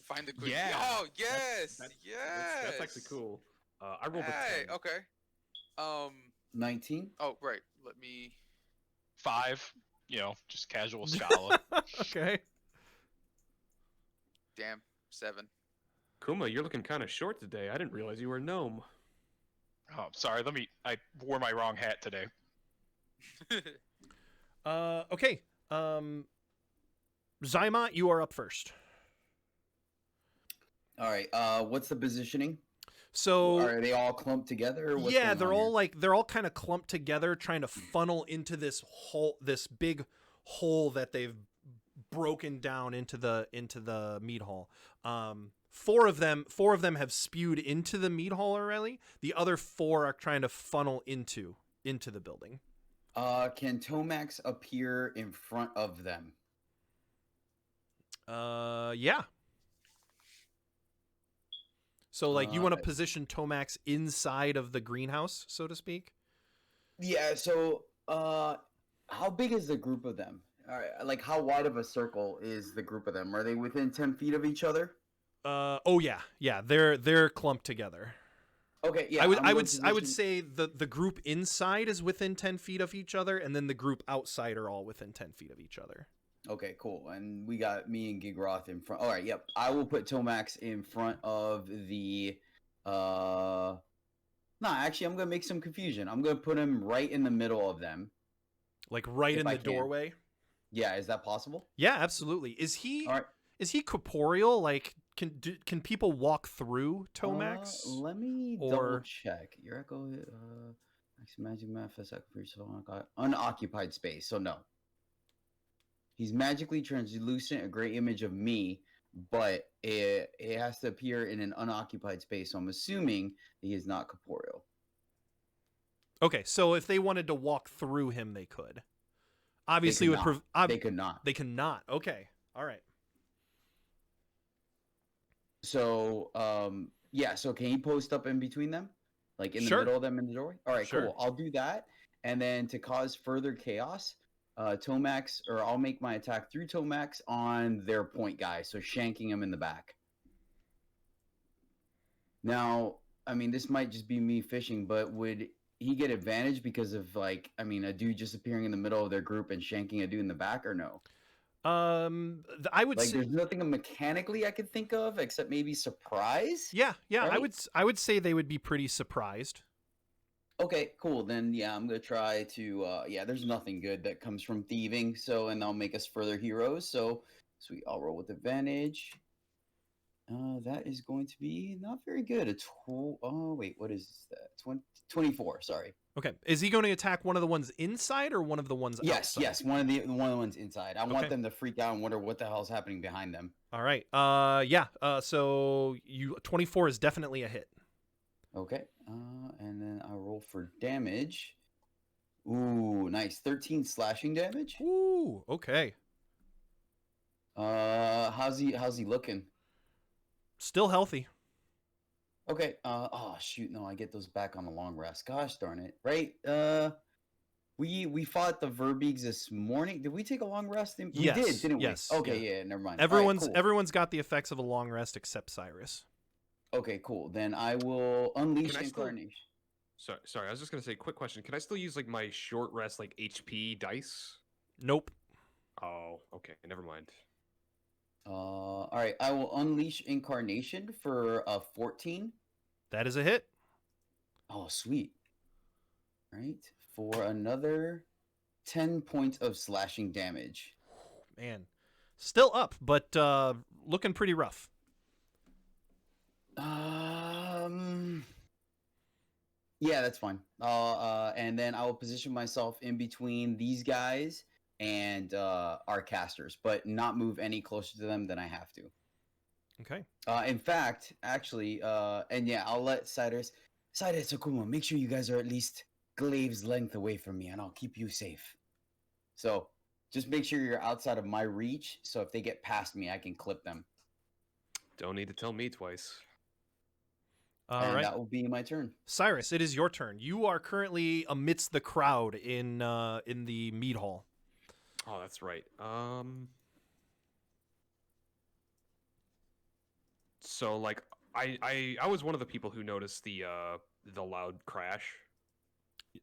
Speaker 5: Find the queen.
Speaker 4: Yeah,
Speaker 5: Oh yes,
Speaker 4: That's
Speaker 5: yes.
Speaker 4: that's actually cool. I rolled
Speaker 5: Hey,
Speaker 4: a 10.
Speaker 5: okay.
Speaker 3: 19.
Speaker 5: Oh right. Let me.
Speaker 2: 5. Just casual scholar.
Speaker 1: Okay.
Speaker 5: Damn. 7.
Speaker 4: Kuma, you're looking kind of short today. I didn't realize you were a gnome.
Speaker 2: Oh, sorry. I wore my wrong hat today.
Speaker 1: Okay. Zyma, you are up first.
Speaker 3: All right. What's the positioning?
Speaker 1: So
Speaker 3: Are they all clumped together? Or what's
Speaker 1: yeah,
Speaker 3: going
Speaker 1: they're
Speaker 3: on
Speaker 1: all
Speaker 3: here?
Speaker 1: they're all kind of clumped together, trying to funnel into this big hole that they've broken down into the meat hall. 4 of them have spewed into the meat hall already. The other 4 are trying to funnel into the building.
Speaker 3: Can Tomax appear in front of them?
Speaker 1: Yeah. So like you want to
Speaker 3: Uh,
Speaker 1: position Tomax inside of the greenhouse, so to speak?
Speaker 3: Yeah. So, how big is the group of them? All right, like how wide of a circle is the group of them? Are they within 10 feet of each other?
Speaker 1: Oh yeah, they're clumped together.
Speaker 3: Okay. Yeah.
Speaker 1: I would
Speaker 3: position-
Speaker 1: say the group inside is within 10 feet of each other, and then the group outside are all within 10 feet of each other.
Speaker 3: Okay, cool. And we got me and Gigroth in front. All right, yep. I will put Tomax in front of the. No, actually, I'm gonna make some confusion. I'm gonna put him right in the middle of them.
Speaker 1: Like right
Speaker 3: If
Speaker 1: in
Speaker 3: I
Speaker 1: the
Speaker 3: can.
Speaker 1: doorway.
Speaker 3: Yeah, is that possible?
Speaker 1: Yeah, absolutely. Is he
Speaker 3: All right.
Speaker 1: corporeal? Like can people walk through Tomax?
Speaker 3: Let me
Speaker 1: Or-
Speaker 3: double check. Your echo. Magic manifest unoccupied space. So no. He's magically translucent, a gray image of me, but it has to appear in an unoccupied space. So I'm assuming he is not corporeal.
Speaker 1: Okay, so if they wanted to walk through him, they could. Obviously,
Speaker 3: They
Speaker 1: would
Speaker 3: could they could not.
Speaker 1: they cannot. Okay, all right.
Speaker 3: So yeah. So can he post up in between them, like in the
Speaker 1: Sure.
Speaker 3: middle of them in the doorway? All right,
Speaker 1: Sure.
Speaker 3: cool. I'll do that, and then to cause further chaos, Tomax, or I'll make my attack through Tomax on their point guy, so shanking him in the back. Now, I mean, this might just be me fishing, but would he get advantage because of like, I mean, a dude just appearing in the middle of their group and shanking a dude in the back, or no?
Speaker 1: I would
Speaker 3: Like,
Speaker 1: say,
Speaker 3: there's nothing mechanically I could think of except maybe surprise.
Speaker 1: yeah,
Speaker 3: right?
Speaker 1: I would say they would be pretty surprised.
Speaker 3: Okay, cool. Then yeah, I'm gonna try to. Yeah, there's nothing good that comes from thieving. So, and that'll make us further heroes. So, sweet. I'll roll with advantage. That is going to be not very good. Oh wait, what is that? 24. Sorry.
Speaker 1: Okay, is he going to attack one of the ones inside or one of the ones
Speaker 3: Yes,
Speaker 1: outside?
Speaker 3: yes. One of the ones inside. I
Speaker 1: Okay.
Speaker 3: want them to freak out and wonder what the hell's happening behind them.
Speaker 1: All right. Yeah. So 24 is definitely a hit.
Speaker 3: Okay. And then I roll for damage. Ooh, nice. 13 slashing damage.
Speaker 1: Ooh. Okay.
Speaker 3: How's he looking?
Speaker 1: Still healthy.
Speaker 3: Okay. Oh shoot, no, I get those back on the long rest. Gosh darn it. Right. We fought the Verbeegs this morning. Did we take a long rest? We
Speaker 1: Yes,
Speaker 3: did, didn't
Speaker 1: yes,
Speaker 3: we? Okay,
Speaker 1: yeah.
Speaker 3: yeah, never mind. All right, cool.
Speaker 1: Everyone's got the effects of a long rest except Cyrus.
Speaker 3: Okay, cool. Then I will unleash
Speaker 4: Can I still-
Speaker 3: incarnation.
Speaker 4: Sorry, I was just gonna say, quick question. Can I still use like my short rest like HP dice?
Speaker 1: Nope.
Speaker 4: Oh, okay, never mind.
Speaker 3: All right, I will unleash incarnation for 14.
Speaker 1: That is a hit.
Speaker 3: Oh, sweet. All right, for another 10 points of slashing damage.
Speaker 1: Man, still up, but looking pretty rough.
Speaker 3: Yeah, that's fine. And then I will position myself in between these guys and our casters, but not move any closer to them than I have to.
Speaker 1: Okay.
Speaker 3: In fact, actually, and yeah, I'll let Cyrus, Akuma, make sure you guys are at least glaive's length away from me, and I'll keep you safe. So just make sure you're outside of my reach, so if they get past me, I can clip them.
Speaker 4: Don't need to tell me twice.
Speaker 1: All
Speaker 3: and
Speaker 1: right.
Speaker 3: that will be my turn.
Speaker 1: Cyrus, it is your turn. You are currently amidst the crowd in the mead hall.
Speaker 4: Oh, that's right. So like I was one of the people who noticed the loud crash.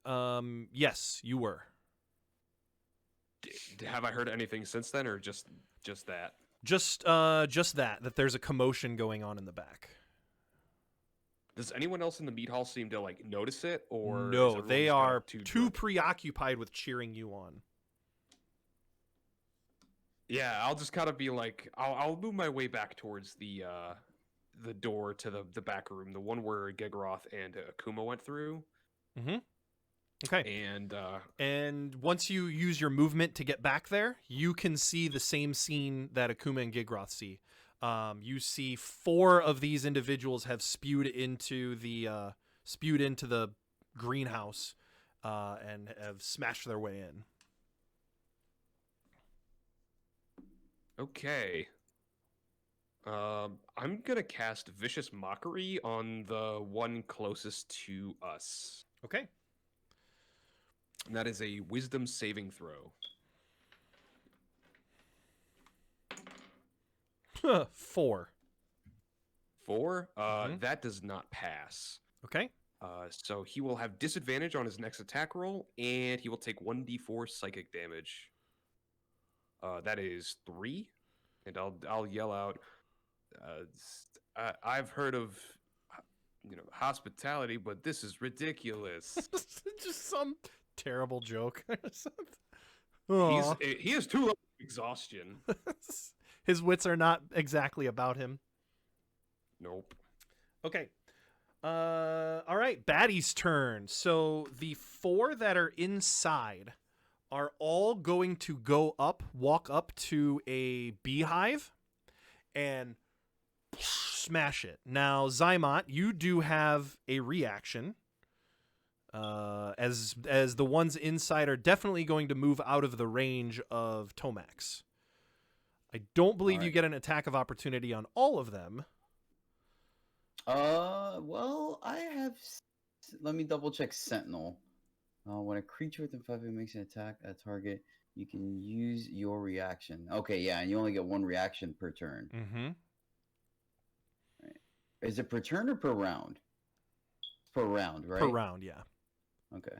Speaker 1: Yes, you were.
Speaker 4: Have I heard anything since then, or just that?
Speaker 1: Just that there's a commotion going on in the back.
Speaker 4: Does anyone else in the meat hall seem to like notice it, or is
Speaker 1: No,
Speaker 4: everyone
Speaker 1: they
Speaker 4: just kinda
Speaker 1: are
Speaker 4: too
Speaker 1: too
Speaker 4: drunk?
Speaker 1: preoccupied with cheering you on.
Speaker 4: Yeah, I'll just kind of be like, I'll move my way back towards the door to the back room, the one where Gigaroth and Akuma went through.
Speaker 1: Mm-hmm. Okay.
Speaker 4: And
Speaker 1: once you use your movement to get back there, you can see the same scene that Akuma and Gigroth see. You see 4 of these individuals have spewed into the greenhouse and have smashed their way in.
Speaker 4: okay. I'm gonna cast Vicious Mockery on the one closest to us.
Speaker 1: Okay.
Speaker 4: And that is a Wisdom saving throw.
Speaker 1: 4.
Speaker 4: 4?
Speaker 1: Mhm.
Speaker 4: That does not pass.
Speaker 1: Okay.
Speaker 4: So he will have disadvantage on his next attack roll, and he will take 1d4 psychic damage. That is 3, and I'll yell out. I've heard of, hospitality, but this is ridiculous.
Speaker 1: Just some terrible joke.
Speaker 4: He has 2 levels of exhaustion.
Speaker 1: His wits are not exactly about him.
Speaker 4: Nope.
Speaker 1: Okay. All right. Baddie's turn. So the 4 that are inside are all going to walk up to a beehive and smash it. Now, Zymot, you do have a reaction. As the ones inside are definitely going to move out of the range of Tomax. I don't believe you get an attack of opportunity on all of them.
Speaker 3: Well, I have. Let me double check Sentinel. When a creature within 5 feet makes an attack at a target, you can use your reaction. Okay, yeah, and you only get 1 reaction per turn.
Speaker 1: Mm-hmm.
Speaker 3: Right. Is it per turn or per round? per round, right?
Speaker 1: per round. Yeah.
Speaker 3: Okay.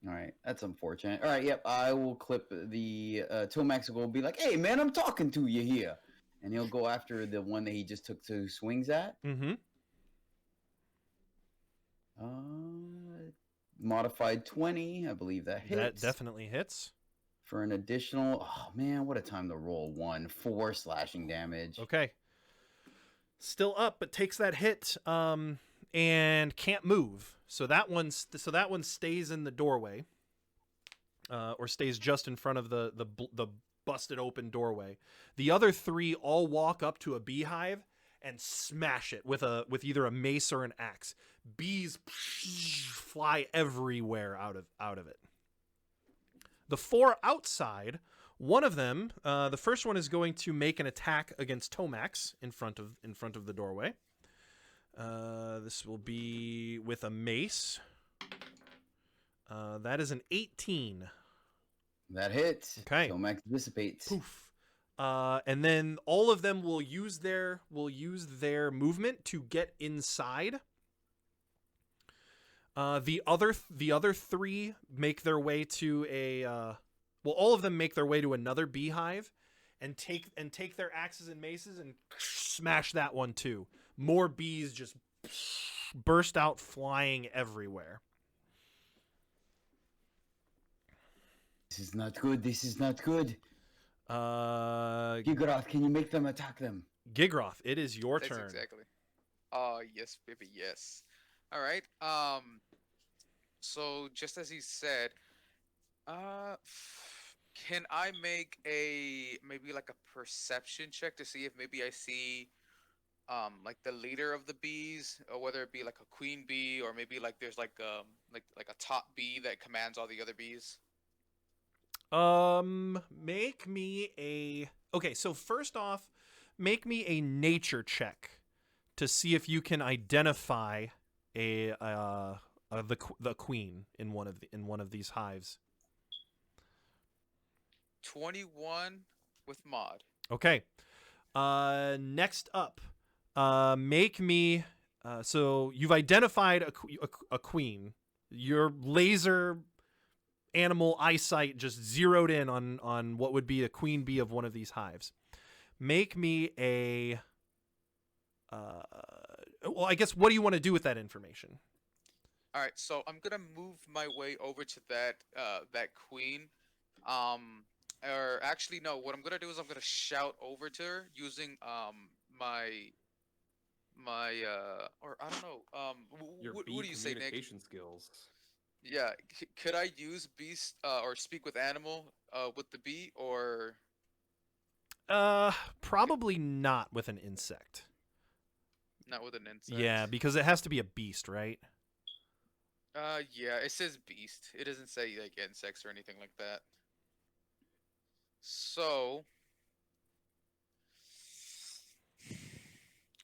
Speaker 3: All right, that's unfortunate. All right, yep, I will clip the Tomax will be like, "Hey, man, I'm talking to you here," and he'll go after the one that he just took 2 swings at.
Speaker 1: Mm-hmm.
Speaker 3: Modified 20, I believe that hits.
Speaker 1: That definitely hits.
Speaker 3: For an additional, oh man, what a time to roll 4 slashing damage.
Speaker 1: Okay. Still up, but takes that hit. And can't move. So that one stays in the doorway, or stays just in front of the busted open doorway. The other 3 all walk up to a beehive and smash it with either a mace or an axe. Bees fly everywhere out of it. The 4 outside, one of them, the first one is going to make an attack against Tomax in front of the doorway. This will be with a mace. That is an 18.
Speaker 3: That hits.
Speaker 1: Okay.
Speaker 3: Tomax dissipates.
Speaker 1: Poof. And then all of them will use their movement to get inside. The other 3 make their way to all of them make their way to another beehive, and take their axes and maces and smash that one too. More bees just burst out flying everywhere.
Speaker 3: This is not good. This is not good. Gigaroth, can you make them attack them?
Speaker 1: Gigroth, it is your
Speaker 5: That's
Speaker 1: turn.
Speaker 5: exactly. Yes, baby, yes. All right. So just as he said, can I make maybe like a perception check to see if maybe I see like the leader of the bees, or whether it be like a queen bee, or maybe like there's like a top bee that commands all the other bees?
Speaker 1: Make me so first off, make me a nature check to see if you can identify the queen in one of these hives.
Speaker 5: 21 with mod.
Speaker 1: Okay. Next up, make me. So you've identified a queen. Your laser animal eyesight just zeroed in on what would be a queen bee of one of these hives. Make me a. Well, I guess, what do you want to do with that information?
Speaker 5: All right, so I'm gonna move my way over to that queen. Or actually, no. What I'm gonna do is I'm gonna shout over to her using my or I don't know.
Speaker 4: Your
Speaker 5: What
Speaker 4: bee
Speaker 5: do you say, Nick?
Speaker 4: communication skills.
Speaker 5: Yeah, could I use beast or speak with animal with the bee, or
Speaker 1: Probably not with an insect.
Speaker 5: not with an insect?
Speaker 1: Yeah, because it has to be a beast, right?
Speaker 5: Yeah, it says beast. It doesn't say like insects or anything like that. So,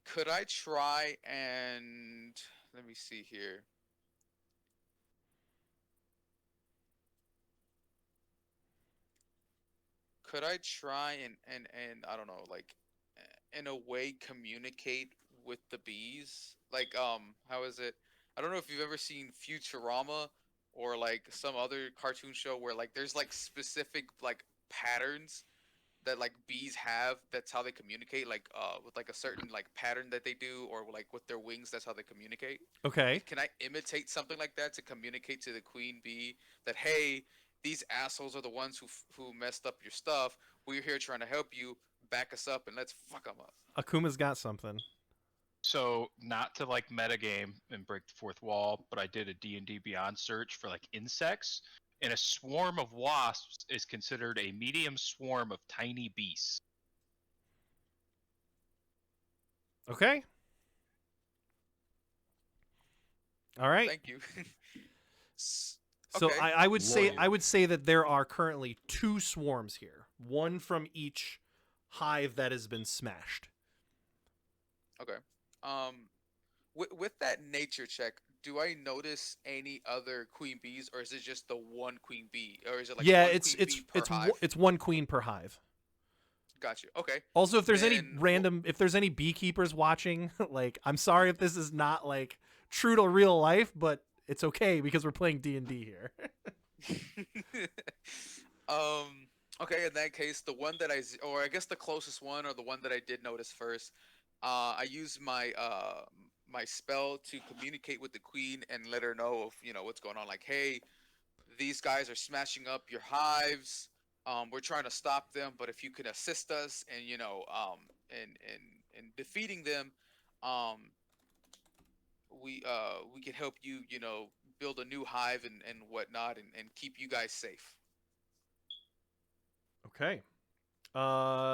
Speaker 5: could I try and let me see here. Could I try and I don't know, like in a way communicate with the bees? Like how is it? I don't know if you've ever seen Futurama or like some other cartoon show where like there's like specific like patterns that like bees have. That's how they communicate, like with like a certain like pattern that they do, or like with their wings, that's how they communicate.
Speaker 1: Okay.
Speaker 5: Can I imitate something like that to communicate to the queen bee that, hey, these assholes are the ones who messed up your stuff. We're here trying to help you. Back us up and let's fuck them up.
Speaker 1: Akuma's got something.
Speaker 2: So, not to like metagame and break the fourth wall, but I did a D&D Beyond search for like insects, and a swarm of wasps is considered a medium swarm of tiny beasts.
Speaker 1: Okay. All right.
Speaker 5: Thank you.
Speaker 1: So
Speaker 5: Okay.
Speaker 1: I would say
Speaker 4: Loyal.
Speaker 1: that there are currently 2 swarms here, one from each hive that has been smashed.
Speaker 5: Okay. With that nature check, do I notice any other queen bees, or is it just the one queen bee, or is it like one queen bee per hive?
Speaker 1: It's one queen per hive.
Speaker 5: Gotcha. Okay.
Speaker 1: Also, if there's
Speaker 5: Then
Speaker 1: any beekeepers watching, like, I'm sorry if this is not like true to real life, but it's okay because we're playing D&D here.
Speaker 5: Okay, in that case, the one that or I guess the closest one, or the one that I did notice first, I used my my spell to communicate with the queen and let her know of what's going on. Like, hey, these guys are smashing up your hives. We're trying to stop them, but if you can assist us and in defeating them, um, we can help you build a new hive and whatnot, and keep you guys safe.
Speaker 1: Okay.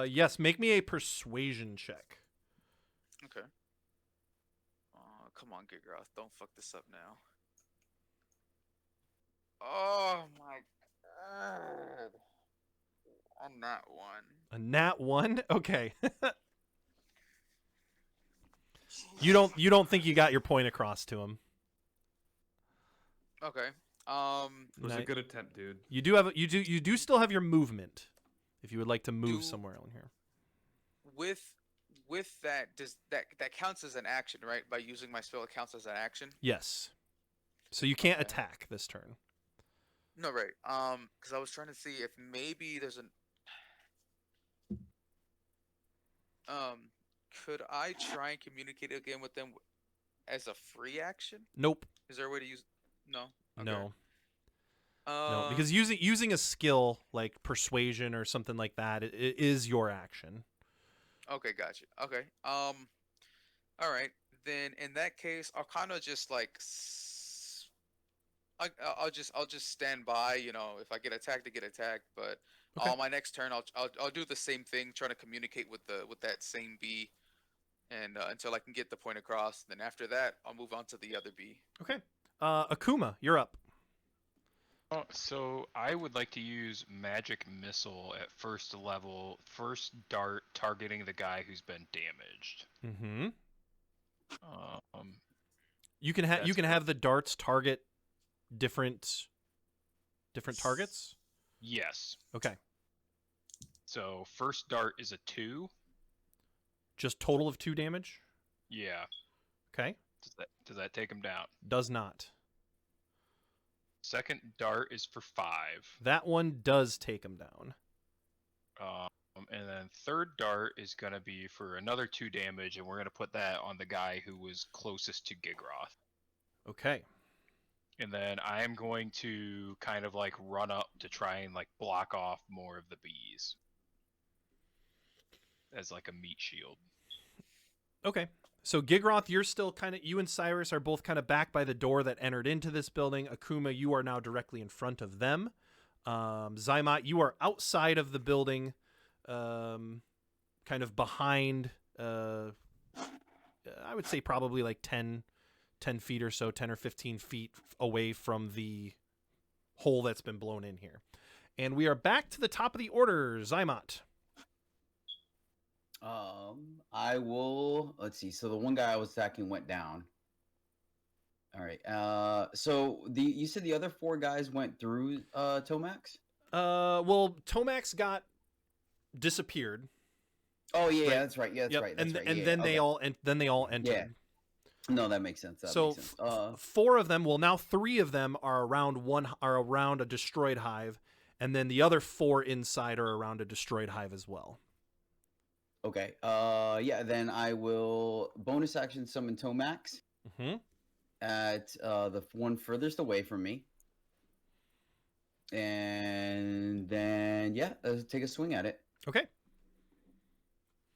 Speaker 1: Yes, make me a persuasion check.
Speaker 5: Okay. Come on, Gigroth, don't fuck this up now. Oh my god. On that one.
Speaker 1: A nat 1? Okay. You don't think you got your point across to him.
Speaker 5: Okay.
Speaker 4: It was a good attempt, dude.
Speaker 1: You do still have your movement if you would like to move somewhere on here.
Speaker 5: With that, does that counts as an action, right? By using my spell, it counts as an action.
Speaker 1: Yes. So you can't
Speaker 5: Okay.
Speaker 1: attack this turn.
Speaker 5: No, right. Because I was trying to see if maybe there's an. Could I try and communicate again with them as a free action?
Speaker 1: Nope.
Speaker 5: Is there a way to use? No. Okay.
Speaker 1: No. No, because using a skill like persuasion or something like that, it is your action.
Speaker 5: Okay, gotcha. Okay. All right. Then in that case, I'll kind of just like I'll just stand by. If I get attacked, I get attacked. But
Speaker 1: Okay.
Speaker 5: my next turn, I'll do the same thing, trying to communicate with that same bee, and until I can get the point across. Then after that, I'll move on to the other bee.
Speaker 1: Okay. Akuma, you're up.
Speaker 2: Oh, so I would like to use magic missile at first level, first dart targeting the guy who's been damaged.
Speaker 1: Mm-hmm.
Speaker 2: Um,
Speaker 1: You can have the darts target different targets.
Speaker 2: yes.
Speaker 1: Okay.
Speaker 2: So first dart is a 2.
Speaker 1: Just total of 2 damage.
Speaker 2: Yeah.
Speaker 1: Okay.
Speaker 2: Does that take him down?
Speaker 1: Does not.
Speaker 2: Second dart is for 5.
Speaker 1: That one does take him down.
Speaker 2: And then third dart is going to be for another 2 damage, and we're going to put that on the guy who was closest to Gigroth.
Speaker 1: Okay.
Speaker 2: And then I am going to kind of like run up to try and like block off more of the bees as like a meat shield.
Speaker 1: Okay. So Gigroth, you're still you and Cyrus are both kind of back by the door that entered into this building. Akuma, you are now directly in front of them. Zymat, you are outside of the building, kind of behind, I would say probably like 10 feet or so, 10 or 15 feet away from the hole that's been blown in here. And we are back to the top of the order, Zymat.
Speaker 3: I will. Let's see. So the one guy I was attacking went down. All right. So you said the other 4 guys went through Tomax?
Speaker 1: Well, Tomax got disappeared.
Speaker 3: Oh yeah,
Speaker 1: Right.
Speaker 3: that's right. Yeah, that's right. That's right.
Speaker 1: And
Speaker 3: Yeah,
Speaker 1: then
Speaker 3: okay.
Speaker 1: they all entered.
Speaker 3: Yeah. No, that makes sense. That makes sense.
Speaker 1: 4 of them. Well, now 3 of them are around a destroyed hive, and then the other 4 inside are around a destroyed hive as well.
Speaker 3: Okay. Yeah. Then I will bonus action summon Tomax
Speaker 1: Mm-hmm.
Speaker 3: at the one furthest away from me, and then take a swing at it.
Speaker 1: Okay.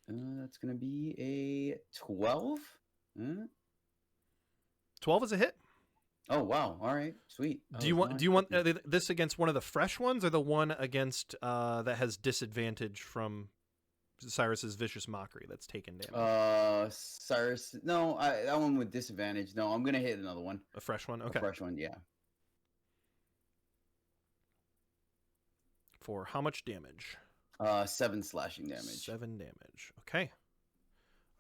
Speaker 3: That's gonna be a 12.
Speaker 1: 12 is a hit.
Speaker 3: Oh wow! All right, sweet.
Speaker 1: Do you want this against one of the fresh ones, or the one against that has disadvantage from Cyrus's vicious mockery that's taken damage?
Speaker 3: Cyrus. No, that one with disadvantage. No, I'm gonna hit another one.
Speaker 1: A fresh one. Okay.
Speaker 3: A fresh one. Yeah.
Speaker 1: For how much damage?
Speaker 3: 7 slashing damage.
Speaker 1: 7 damage. Okay.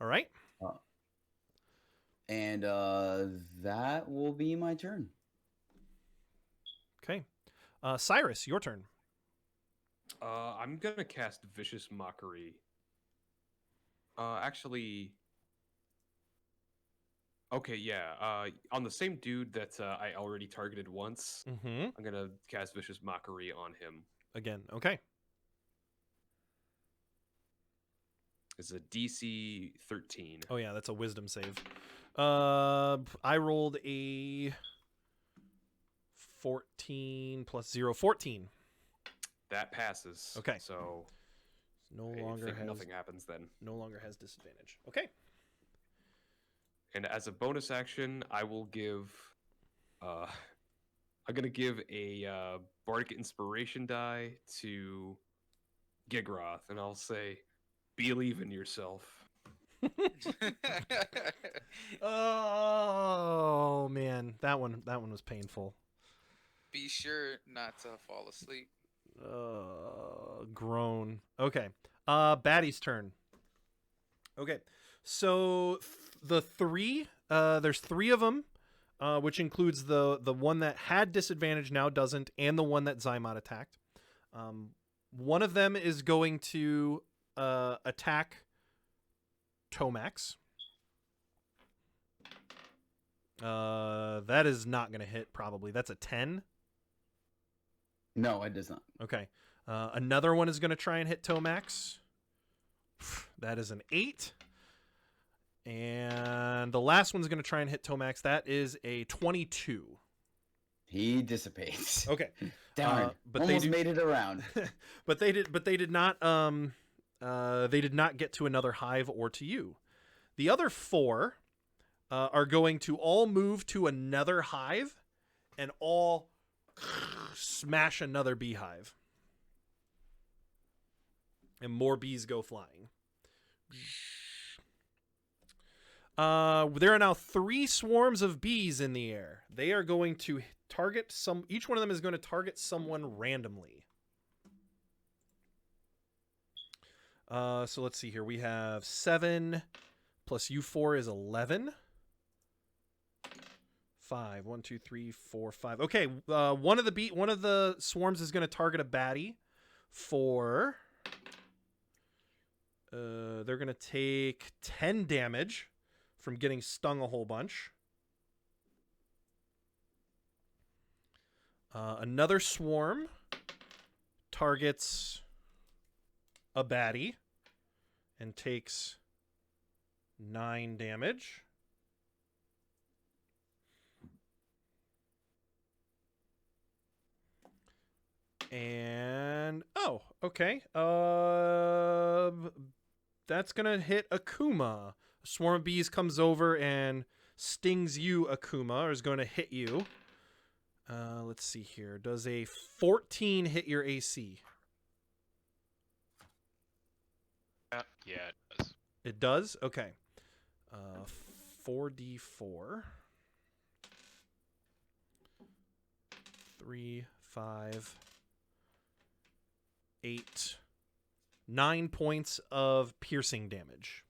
Speaker 1: All right.
Speaker 3: And that will be my turn.
Speaker 1: Okay. Cyrus, your turn.
Speaker 4: I'm gonna cast Vicious Mockery. Actually, Okay, yeah. On the same dude that I already targeted once,
Speaker 1: Mm-hmm.
Speaker 4: I'm gonna cast Vicious Mockery on him.
Speaker 1: Again. Okay.
Speaker 4: It's a DC 13.
Speaker 1: Oh yeah, that's a wisdom save. I rolled a 14 plus 0, 14.
Speaker 4: That passes.
Speaker 1: Okay.
Speaker 4: So
Speaker 1: No
Speaker 4: I
Speaker 1: longer
Speaker 4: think
Speaker 1: has
Speaker 4: nothing happens then.
Speaker 1: no longer has disadvantage. Okay.
Speaker 4: And as a bonus action, I will give. I'm gonna give a Bardic Inspiration die to Gigroth, and I'll say, "Believe in yourself."
Speaker 1: Oh man, that one was painful.
Speaker 5: Be sure not to fall asleep.
Speaker 1: Groan. Okay. Baddie's turn. Okay. So the three, there's three of them, which includes the one that had disadvantage now doesn't, and the one that Zymot attacked. One of them is going to attack Tomax. That is not going to hit. Probably that's a 10.
Speaker 3: No, it does not.
Speaker 1: Okay. Another one is going to try and hit Tomax. That is an 8. And the last one's going to try and hit Tomax. That is a 22.
Speaker 3: He dissipates.
Speaker 1: Okay.
Speaker 3: Darn.
Speaker 1: But
Speaker 3: Almost made it around.
Speaker 1: but they did not get to another hive or to you. The other 4 are going to all move to another hive and all smash another beehive. And more bees go flying. There are now 3 swarms of bees in the air. They are going to target each one of them is going to target someone randomly. So let's see here. We have 7 plus U4 is 11. 5. 1, 2, 3, 4, 5. Okay, one of the swarms is going to target a baddie for they're going to take 10 damage from getting stung a whole bunch. Another swarm targets a baddie and takes 9 damage. And okay. That's gonna hit Akuma. A swarm of bees comes over and stings you, Akuma, or is going to hit you. Let's see here. Does a 14 hit your AC?
Speaker 2: Yeah, it does.
Speaker 1: It does? Okay. 4d4. 3, 5, 8, 9 points of piercing damage.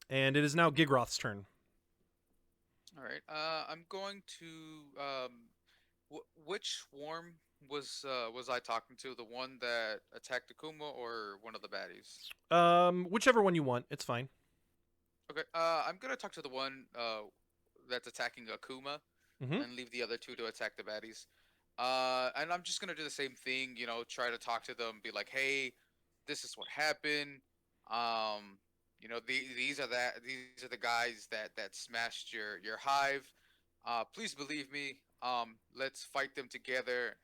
Speaker 1: And it is now Gigroth's turn.
Speaker 5: All right. I'm going to. Which swarm was I talking to? The one that attacked Akuma or one of the baddies?
Speaker 1: Whichever one you want, it's fine.
Speaker 5: Okay. I'm gonna talk to the one that's attacking Akuma,
Speaker 1: Mhm.
Speaker 5: and leave the other 2 to attack the baddies. And I'm just gonna do the same thing. Try to talk to them, be like, "Hey, this is what happened. These are the guys that smashed your hive. Please believe me. Let's fight them together.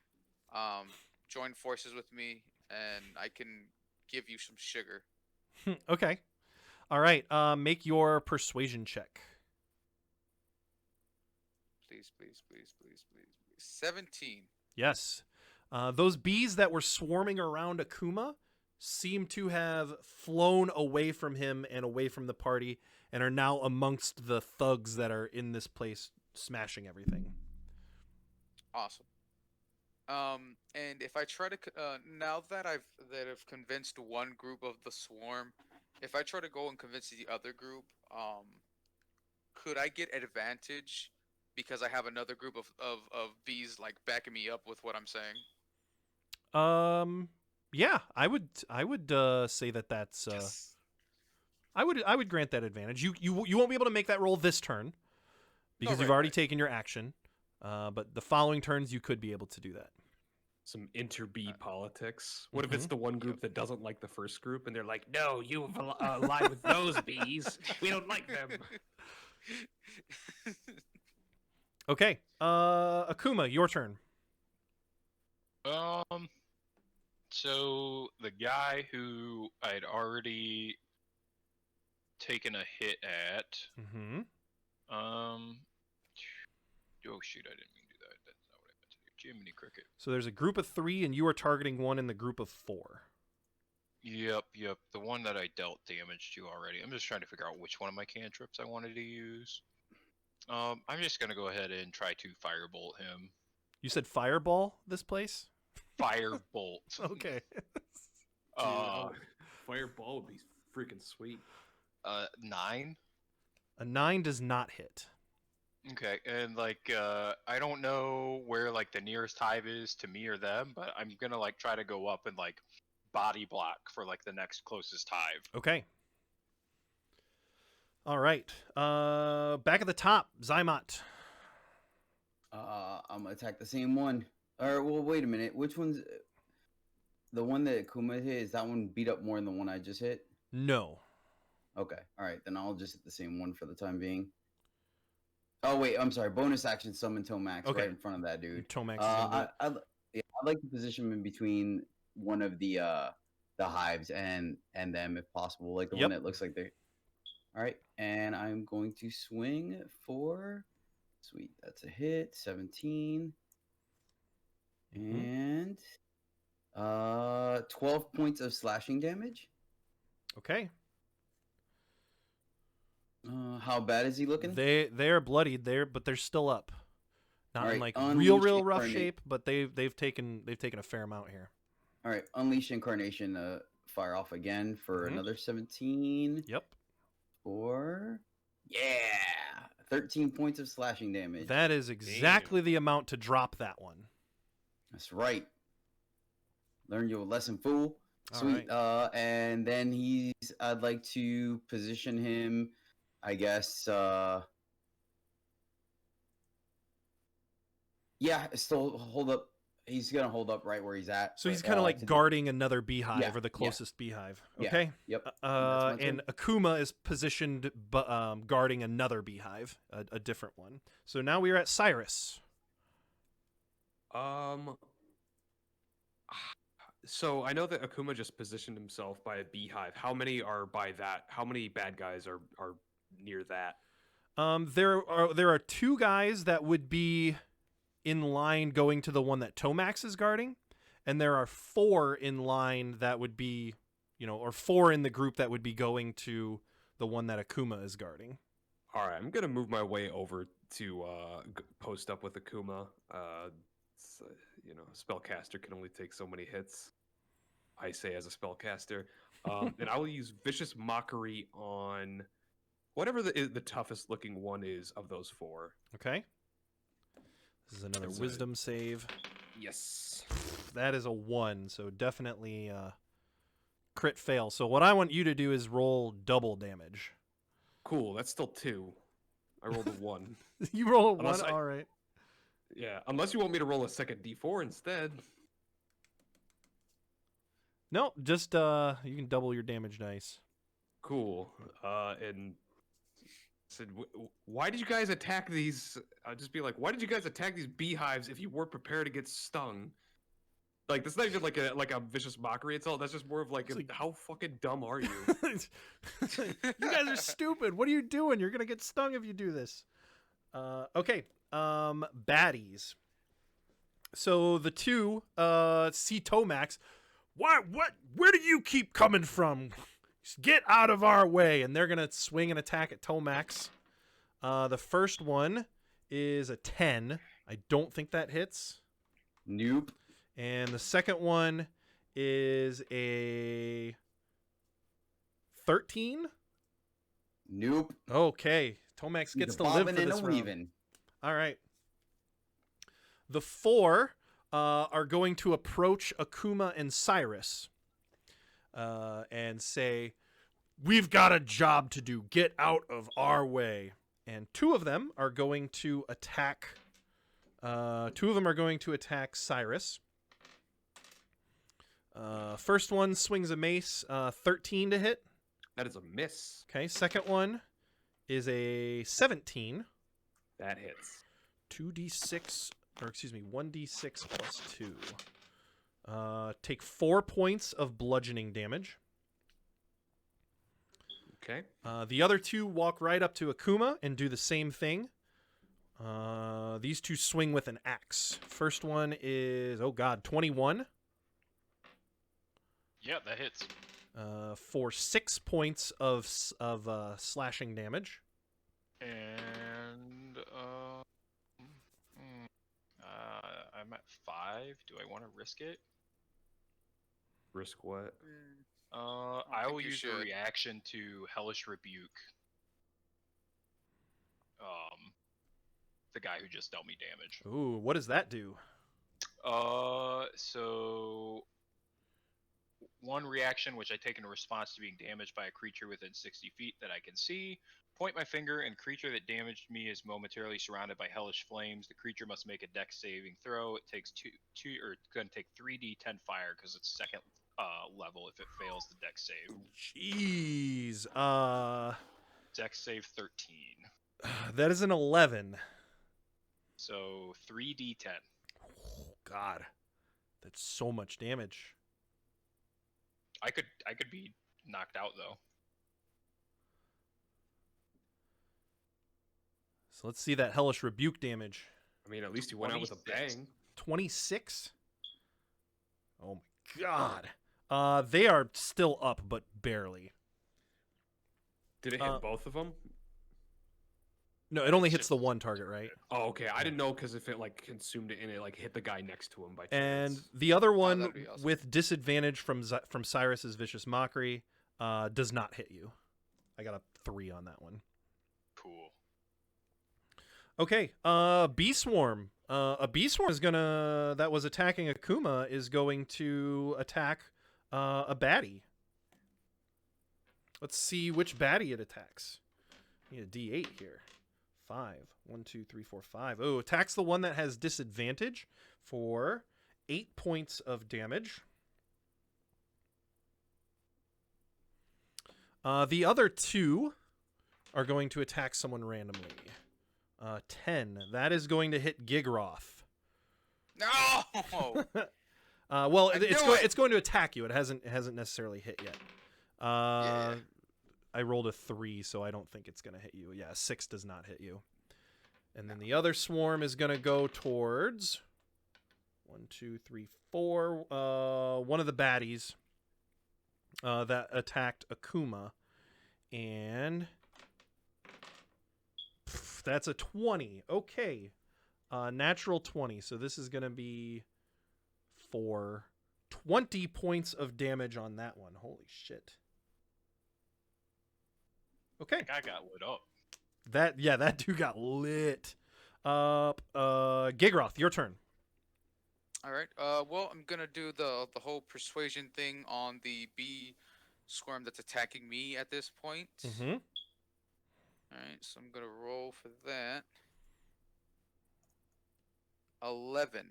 Speaker 5: Join forces with me, and I can give you some sugar."
Speaker 1: Okay. All right. Make your persuasion check.
Speaker 5: Please, please, please, please, please, please. 17.
Speaker 1: Yes. Those bees that were swarming around Akuma seem to have flown away from him and away from the party and are now amongst the thugs that are in this place smashing everything.
Speaker 5: Awesome. And if I try to now that I've convinced one group of the swarm, if I try to go and convince the other group, could I get advantage because I have another group of bees like backing me up with what I'm saying?
Speaker 1: Yeah, I would say that that's
Speaker 4: Yes.
Speaker 1: I would grant that advantage. You won't be able to make that roll this turn because
Speaker 4: Oh,
Speaker 1: you've
Speaker 4: right,
Speaker 1: already
Speaker 4: right.
Speaker 1: taken your action. But the following turns you could be able to do that.
Speaker 4: Some inter-bee politics. What if it's
Speaker 1: Mhm.
Speaker 4: the one group that doesn't like the first group, and they're like, "No, you align with those bees. We don't like them."
Speaker 1: Okay. Akuma, your turn.
Speaker 2: So the guy who I'd already taken a hit at,
Speaker 1: Mm-hmm.
Speaker 2: oh shoot, I didn't mean to do that. That's not what I meant to do. Jiminy Cricket.
Speaker 1: So there's a group of 3, and you are targeting one in the group of 4.
Speaker 2: Yep. The one that I dealt damage to already. I'm just trying to figure out which one of my cantrips I wanted to use. I'm just gonna go ahead and try to firebolt him.
Speaker 1: You said fireball this place?
Speaker 2: Firebolt.
Speaker 1: Okay.
Speaker 2: Uh,
Speaker 4: Fireball would be freaking sweet.
Speaker 2: 9.
Speaker 1: A 9 does not hit.
Speaker 2: Okay, and like I don't know where like the nearest hive is to me or them, but I'm gonna like try to go up and like body block for like the next closest hive.
Speaker 1: Okay. All right. Back at the top, Zymot.
Speaker 3: I'm gonna attack the same one. Or well, wait a minute. Which one's the one that Akuma hit? Is that one beat up more than the one I just hit?
Speaker 1: No.
Speaker 3: Okay. All right. Then I'll just hit the same one for the time being. Oh wait, I'm sorry. Bonus action summon Tomax
Speaker 1: Okay.
Speaker 3: right in front of that dude.
Speaker 1: Tomax is gonna do it.
Speaker 3: I'd like to position him in between one of the hives and them if possible, like the
Speaker 1: Yep.
Speaker 3: one that looks like they. All right, and I'm going to swing for. Sweet, that's a hit. 17. And 12 points of slashing damage.
Speaker 1: Okay.
Speaker 3: How bad is he looking?
Speaker 1: They're bloodied but they're still up. Not in
Speaker 3: Alright,
Speaker 1: like
Speaker 3: unleash
Speaker 1: real rough
Speaker 3: incarnate.
Speaker 1: shape, but they've taken a fair amount here.
Speaker 3: All right, unleash incarnation. Fire off again for
Speaker 1: Mhm.
Speaker 3: another 17.
Speaker 1: Yep.
Speaker 3: Or 13 points of slashing damage.
Speaker 1: That is exactly the amount to drop that one.
Speaker 3: That's right. Learn your lesson, fool.
Speaker 1: All
Speaker 3: Sweet. And then I'd like to position him, I guess. Still hold up. He's gonna hold up right where he's at.
Speaker 1: So he's
Speaker 3: but,
Speaker 1: kind of like
Speaker 3: to-
Speaker 1: guarding another beehive
Speaker 3: Yeah,
Speaker 1: or the
Speaker 3: yeah.
Speaker 1: closest beehive.
Speaker 3: Yeah,
Speaker 1: Okay.
Speaker 3: Yep. That's my
Speaker 1: And Akuma is positioned guarding another beehive, a different one. So now we are at Cyrus.
Speaker 4: So I know that Akuma just positioned himself by a beehive. How many are by that? How many bad guys are near that?
Speaker 1: There are 2 guys that would be in line going to the one that Tomax is guarding, and there are 4 in line that would be, or 4 in the group that would be going to the one that Akuma is guarding.
Speaker 4: All right, I'm gonna move my way over to post up with Akuma. Spellcaster can only take so many hits. I say as a spellcaster, and I will use vicious mockery on whatever the toughest looking one is of those 4.
Speaker 1: Okay. This is another
Speaker 4: It's a-
Speaker 1: wisdom save.
Speaker 4: Yes.
Speaker 1: That is a 1, so definitely crit fail. So what I want you to do is roll double damage.
Speaker 4: Cool. That's still 2. I rolled a 1.
Speaker 1: You roll a 1?
Speaker 4: Unless I-
Speaker 1: All right.
Speaker 4: Yeah, unless you want me to roll a second D4 instead.
Speaker 1: No, just you can double your damage dice.
Speaker 4: Cool. And said, why did you guys attack these? I'll just be like, why did you guys attack these beehives if you weren't prepared to get stung? Like, that's not even like a vicious mockery. It's all that's just more of like, how fucking dumb are you?
Speaker 1: You guys are stupid. What are you doing? You're gonna get stung if you do this. Okay. Baddies. So the 2 see Tomax. What? Where do you keep coming from? Just get out of our way. And they're gonna swing and attack at Tomax. The first one is a 10. I don't think that hits.
Speaker 3: Nope.
Speaker 1: And the second one is a 13.
Speaker 3: Nope.
Speaker 1: Okay. Tomax gets
Speaker 3: He's
Speaker 1: to
Speaker 3: a
Speaker 1: live
Speaker 3: bobbing
Speaker 1: for
Speaker 3: and
Speaker 1: this
Speaker 3: a
Speaker 1: round.
Speaker 3: weaving.
Speaker 1: All right. The 4 are going to approach Akuma and Cyrus and say, "We've got a job to do. Get out of our way." And two of them are going to attack. Cyrus. First one swings a mace, 13 to hit.
Speaker 4: That is a miss.
Speaker 1: Okay. Second one is a 17.
Speaker 4: That hits.
Speaker 1: 2d6, or excuse me, 1d6 plus 2. Take 4 points of bludgeoning damage.
Speaker 4: Okay.
Speaker 1: The other two walk right up to Akuma and do the same thing. These two swing with an axe. First one is, 21.
Speaker 2: Yeah, that hits.
Speaker 1: For 6 points of slashing damage.
Speaker 2: And I'm at 5. Do I want to risk it?
Speaker 4: Risk what?
Speaker 2: I
Speaker 5: think
Speaker 2: will
Speaker 5: you
Speaker 2: use the
Speaker 5: should.
Speaker 2: reaction to Hellish Rebuke. The guy who just dealt me damage.
Speaker 1: Ooh, what does that do?
Speaker 2: So one reaction which I take in response to being damaged by a creature within 60 feet that I can see. Point my finger, and creature that damaged me is momentarily surrounded by hellish flames. The creature must make a dex saving throw. It takes it's going to take 3d10 fire because it's second level if it fails the dex save.
Speaker 1: Jeez.
Speaker 2: Dex save 13.
Speaker 1: That is an 11.
Speaker 2: So 3d10.
Speaker 1: Oh, God. That's so much damage.
Speaker 2: I could be knocked out though.
Speaker 1: So let's see that Hellish Rebuke damage.
Speaker 4: I mean, at least you went out with a
Speaker 2: 26.
Speaker 4: bang.
Speaker 1: 26? Oh my God. They are still up, but barely.
Speaker 4: Did it hit both of them?
Speaker 1: No, it only
Speaker 2: It's
Speaker 1: hits
Speaker 2: just-
Speaker 1: the one target, right?
Speaker 4: Oh, okay. I didn't know because if it like consumed it and it like hit the guy next to him by
Speaker 1: And
Speaker 4: chance.
Speaker 1: the other one
Speaker 5: that'd be awesome.
Speaker 1: with disadvantage from Cyrus's Vicious Mockery does not hit you. I got a 3 on that one.
Speaker 2: Cool.
Speaker 1: Okay, Bee Swarm. A Bee Swarm that was attacking Akuma is going to attack a baddie. Let's see which baddie it attacks. Need a D8 here. 5. 1, 2, 3, 4, 5. Oh, attacks the one that has disadvantage for 8 points of damage. The other two are going to attack someone randomly. 10. That is going to hit Gigroth.
Speaker 5: No.
Speaker 1: Well,
Speaker 5: I
Speaker 1: it's going to attack you. It hasn't necessarily hit yet.
Speaker 5: Yeah.
Speaker 1: I rolled a 3, so I don't think it's going to hit you. Yeah, 6 does not hit you. And then the other swarm is going to go towards 1, 2, 3, 4. One of the baddies that attacked Akuma, and that's a 20. Okay, natural 20. So this is going to be for 20 points of damage on that one. Holy shit. Okay.
Speaker 2: That guy got lit up.
Speaker 1: That dude got lit up. Gigroth, your turn.
Speaker 5: All right. Well, I'm gonna do the whole persuasion thing on the bee swarm that's attacking me at this point.
Speaker 1: Mm-hmm.
Speaker 5: All right. So I'm gonna roll for that. 11.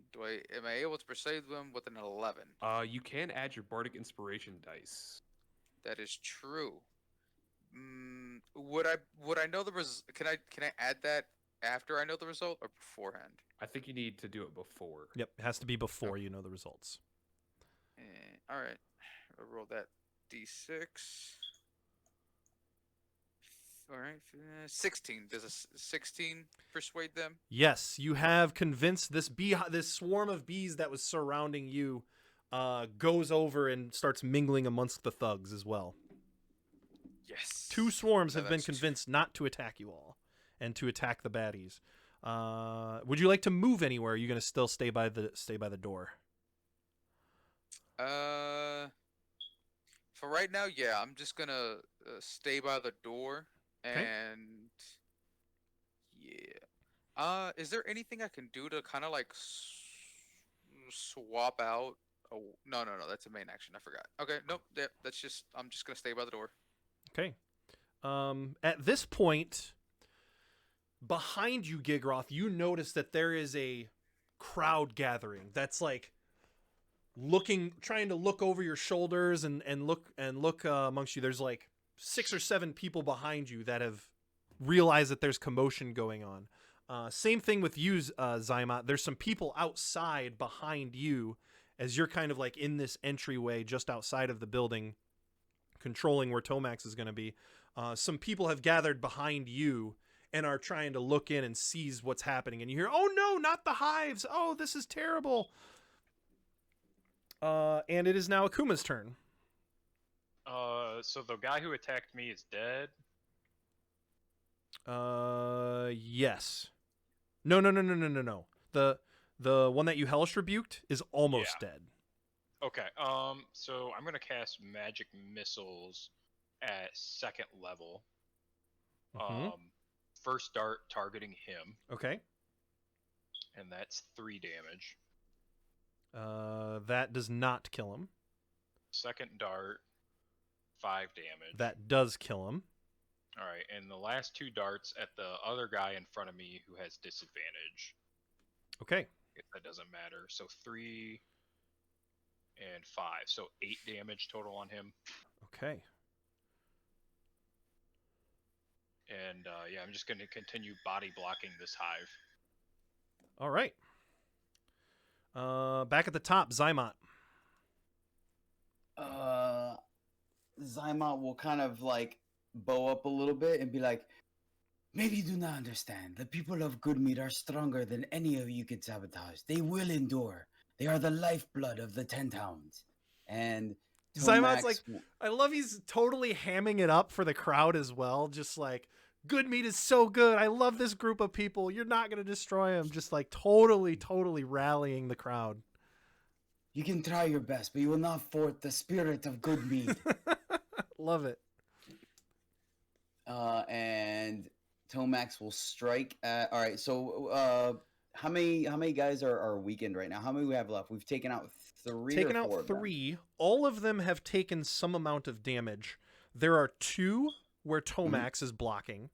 Speaker 5: Am I able to persuade them with an 11?
Speaker 4: You can add your bardic inspiration dice.
Speaker 5: That is true. Would I know the Can I add that after I know the result or beforehand?
Speaker 4: I think you need to do it before.
Speaker 1: Yep, it has to be before you know the results.
Speaker 5: All right. I rolled that d6. All right, 16. Does a 16 persuade them?
Speaker 1: Yes, you have convinced this swarm of bees that was surrounding you goes over and starts mingling amongst the thugs as well.
Speaker 5: Yes.
Speaker 1: 2 swarms
Speaker 5: Now
Speaker 1: have been
Speaker 5: that's
Speaker 1: convinced not to attack you all and to attack the baddies. Would you like to move anywhere? Or are you going to still stay by the door?
Speaker 5: For right now, yeah, I'm just gonna stay by the door and yeah. Is there anything I can do to kind of like swap out. Oh no, that's a main action. I forgot. Okay, nope. That's just. I'm just gonna stay by the door.
Speaker 1: Okay. At this point, behind you, Gigroth, you notice that there is a crowd gathering that's like trying to look over your shoulders and look amongst you. There's like 6 or 7 people behind you that have realized that there's commotion going on. Same thing with you, Zyma. There's some people outside behind you as you're kind of like in this entryway just outside of the building, controlling where Tomax is going to be. Some people have gathered behind you and are trying to look in and seize what's happening. And you hear, "Oh no, not the hives! Oh, this is terrible!" And it is now Akuma's turn.
Speaker 2: So the guy who attacked me is dead.
Speaker 1: Yes. No. The one that you hellish rebuked is almost dead.
Speaker 2: Okay. So I'm gonna cast magic missiles at 2nd level.
Speaker 1: Mhm.
Speaker 2: First dart targeting him,
Speaker 1: Okay.
Speaker 2: and that's 3 damage.
Speaker 1: That does not kill him.
Speaker 2: Second dart, 5 damage.
Speaker 1: That does kill him.
Speaker 2: All right, and the last 2 darts at the other guy in front of me who has disadvantage.
Speaker 1: Okay.
Speaker 2: If that doesn't matter. So 3 and 5. So 8 damage total on him.
Speaker 1: Okay.
Speaker 2: And yeah, I'm just going to continue body blocking this hive.
Speaker 1: All right. Back at the top, Zymot.
Speaker 3: Zymot will kind of like bow up a little bit and be like, maybe you do not understand. The people of Goodmead are stronger than any of you could sabotage. They will endure. They are the lifeblood of the 10 towns. And
Speaker 1: Zymot's
Speaker 3: Tomax
Speaker 1: like, I love he's totally hamming it up for the crowd as well. Just like, Goodmead is so good. I love this group of people. You're not going to destroy him. Just like totally rallying the crowd.
Speaker 3: you can try your best, but you will not thwart the spirit of Goodmead.
Speaker 1: Love it.
Speaker 3: And Tomax will strike at. All right, so how many guys are weakened right now? How many we have left? We've taken out 3
Speaker 1: Taken
Speaker 3: or
Speaker 1: out
Speaker 3: 4 of them?
Speaker 1: 3. All of them have taken some amount of damage. There are 2 where Tomax is blocking,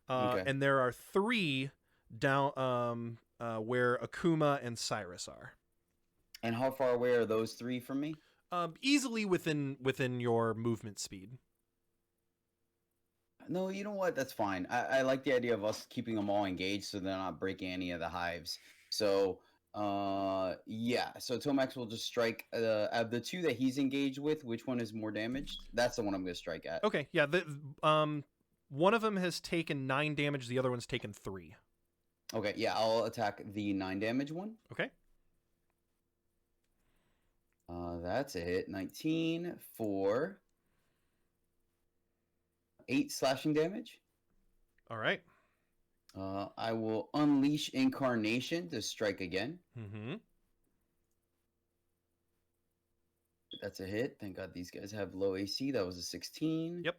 Speaker 3: Okay.
Speaker 1: and there are 3 down where Akuma and Cyrus are.
Speaker 3: And how far away are those 3 from me?
Speaker 1: Easily within your movement speed.
Speaker 3: No, you know what? That's fine. I like the idea of us keeping them all engaged so they're not breaking any of the hives. So, yeah. So Tomax will just strike of the 2 that he's engaged with. Which one is more damaged? That's the one I'm going to strike at.
Speaker 1: Okay, yeah. One of them has taken 9 damage. The other one's taken 3.
Speaker 3: Okay, yeah. I'll attack the 9 damage one.
Speaker 1: Okay.
Speaker 3: That's a hit. 19 for 8 slashing damage.
Speaker 1: All right.
Speaker 3: I will unleash Incarnation to strike again.
Speaker 1: Mm-hmm.
Speaker 3: That's a hit. Thank God these guys have low AC. That was a 16.
Speaker 1: Yep.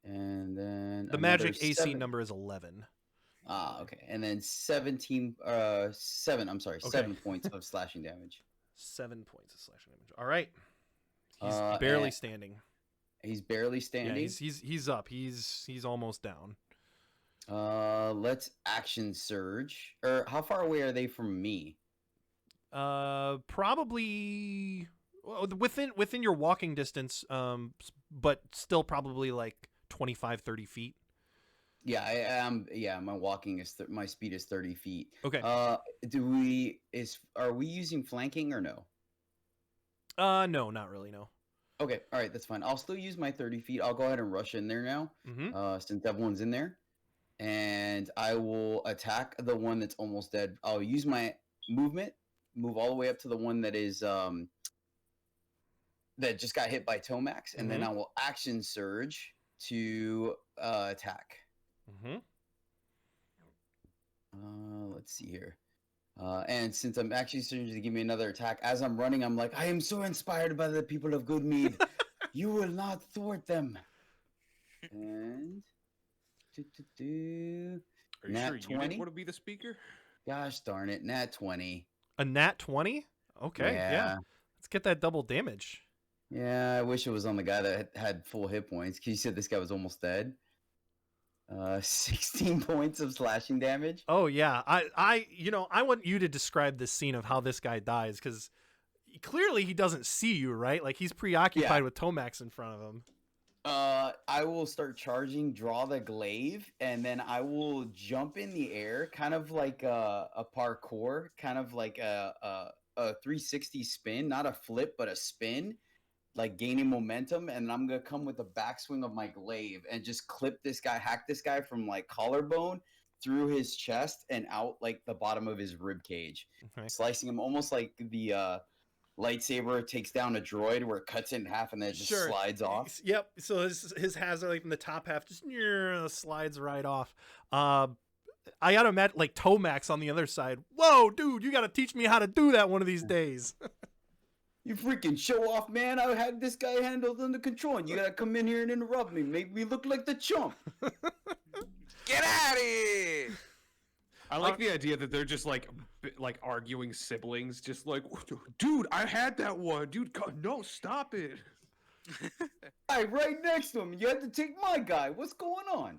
Speaker 3: And then
Speaker 1: The
Speaker 3: another
Speaker 1: magic AC
Speaker 3: 7.
Speaker 1: number is 11.
Speaker 3: Ah, okay. And then 7 points of slashing damage.
Speaker 1: 7 points of slashing damage. All right. He's
Speaker 3: And
Speaker 1: barely standing.
Speaker 3: He's barely standing.
Speaker 1: Yeah, he's up. He's almost down.
Speaker 3: Let's action surge. Or how far away are they from me?
Speaker 1: Probably within your walking distance, but still probably like 25, 30 feet.
Speaker 3: Yeah, I am. Yeah, my walking is my speed is 30 feet.
Speaker 1: Okay.
Speaker 3: Are we using flanking or no?
Speaker 1: No, not really. No.
Speaker 3: Okay, all right, that's fine. I'll still use my 30 feet. I'll go ahead and rush in there now,
Speaker 1: Mm-hmm.
Speaker 3: since everyone's in there, and I will attack the one that's almost dead. I'll use my movement, move all the way up to the one that is that just got hit by Tomax, and then I will action surge to attack.
Speaker 1: Mm-hmm.
Speaker 3: Let's see here. And since I'm actually starting to give me another attack, as I'm running, I'm like, I am so inspired by the people of Goodmead. You will not thwart them. And
Speaker 4: Are you
Speaker 3: Nat
Speaker 4: sure you
Speaker 3: 20?
Speaker 4: didn't want to be the speaker?
Speaker 3: Gosh darn it, nat 20.
Speaker 1: A nat 20? Okay, yeah. Let's get that double damage.
Speaker 3: Yeah, I wish it was on the guy that had full hit points. 'Cause you said this guy was almost dead. 16 points of slashing damage.
Speaker 1: Oh yeah, I want you to describe this scene of how this guy dies, because clearly he doesn't see you, right? Like he's preoccupied with Tomax in front of him.
Speaker 3: I will start charging, draw the glaive, and then I will jump in the air, kind of like a parkour, kind of like a 360 spin, not a flip, but a spin, like gaining momentum. And I'm gonna come with a backswing of my glaive and just clip this guy, hack this guy from like collarbone through his chest and out like the bottom of his rib cage,
Speaker 1: Okay.
Speaker 3: slicing him almost like the lightsaber takes down a droid where it cuts it in half and then it just slides off.
Speaker 1: Yep. So his hazard, like in the top half, just slides right off. I gotta imagine like Tomax on the other side. Whoa, dude, you gotta teach me how to do that one of these days.
Speaker 3: You freaking show off, man. I had this guy handled under control, and you gotta come in here and interrupt me, make me look like the chump.
Speaker 5: Get out of here!
Speaker 4: I like the idea that they're just like arguing siblings, just like, dude, I had that one, dude. No, stop it.
Speaker 3: Right next to him. You had to take my guy. What's going on?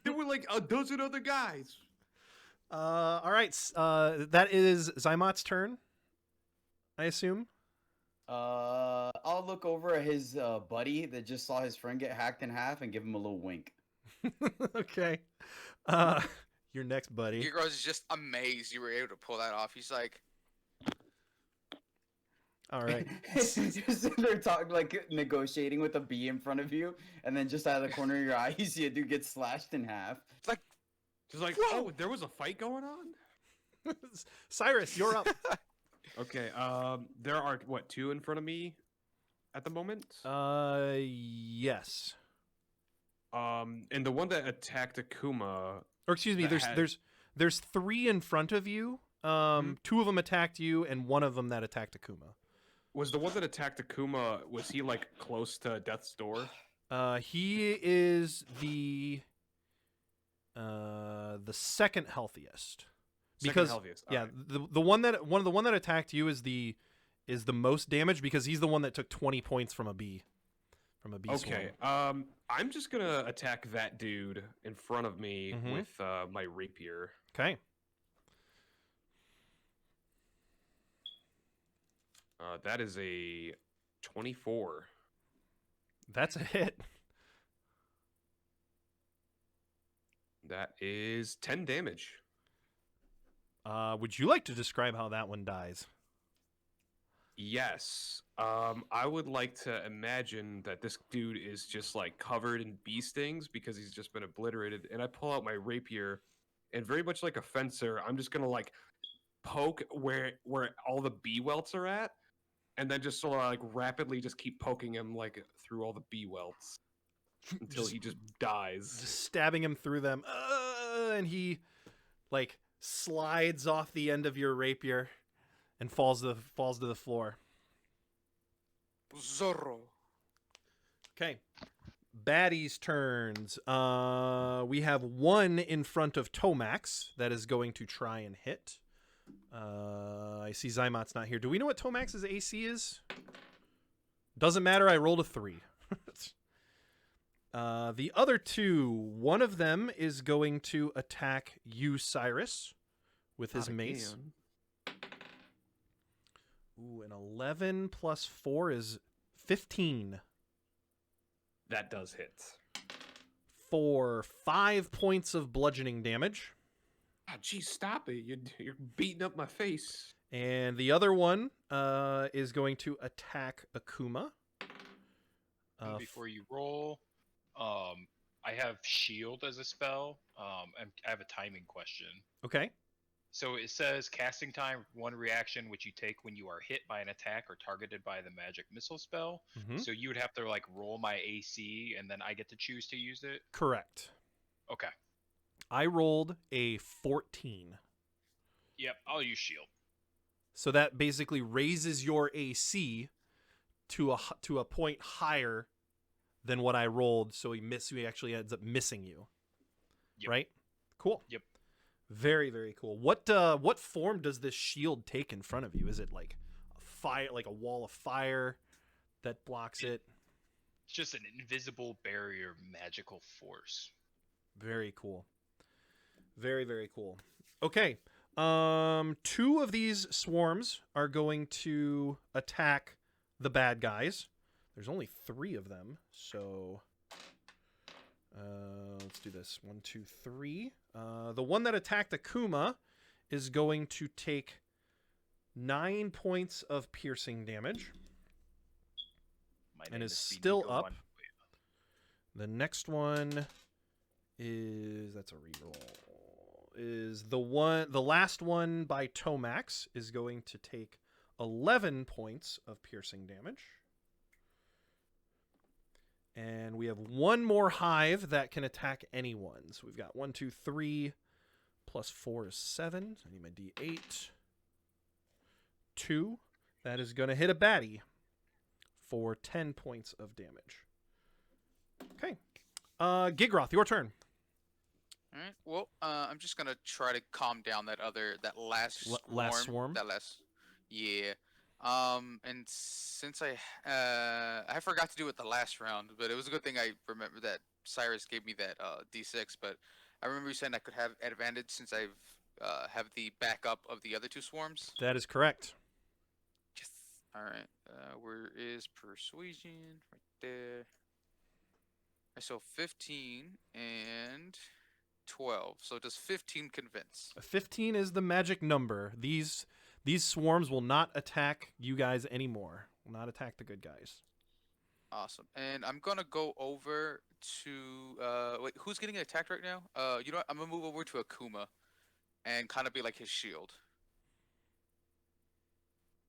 Speaker 4: There were like a dozen other guys.
Speaker 1: All right. That is Zymot's turn, I assume.
Speaker 3: I'll look over at his buddy that just saw his friend get hacked in half and give him a little wink.
Speaker 1: Okay. Your next buddy.
Speaker 5: Your girl's just amazed you were able to pull that off. He's like,
Speaker 1: All right.
Speaker 3: Just sitting there talking, like negotiating with a bee in front of you, and then just out of the corner of your eye, you see a dude get slashed in half.
Speaker 5: it's like,
Speaker 4: Just like, oh, there was a fight going on?
Speaker 1: Cyrus, you're up.
Speaker 4: Okay, there are, what, 2 in front of me at the moment?
Speaker 1: Yes.
Speaker 4: And the one that attacked Akuma...
Speaker 1: Or excuse me, there's 3 in front of you. 2 of them attacked you, and 1 of them that attacked Akuma.
Speaker 4: Was the one that attacked Akuma, was he, like, close to death's door?
Speaker 1: He is the second healthiest. Because yeah,
Speaker 4: right.
Speaker 1: the one that attacked you is the most damage, because he's the one that took 20 points from a bee.
Speaker 4: Okay.
Speaker 1: Swarm.
Speaker 4: I'm just gonna attack that dude in front of me with my rapier.
Speaker 1: Okay.
Speaker 4: That is a 24.
Speaker 1: That's a hit.
Speaker 4: That is 10 damage.
Speaker 1: Would you like to describe how that one dies?
Speaker 4: Yes. I would like to imagine that this dude is just like covered in bee stings because he's just been obliterated. And I pull out my rapier, and very much like a fencer, I'm just gonna like poke where all the bee welts are at, and then just sort of like rapidly just keep poking him like through all the bee welts until he just dies.
Speaker 1: Just stabbing him through them, and he like slides off the end of your rapier and falls to the floor.
Speaker 5: Zorro.
Speaker 1: Okay. Baddies' turns. We have 1 in front of Tomax that is going to try and hit. I see Zymot's not here. Do we know what Tomax's AC is? Doesn't matter. I rolled a 3. The other 2, one of them is going to attack you, Cyrus, with his mace. Ooh, an 11 plus 4 is 15.
Speaker 4: That does hit.
Speaker 1: For 5 points of bludgeoning damage.
Speaker 4: Oh, geez, stop it. You're beating up my face.
Speaker 1: And the other one is going to attack Akuma.
Speaker 2: Before you roll, I have shield as a spell. And I have a timing question.
Speaker 1: Okay.
Speaker 2: So it says casting time 1 reaction which you take when you are hit by an attack or targeted by the magic missile spell. So you would have to like roll my AC and then I get to choose to use it.
Speaker 1: Correct.
Speaker 2: Okay.
Speaker 1: I rolled a 14.
Speaker 2: Yep, I'll use shield.
Speaker 1: So that basically raises your AC to a point higher than what I rolled. So he actually ends up missing you.
Speaker 2: Yep.
Speaker 1: Right? Cool.
Speaker 2: Yep.
Speaker 1: Very, very cool. What form does this shield take in front of you? Is it like a fire, like a wall of fire that blocks it.
Speaker 2: It's just an invisible barrier, magical force.
Speaker 1: Very cool. Very, very cool. Okay. 2 of these swarms are going to attack the bad guys. There's only 3 of them, so let's do this. 1, 2, 3. The one that attacked Akuma is going to take 9 points of piercing damage
Speaker 2: My
Speaker 1: and
Speaker 2: name
Speaker 1: is
Speaker 2: Speedy
Speaker 1: still
Speaker 2: Go
Speaker 1: up.
Speaker 2: On.
Speaker 1: The next one is that's a reroll. Is the last one by Tomax is going to take 11 points of piercing damage. And we have 1 more hive that can attack anyone. So we've got 1, 2, 3 plus 4 is 7. I need my D8. 2. That is going to hit a baddie for 10 points of damage. Okay. Gigroth, your turn.
Speaker 5: All right. Well, I'm just gonna try to calm down that last swarm.
Speaker 1: Last swarm?
Speaker 5: Yeah. And since I forgot to do it the last round, but it was a good thing I remember that Cyrus gave me that D6. But I remember you saying I could have advantage since I've have the backup of the other 2 swarms.
Speaker 1: That is correct.
Speaker 5: Yes. All right. Where is persuasion? Right there. So 15 and 12. So does 15 convince?
Speaker 1: 15 is the magic number. These swarms will not attack you guys anymore. Will not attack the good guys.
Speaker 5: Awesome. And I'm gonna go over to wait, who's getting attacked right now? You know what? I'm gonna move over to Akuma and kind of be like his shield.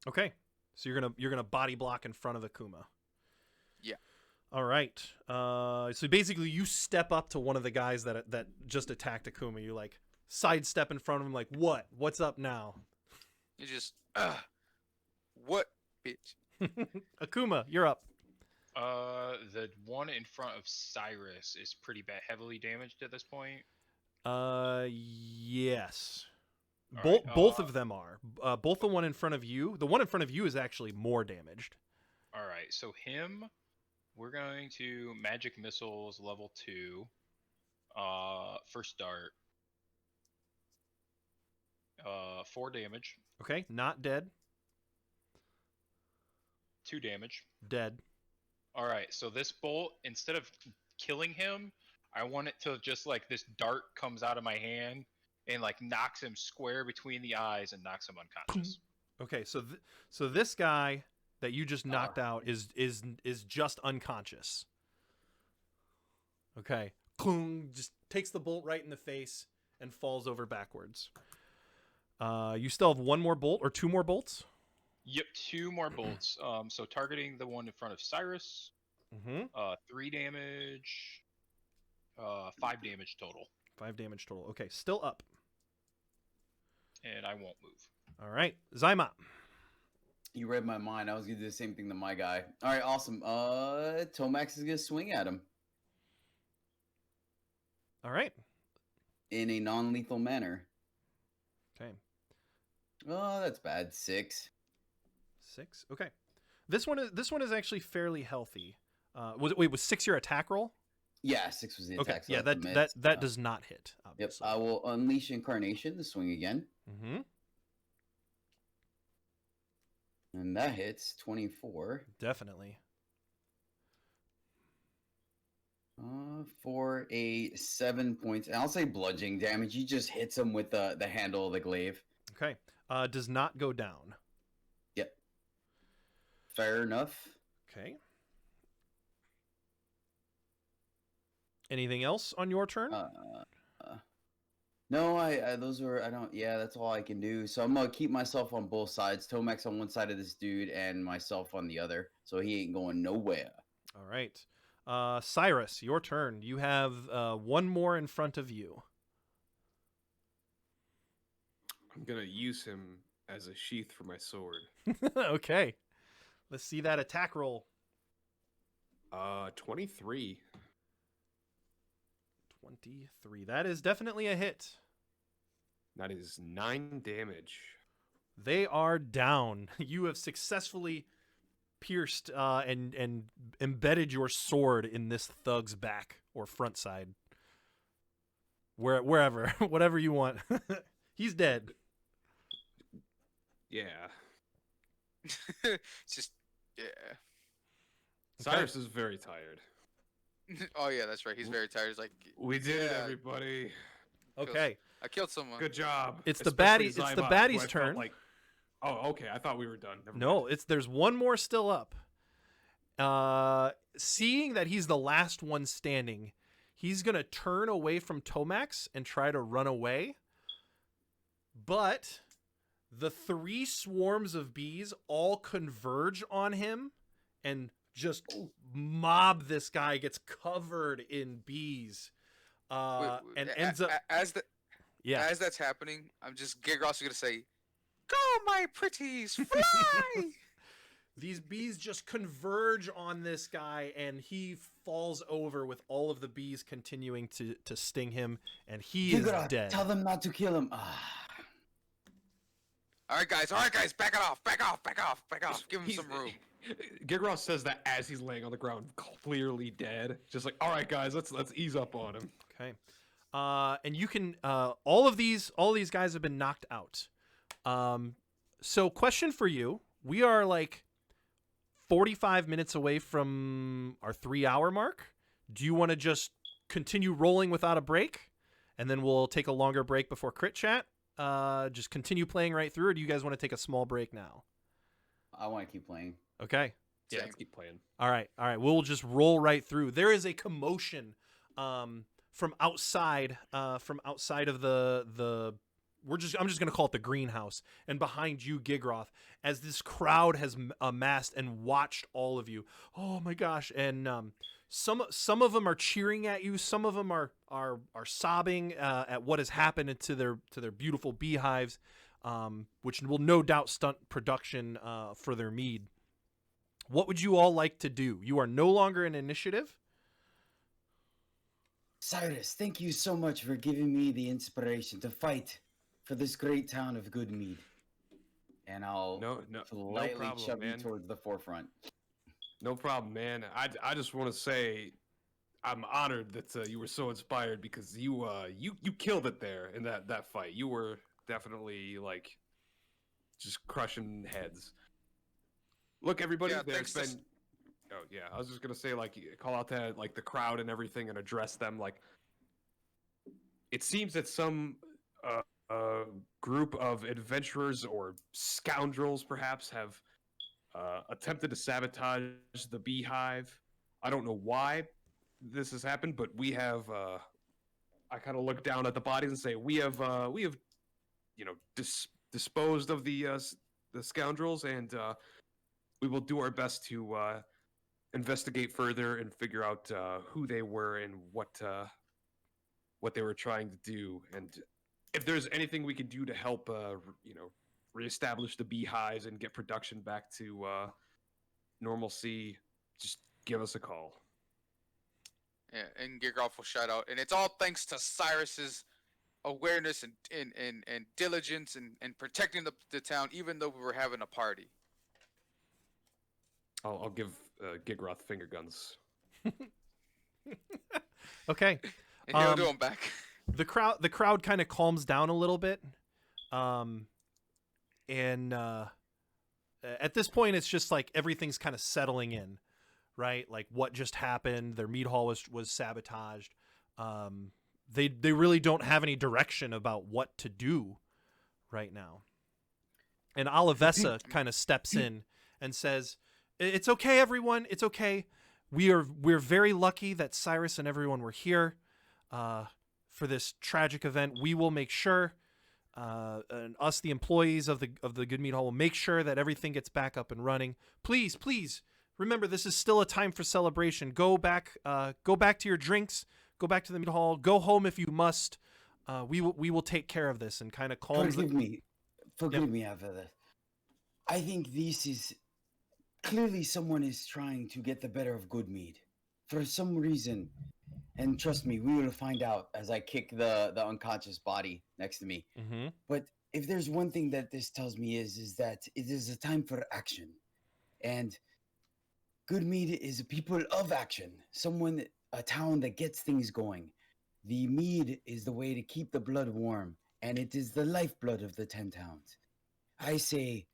Speaker 1: Okay. So you're gonna body block in front of Akuma.
Speaker 5: Yeah.
Speaker 1: All right. So basically, you step up to one of the guys that just attacked Akuma. You like sidestep in front of him, like, what? What's up now?
Speaker 5: You just what, bitch?
Speaker 1: Akuma, you're up.
Speaker 2: The one in front of Cyrus is pretty bad, heavily damaged at this point.
Speaker 1: Yes.
Speaker 2: All right,
Speaker 1: Both of them are. Both the one in front of you. The one in front of you is actually more damaged.
Speaker 2: All right, so him, we're going to magic missiles level 2. First dart. 4 damage.
Speaker 1: Okay, not dead.
Speaker 2: 2 damage.
Speaker 1: Dead.
Speaker 2: All right, so this bolt, instead of killing him, I want it to just like this dart comes out of my hand and like knocks him square between the eyes and knocks him unconscious.
Speaker 1: Okay, so this guy that you just knocked out is just unconscious. Okay, just takes the bolt right in the face and falls over backwards. You still have 1 more bolt or 2 more bolts?
Speaker 2: Yep, 2 more bolts. So targeting the one in front of Cyrus. 3 damage. 5 damage total.
Speaker 1: 5 damage total. Okay, still up.
Speaker 2: And I won't move.
Speaker 1: All right, Zyma.
Speaker 3: You read my mind. I was gonna do the same thing to my guy. All right, awesome. Tomax is gonna swing at him
Speaker 1: All right.
Speaker 3: in a non-lethal manner.
Speaker 1: Okay.
Speaker 3: Oh, that's bad. 6.
Speaker 1: 6. Okay. This one is actually fairly healthy. Was 6 your attack roll?
Speaker 3: Yeah, 6 was the
Speaker 1: Okay.
Speaker 3: attack. So
Speaker 1: Yeah,
Speaker 3: that's a
Speaker 1: that
Speaker 3: miss.
Speaker 1: does not hit.
Speaker 3: Yep.
Speaker 1: Obviously.
Speaker 3: I will unleash Incarnation to swing again, and that hits 24.
Speaker 1: Definitely.
Speaker 3: For a 7 points, and I'll say bludgeoning damage. He just hits him with the handle of the glaive.
Speaker 1: Okay. Does not go down.
Speaker 3: Yep. Fair enough.
Speaker 1: Okay. Anything else on your turn?
Speaker 3: No, I those are I don't. Yeah, that's all I can do. So I'm gonna keep myself on both sides. Tomax on one side of this dude, and myself on the other. So he ain't going nowhere.
Speaker 1: All right. Cyrus, your turn. You have 1 more in front of you.
Speaker 4: I'm gonna use him as a sheath for my sword.
Speaker 1: Okay. Let's see that attack roll.
Speaker 4: 23.
Speaker 1: 23. That is definitely a hit.
Speaker 4: That is 9 damage.
Speaker 1: They are down. You have successfully pierced and embedded your sword in this thug's back or front side. Wherever, whatever you want. He's dead.
Speaker 4: Yeah.
Speaker 5: It's just yeah.
Speaker 4: Cyrus is very tired.
Speaker 5: Oh yeah, that's right. He's very tired. He's like,
Speaker 4: We did it,
Speaker 5: Yeah.
Speaker 4: everybody.
Speaker 1: Okay.
Speaker 5: I killed someone.
Speaker 4: Good job.
Speaker 1: It's the
Speaker 4: Especially
Speaker 1: baddie- it's the
Speaker 4: Zyma, who
Speaker 1: baddie's
Speaker 4: I felt
Speaker 1: turn.
Speaker 4: Like, oh, okay. I thought we were done. Never
Speaker 1: No,
Speaker 4: mind.
Speaker 1: there's one more still up. Seeing that he's the last one standing, he's gonna turn away from Tomax and try to run away. But the 3 swarms of bees all converge on him and just mob this guy. Gets covered in bees, and ends up.
Speaker 5: As
Speaker 1: Yeah,
Speaker 5: that's happening, I'm just Gigross gonna say, "Go, my pretties, fly!"
Speaker 1: these bees just converge on this guy, and he falls over with all of the bees continuing to sting him, and he is
Speaker 3: Tigger,
Speaker 1: dead.
Speaker 3: tell them not to kill him. Ah.
Speaker 5: All right, guys, back it off, back off. Give him some room.
Speaker 4: Gigross says that as he's laying on the ground, clearly dead. Just like, all right, guys, let's ease up on him.
Speaker 1: Okay. And you can all of these guys have been knocked out. So question for you. We are like 45 minutes away from our 3-hour mark. Do you want to just continue rolling without a break? And then we'll take a longer break before crit chat. Just continue playing right through, or do you guys want to take a small break now?
Speaker 3: I want to keep playing.
Speaker 1: Okay.
Speaker 4: Yeah,
Speaker 5: Same.
Speaker 4: let's keep playing.
Speaker 1: All right. We'll just roll right through. There is a commotion from outside of the I'm just gonna call it the greenhouse, and behind you, Gigroth, as this crowd has amassed and watched all of you. Oh my gosh! And some of them are cheering at you. Some of them are sobbing at what has happened to their beautiful beehives, which will no doubt stunt production for their mead. What would you all like to do? You are no longer in initiative.
Speaker 3: Cyrus, thank you so much for giving me the inspiration to fight for this great town of Goodmead. And I'll
Speaker 4: No
Speaker 3: politely
Speaker 4: problem,
Speaker 3: shove
Speaker 4: man.
Speaker 3: you towards the forefront.
Speaker 4: No problem, man. I just want to say I'm honored that you were so inspired because you killed it there in that fight. You were definitely like just crushing heads. Look, everybody,
Speaker 5: Yeah,
Speaker 4: there's
Speaker 5: thanks to
Speaker 4: been. Oh yeah, I was just gonna say like call out to like the crowd and everything and address them. Like, it seems that some group of adventurers or scoundrels perhaps have attempted to sabotage the beehive. I don't know why this has happened, but we have. I kind of look down at the bodies and say, we have disposed of the scoundrels, and we will do our best to investigate further and figure out who they were and what they were trying to do, and if there's anything we can do to help, reestablish the beehives and get production back to normalcy, just give us a call.
Speaker 5: Yeah, and Gigroff will shout out, and it's all thanks to Cyrus's awareness and diligence and protecting the town, even though we were having a party.
Speaker 4: I'll give Gigroth finger guns.
Speaker 1: Okay.
Speaker 5: And he'll do them back.
Speaker 1: The crowd kind of calms down a little bit, and at this point it's just like everything's kind of settling in, right? Like what just happened, their mead hall was sabotaged. They really don't have any direction about what to do right now. And Olivessa kind of steps in and says, "It's okay, everyone. It's okay. We're very lucky that Cyrus and everyone were here for this tragic event. We will make sure, and us, the employees of the Goodmead Hall, will make sure that everything gets back up and running. Please, remember, this is still a time for celebration. Go back to your drinks. Go back to the mead hall. Go home if you must. We will take care of this." And kind of calms.
Speaker 3: Forgive me after this. I think this is clearly someone is trying to get the better of Goodmead for some reason. And trust me, we will find out as I kick the unconscious body next to me.
Speaker 1: Mm-hmm.
Speaker 3: But if there's one thing that this tells me is that it is a time for action, and Goodmead is a people of action. A town that gets things going. The mead is the way to keep the blood warm, and it is the lifeblood of the 10 towns. I say,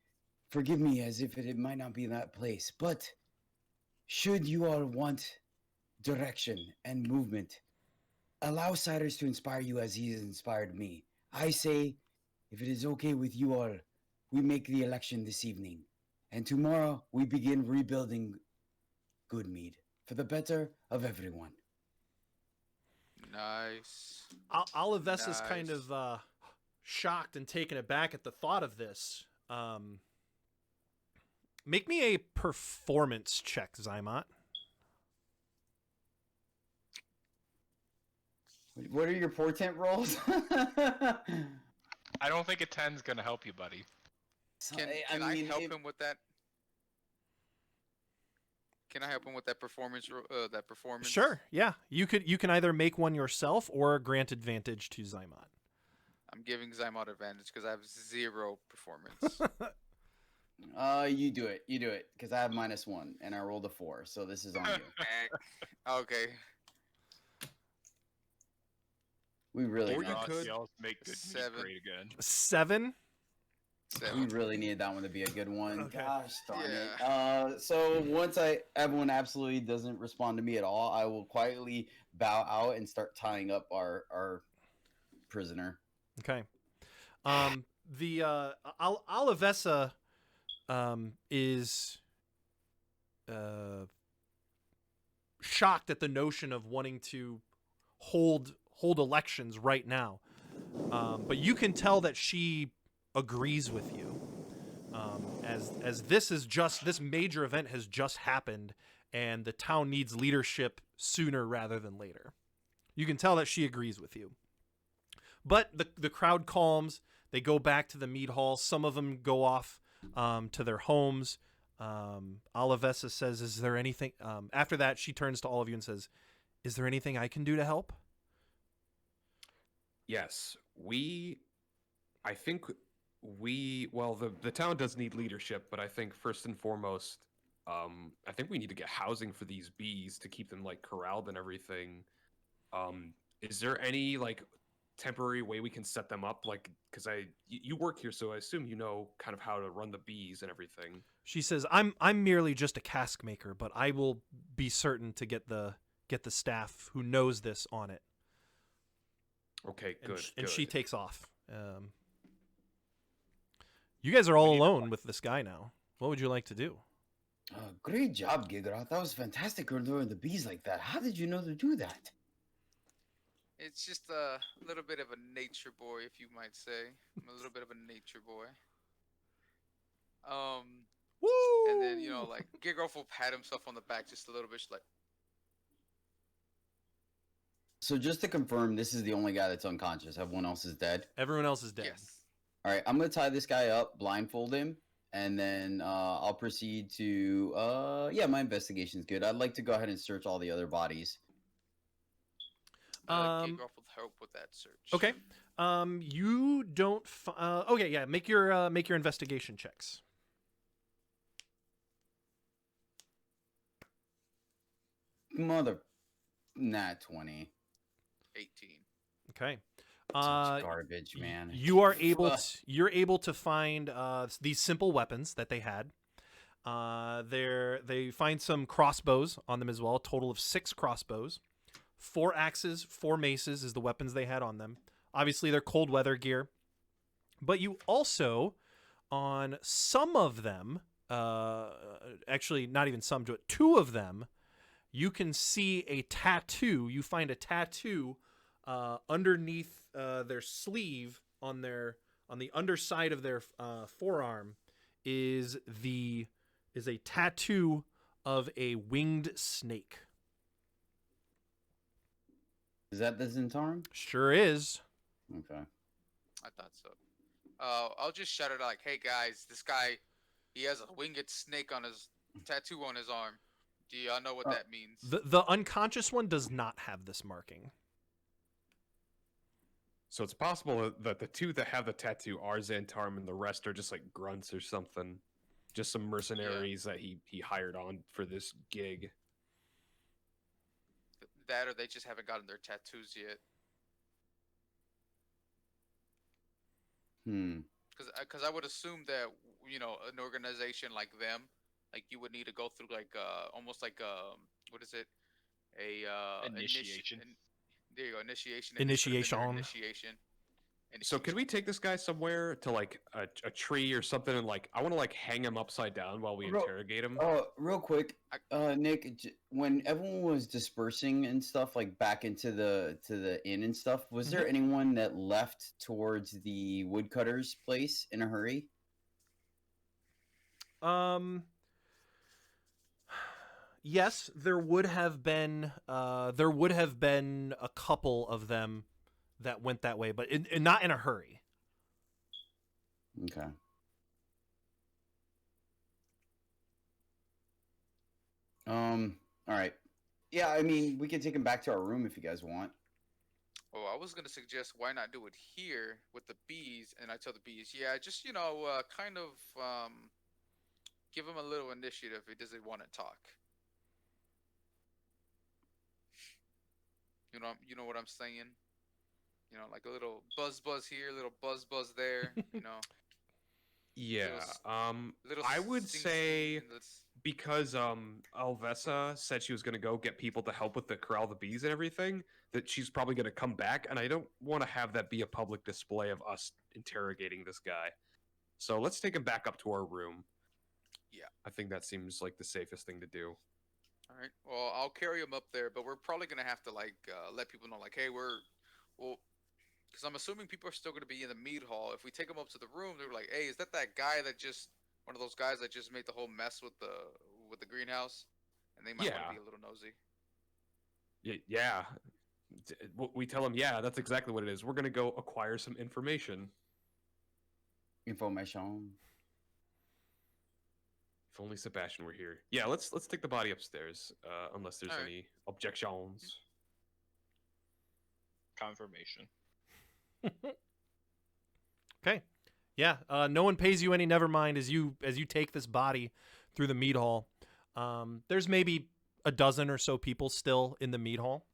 Speaker 3: forgive me as if it might not be that place, but should you all want direction and movement, allow Cyrus to inspire you as he has inspired me. I say, if it is okay with you all, we make the election this evening, and tomorrow we begin rebuilding Goodmead for the better of everyone.
Speaker 5: Nice.
Speaker 1: Olivessa's kind
Speaker 5: Nice.
Speaker 1: of shocked and taken aback at the thought of this. Make me a performance check, Zymot.
Speaker 3: What are your portent rolls?
Speaker 2: I don't think a 10's gonna help you, buddy.
Speaker 5: Can I help him with that? Can I help him with that performance? That performance.
Speaker 1: Sure, yeah. You can either make one yourself or grant advantage to Zymot.
Speaker 5: I'm giving Zymot advantage because I have 0 performance.
Speaker 3: You do it, because I have -1 and I rolled a 4, so this is on you.
Speaker 5: Okay.
Speaker 3: We really,
Speaker 4: Or you
Speaker 2: Oh,
Speaker 4: could-
Speaker 2: y'all make good meat
Speaker 5: 7.
Speaker 2: great again.
Speaker 1: 7.
Speaker 3: we
Speaker 5: 7.
Speaker 3: really needed that one to be a good one.
Speaker 1: Okay.
Speaker 3: Gosh darn it.
Speaker 5: Yeah.
Speaker 3: So once everyone absolutely doesn't respond to me at all, I will quietly bow out and start tying up our prisoner.
Speaker 1: Okay. The Olivessa is shocked at the notion of wanting to hold elections right now, but you can tell that she agrees with you, as this major event has just happened, and the town needs leadership sooner rather than later. You can tell that she agrees with you. But the crowd calms. They go back to the mead hall. Some of them go off to their homes. Olivessa says, is there anything... after that, she turns to all of you and says, is there anything I can do to help?
Speaker 4: Yes, I think the town does need leadership, but I think first and foremost, I think we need to get housing for these bees to keep them like corralled and everything. Is there any like temporary way we can set them up? Like, because you work here, so I assume you know kind of how to run the bees and everything.
Speaker 1: She says, I'm merely just a cask maker, but I will be certain to get the staff who knows this on it.
Speaker 4: Okay, good.
Speaker 1: And
Speaker 4: good.
Speaker 1: she takes off. You guys are all alone with this guy now. What would you like to do?
Speaker 3: Great job, Gigaroth. That was fantastic doing the bees like that. How did you know to do that?
Speaker 5: It's just a little bit of a nature boy, if you might say. I'm a little bit of a nature boy.
Speaker 1: Woo!
Speaker 5: And then, like, Gigroff will pat himself on the back just a little bit. She's like,
Speaker 3: So just to confirm, this is the only guy that's unconscious. Everyone else is dead.
Speaker 1: Everyone else is dead.
Speaker 5: yes.
Speaker 3: All right, I'm gonna tie this guy up, blindfold him, and then I'll proceed to my investigation's good. I'd like to go ahead and search all the other bodies.
Speaker 5: Gigroff will help with that search.
Speaker 1: Okay. You don't. Okay, yeah. Make your investigation checks.
Speaker 3: Mother, nat 20.
Speaker 5: 18.
Speaker 1: Okay.
Speaker 3: Such garbage, man.
Speaker 1: You are able you're able to find these simple weapons that they had. They find some crossbows on them as well. A total of 6 crossbows, 4 axes, 4 maces is the weapons they had on them. Obviously, they're cold weather gear. But you also, on some of them, actually not even some, 2 of them, you can see a tattoo. You find a tattoo underneath their sleeve on the underside of their forearm is a tattoo of a winged snake.
Speaker 3: Is that the Zentarum?
Speaker 1: Sure is.
Speaker 3: Okay.
Speaker 5: I thought so. I'll just shout it out like, hey guys, this guy, he has a winged snake on his tattoo on his arm. Do y'all know what that means?
Speaker 1: The unconscious one does not have this marking.
Speaker 4: So it's possible that the two that have the tattoo are Xantarm and the rest are just like grunts or something. Just some mercenaries that he hired on for this gig.
Speaker 5: That or they just haven't gotten their tattoos yet. Because I would assume that an organization like them, like you would need to go through like almost like what is it, a
Speaker 2: Initiation.
Speaker 5: there you go, initiation, and this could have been their
Speaker 1: Initiation.
Speaker 5: initiation.
Speaker 4: So can we take this guy somewhere to like a tree or something and like I want to like hang him upside down while we
Speaker 3: Bro,
Speaker 4: interrogate him?
Speaker 3: Real quick, Nick, when everyone was dispersing and stuff, like back into the inn and stuff, was there anyone that left towards the woodcutter's place in a hurry?
Speaker 1: Yes, there would have been a couple of them that went that way, but not in a hurry.
Speaker 3: Okay. All right. Yeah, I mean, we can take him back to our room if you guys want.
Speaker 5: Oh, I was gonna suggest why not do it here with the bees, and I tell the bees, yeah, just kind of give him a little initiative if he doesn't want to talk. You know what I'm saying? Like a little buzz here, a little buzz there.
Speaker 4: Yeah.
Speaker 5: Little
Speaker 4: I would say
Speaker 5: let's.
Speaker 4: because Alvessa said she was gonna go get people to help with the corral the bees and everything, that she's probably gonna come back, and I don't want to have that be a public display of us interrogating this guy. So let's take him back up to our room.
Speaker 5: Yeah.
Speaker 4: I think that seems like the safest thing to do.
Speaker 5: All right. Well, I'll carry him up there, but we're probably gonna have to like let people know, like, hey, well, because I'm assuming people are still gonna be in the mead hall. If we take them up to the room, they're like, hey, is that guy that just one of those guys that just made the whole mess with the greenhouse? And they might want to
Speaker 4: Yeah.
Speaker 5: be a little nosy.
Speaker 4: Yeah. We tell him, yeah, that's exactly what it is. We're gonna go acquire some information.
Speaker 3: Information.
Speaker 4: If only Sebastian were here. Yeah, let's take the body upstairs. Unless there's
Speaker 5: All right.
Speaker 4: any objections.
Speaker 2: Confirmation.
Speaker 1: Okay. Yeah. No one pays you any. Never mind. As you take this body through the mead hall, there's maybe a dozen or so people still in the mead hall.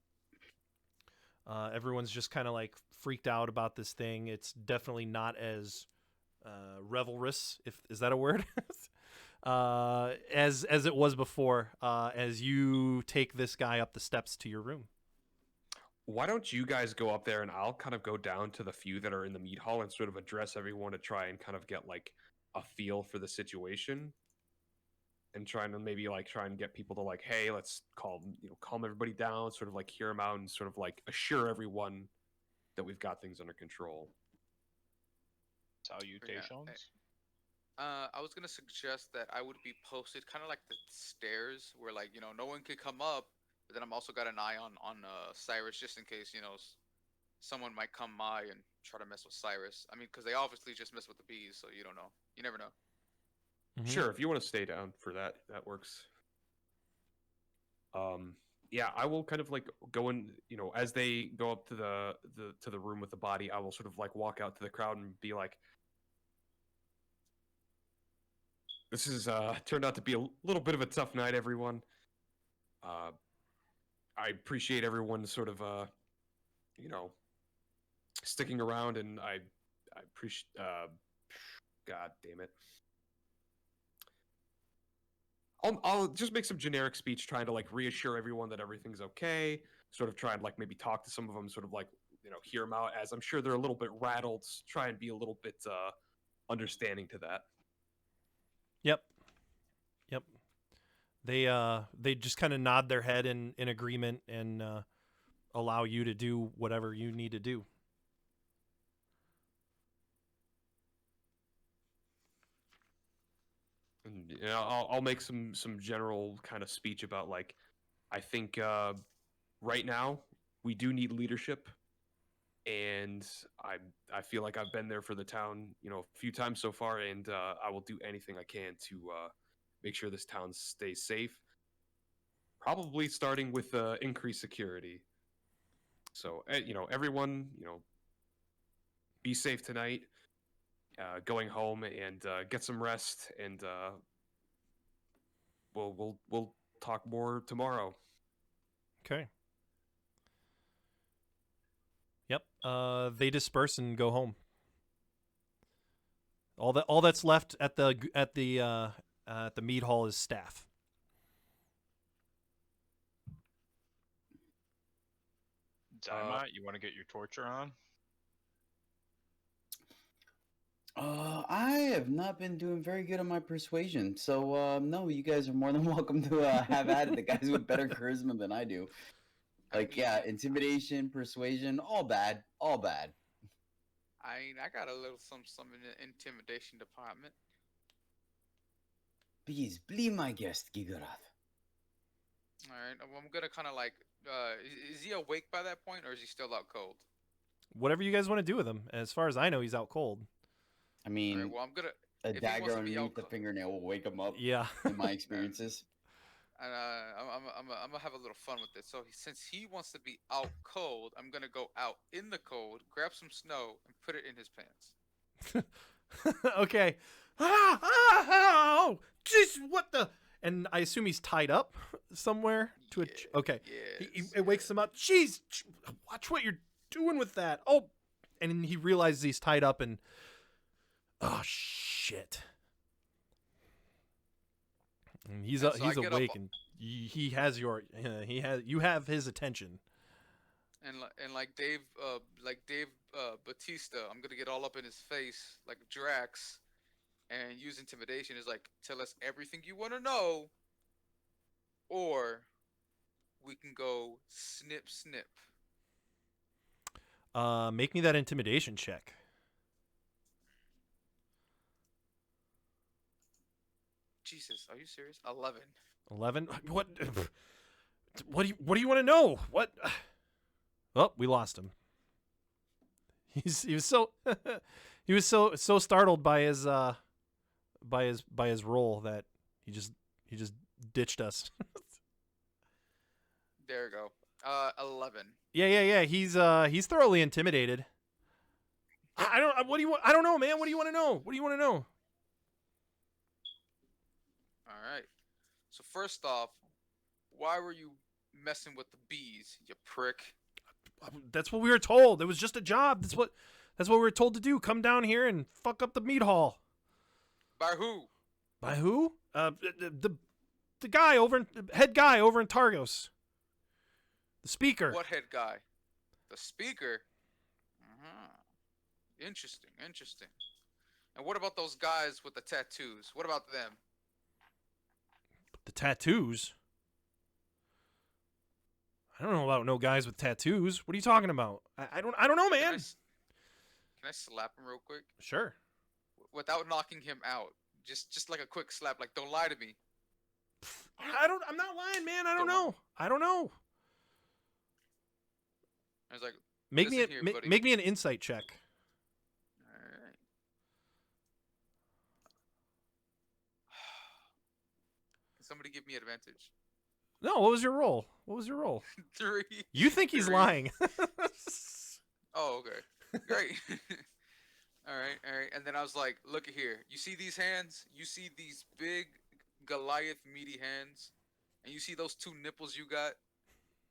Speaker 1: Everyone's just kind of like freaked out about this thing. It's definitely not as revelrous, if is that a word, as it was before. As you take this guy up the steps to your room.
Speaker 4: Why don't you guys go up there and I'll kind of go down to the few that are in the meat hall and sort of address everyone to try and kind of get like a feel for the situation and trying to maybe like try and get people to like, hey, let's calm everybody down, sort of like hear them out and sort of like assure everyone that we've got things under control.
Speaker 2: Salutations.
Speaker 5: I was gonna suggest that I would be posted kind of like the stairs where like no one could come up, but then I'm also got an eye on Cyrus just in case someone might come by and try to mess with Cyrus. I mean, because they obviously just mess with the bees, so you don't know. You never know.
Speaker 1: Mm-hmm.
Speaker 4: Sure, if you want to stay down for that, that works. Yeah, I will kind of like go in, as they go up to the room with the body, I will sort of like walk out to the crowd and be like, this is turned out to be a little bit of a tough night, everyone. I appreciate everyone sort of sticking around, and I appreciate God damn it. I'll just make some generic speech trying to like reassure everyone that everything's okay, sort of try and like maybe talk to some of them, sort of like hear them out, as I'm sure they're a little bit rattled, try and be a little bit understanding to that.
Speaker 1: Yep. They just kind of nod their head in agreement and allow you to do whatever you need to do.
Speaker 4: And I'll make some general kind of speech about like, I think right now we do need leadership, and I feel like I've been there for the town a few times so far, and I will do anything I can to make sure this town stays safe. Probably starting with increased security. So everyone be safe tonight. Going home and get some rest, and we'll talk more tomorrow.
Speaker 1: Okay. Yep. They disperse and go home. All that's left at the mead hall is staff.
Speaker 2: Dynamite, you want to get your torture on?
Speaker 3: I have not been doing very good on my persuasion, so no, you guys are more than welcome to have at it. The guys with better charisma than I do. Like, yeah, intimidation, persuasion, all bad, all bad.
Speaker 5: I got a little some in the intimidation department.
Speaker 3: Please, be my guest, Gigorath.
Speaker 5: All right, I'm gonna kind of like, is he awake by that point, or is he still out cold?
Speaker 1: Whatever you guys want to do with him. As far as I know, he's out cold.
Speaker 3: I mean,
Speaker 5: All right, well, I'm gonna.
Speaker 3: a
Speaker 5: if he wants
Speaker 3: dagger
Speaker 5: to be
Speaker 3: underneath the
Speaker 5: out-
Speaker 3: fingernail will wake him up.
Speaker 1: Yeah.
Speaker 3: In my experiences.
Speaker 5: And I'm gonna have a little fun with it. So since he wants to be out cold, I'm gonna go out in the cold, grab some snow, and put it in his pants.
Speaker 1: Okay. Oh, jeez, what the? And I assume he's tied up somewhere to a. Okay. It wakes him up. Jeez, watch what you're doing with that. Oh, and then he realizes he's tied up and. Oh shit. And he's
Speaker 5: And so
Speaker 1: he's
Speaker 5: I get
Speaker 1: awake
Speaker 5: up-
Speaker 1: and he has you have his attention.
Speaker 5: And like Dave Batista, I'm gonna get all up in his face like Drax, and use intimidation. Is like, tell us everything you want to know, or we can go snip snip.
Speaker 1: Make me that intimidation check.
Speaker 5: Jesus, are you serious? 11.
Speaker 1: 11. What? What do you want to know? What? Oh, we lost him. He was so he was so startled by his role that he just ditched us.
Speaker 5: There we go. 11.
Speaker 1: Yeah. He's thoroughly intimidated. I don't. What do you want? I don't know, man. What do you want to know? What do you want to know?
Speaker 5: All right. So first off, why were you messing with the bees, you prick?
Speaker 1: That's what we were told. It was just a job. That's what we were told to do. Come down here and fuck up the meat hall.
Speaker 5: By who?
Speaker 1: By who? The guy head guy over in Targos. The speaker.
Speaker 5: What head guy? The speaker? Interesting. And what about those guys with the tattoos? What about them?
Speaker 1: The tattoos? I don't know about no guys with tattoos. What are you talking about? I don't know, man.
Speaker 5: Can I slap him real quick?
Speaker 1: Sure.
Speaker 5: Without knocking him out. Just like a quick slap. Like, don't lie to me.
Speaker 1: I'm not lying, man. I don't know.
Speaker 5: I was like,
Speaker 1: Make me
Speaker 5: listen here, buddy.
Speaker 1: make me an insight check.
Speaker 5: Alright. Can somebody give me advantage?
Speaker 1: No, what was your roll?
Speaker 5: 3.
Speaker 1: You think he's
Speaker 5: 3.
Speaker 1: lying.
Speaker 5: Oh, okay. Great. All right. And then I was like, look at here. You see these hands? You see these big Goliath meaty hands? And you see those 2 nipples you got?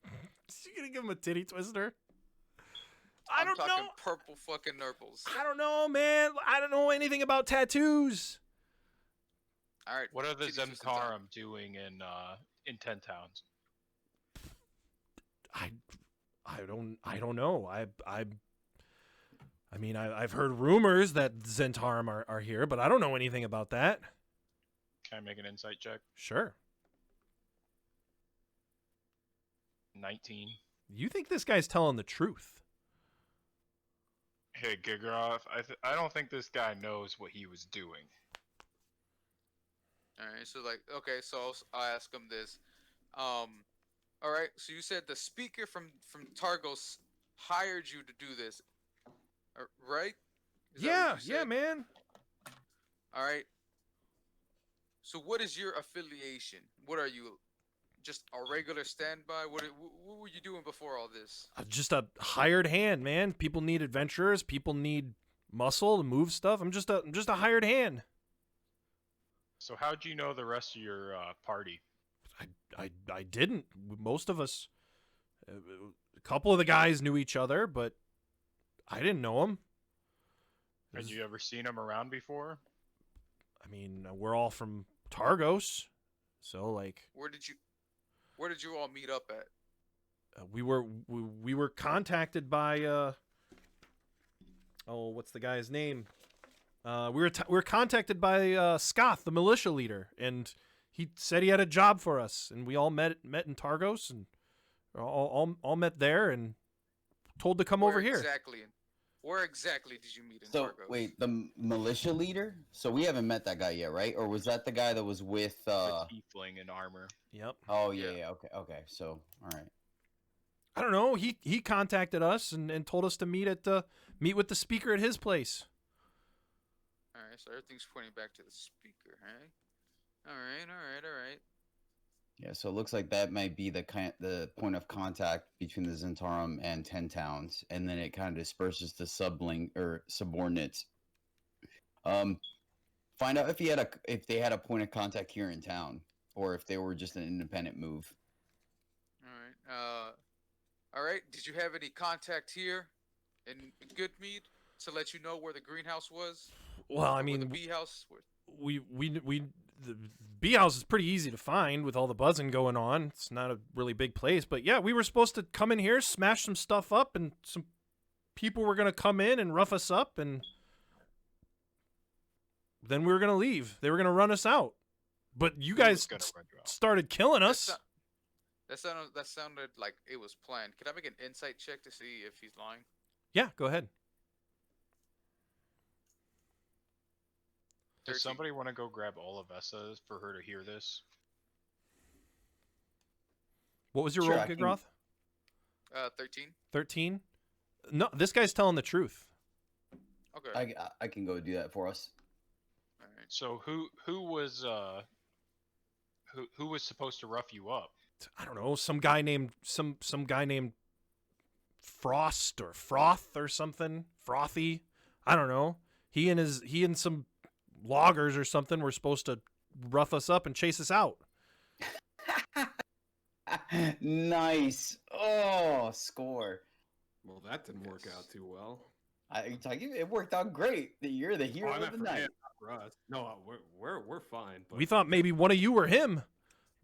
Speaker 1: You gonna give him a titty twister?
Speaker 5: I'm
Speaker 1: don't
Speaker 5: talking
Speaker 1: know.
Speaker 5: purple fucking nurples.
Speaker 1: I don't know, man. I don't know anything about tattoos.
Speaker 5: All right.
Speaker 2: What are the
Speaker 5: titty twisting time.
Speaker 2: Zentarum doing in 10 towns?
Speaker 1: I don't know. I mean, I've heard rumors that Zentarum are here, but I don't know anything about that.
Speaker 2: Can I make an insight check?
Speaker 1: Sure.
Speaker 2: 19.
Speaker 1: You think this guy's telling the truth?
Speaker 2: Hey, Gigroff, I don't think this guy knows what he was doing.
Speaker 5: All right. So like, okay. So I'll ask him this. All right. So you said the speaker from Targos hired you to do this, right? Is that what you
Speaker 1: Yeah,
Speaker 5: said?
Speaker 1: man.
Speaker 5: All right. So what is your affiliation? What are you? just a regular standby? What were you doing before all this?
Speaker 1: Just a hired hand, man. People need adventurers. People need muscle to move stuff. I'm just a hired hand.
Speaker 2: So how'd you know the rest of your party?
Speaker 1: I didn't. Most of us, a couple of the guys knew each other, but I didn't know them.
Speaker 2: Had you ever seen them around before?
Speaker 1: I mean, we're all from Targos, so like
Speaker 5: Where did you all meet up at?
Speaker 1: we were contacted by what's the guy's name? We were contacted by Scott, the militia leader, and he said he had a job for us, and we all met in Targos, and all met there, and told to come over here.
Speaker 5: Where exactly did you meet in
Speaker 3: So
Speaker 5: Targos?
Speaker 3: wait, the militia leader? So we haven't met that guy yet, right? Or was that the guy that was with?
Speaker 2: The tiefling in armor.
Speaker 1: Yep.
Speaker 3: Oh yeah. Okay. So all right.
Speaker 1: I don't know. He contacted us and told us to meet with the speaker at his place.
Speaker 5: All right, so everything's pointing back to the speaker, huh? All right.
Speaker 3: Yeah. So it looks like that might be the point of contact between the Zentarum and 10 towns, and then it kind of disperses to subordinates. Find out if they had a point of contact here in town, or if they were just an independent move.
Speaker 5: All right. Did you have any contact here in Goodmead to let you know where the greenhouse was?
Speaker 1: Well, I
Speaker 5: Where
Speaker 1: mean,
Speaker 5: the bee house.
Speaker 1: we the bee house is pretty easy to find with all the buzzing going on. It's not a really big place, but yeah, we were supposed to come in here, smash some stuff up, and some people were gonna come in and rough us up, and then we were gonna leave. They were gonna run us out, but you guys started killing us.
Speaker 5: That sounded like it was planned. Can I make an insight check to see if he's lying?
Speaker 1: Yeah, go ahead.
Speaker 2: Does
Speaker 5: 13.
Speaker 2: somebody want to go grab Olivessa for her to hear this?
Speaker 1: What was your
Speaker 3: Sure,
Speaker 1: roll,
Speaker 3: I can-
Speaker 1: Gigroth?
Speaker 5: 13.
Speaker 1: 13? No, this guy's telling the truth.
Speaker 5: Okay.
Speaker 3: I can go do that for us.
Speaker 5: All right.
Speaker 2: So who was supposed to rough you up?
Speaker 1: I don't know, some guy named Frost or Froth or something. Frothy. I don't know. He and some loggers or something were supposed to rough us up and chase us out.
Speaker 3: Nice. Oh, score.
Speaker 4: Well, that didn't work out too well.
Speaker 3: It worked out great. You're the hero
Speaker 4: I
Speaker 3: of
Speaker 4: meant
Speaker 3: the
Speaker 4: for
Speaker 3: night.
Speaker 4: him, not for us. No, we're fine. But
Speaker 1: We thought maybe one of you were him,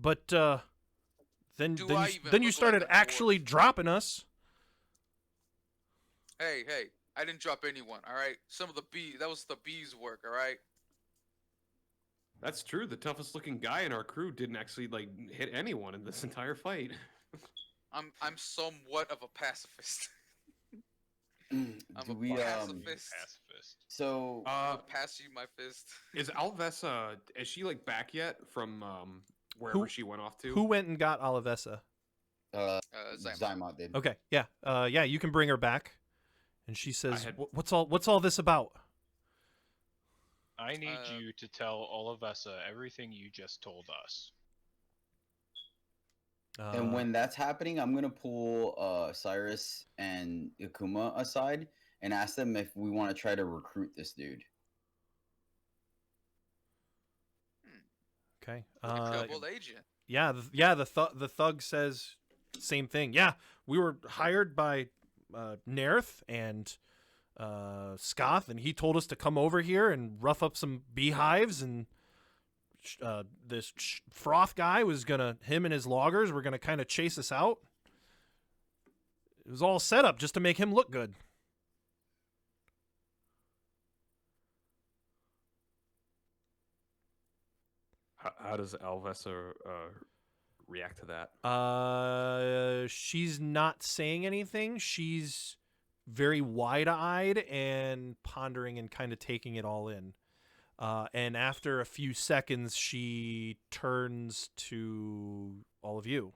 Speaker 1: but then
Speaker 5: Do I even
Speaker 1: then you
Speaker 5: look
Speaker 1: started
Speaker 5: like a
Speaker 1: actually
Speaker 5: dwarf?
Speaker 1: dropping us.
Speaker 5: Hey, I didn't drop anyone. All right. That was the bees' work. All right.
Speaker 4: that's true. The toughest looking guy in our crew didn't actually like hit anyone in this entire fight.
Speaker 5: I'm somewhat of a pacifist. I'm
Speaker 3: Do
Speaker 5: a
Speaker 3: we
Speaker 5: pacifist.
Speaker 2: Pacifist.
Speaker 3: so
Speaker 5: I'll pass you my fist.
Speaker 4: Is Alvessa is she like back yet from wherever she went off to?
Speaker 1: Who went and got Olivessa?
Speaker 5: Zymon.
Speaker 3: Zymot did.
Speaker 1: Okay, yeah, yeah, you can bring her back. And she says,
Speaker 4: had-
Speaker 1: "What's all this about?"
Speaker 2: I need you to tell Olivessa everything you just told us.
Speaker 3: And when that's happening, I'm gonna pull Cyrus and Akuma aside and ask them if we want to try to recruit this dude.
Speaker 1: Okay.
Speaker 5: Double agent.
Speaker 1: Yeah, the thug says same thing. Yeah, we were hired by Nerth and Scoth, and he told us to come over here and rough up some beehives, and this Froth guy was him and his loggers were gonna kind of chase us out. It was all set up just to make him look good.
Speaker 4: How does Alvessa react to that?
Speaker 1: She's not saying anything. She's very wide-eyed and pondering and kind of taking it all in. And after a few seconds, she turns to all of you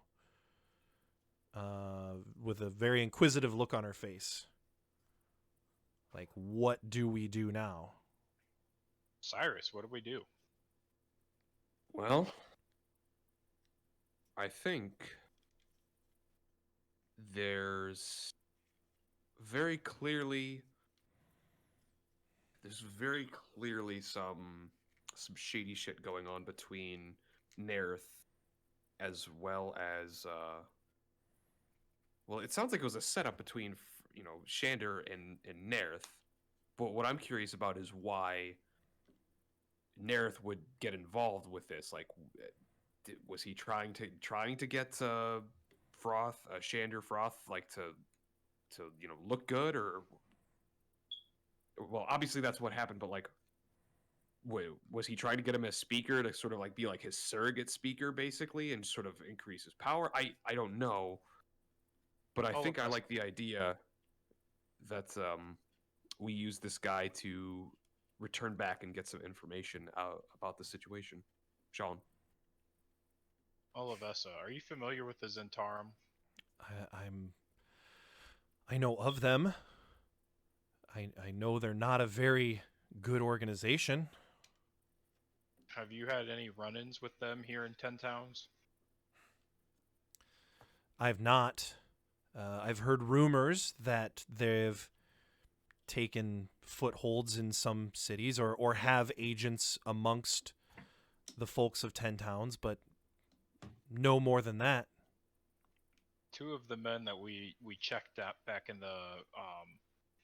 Speaker 1: with a very inquisitive look on her face. Like, what do we do now?
Speaker 2: Cyrus, what do we do?
Speaker 4: Well, I think there's very clearly some shady shit going on between Nerth as well as well, it sounds like it was a setup between Shander and Nerth. But what I'm curious about is why Nerth would get involved with this. Like, was he trying to get Shander Froth, like to look good, or well, obviously that's what happened. But like, was he trying to get him as speaker to sort of like be like his surrogate speaker, basically, and sort of increase his power? I don't know, but I
Speaker 2: All
Speaker 4: think
Speaker 2: of
Speaker 4: I
Speaker 2: us.
Speaker 4: like the idea that we use this guy to return back and get some information about the situation. Sean.
Speaker 2: Olivessa, are you familiar with the Zentarum?
Speaker 1: I know of them. I know they're not a very good organization.
Speaker 2: Have you had any run-ins with them here in Ten Towns?
Speaker 1: I've not. I've heard rumors that they've taken footholds in some cities or have agents amongst the folks of Ten Towns, but no more than that.
Speaker 2: Two of the men that we checked out back in the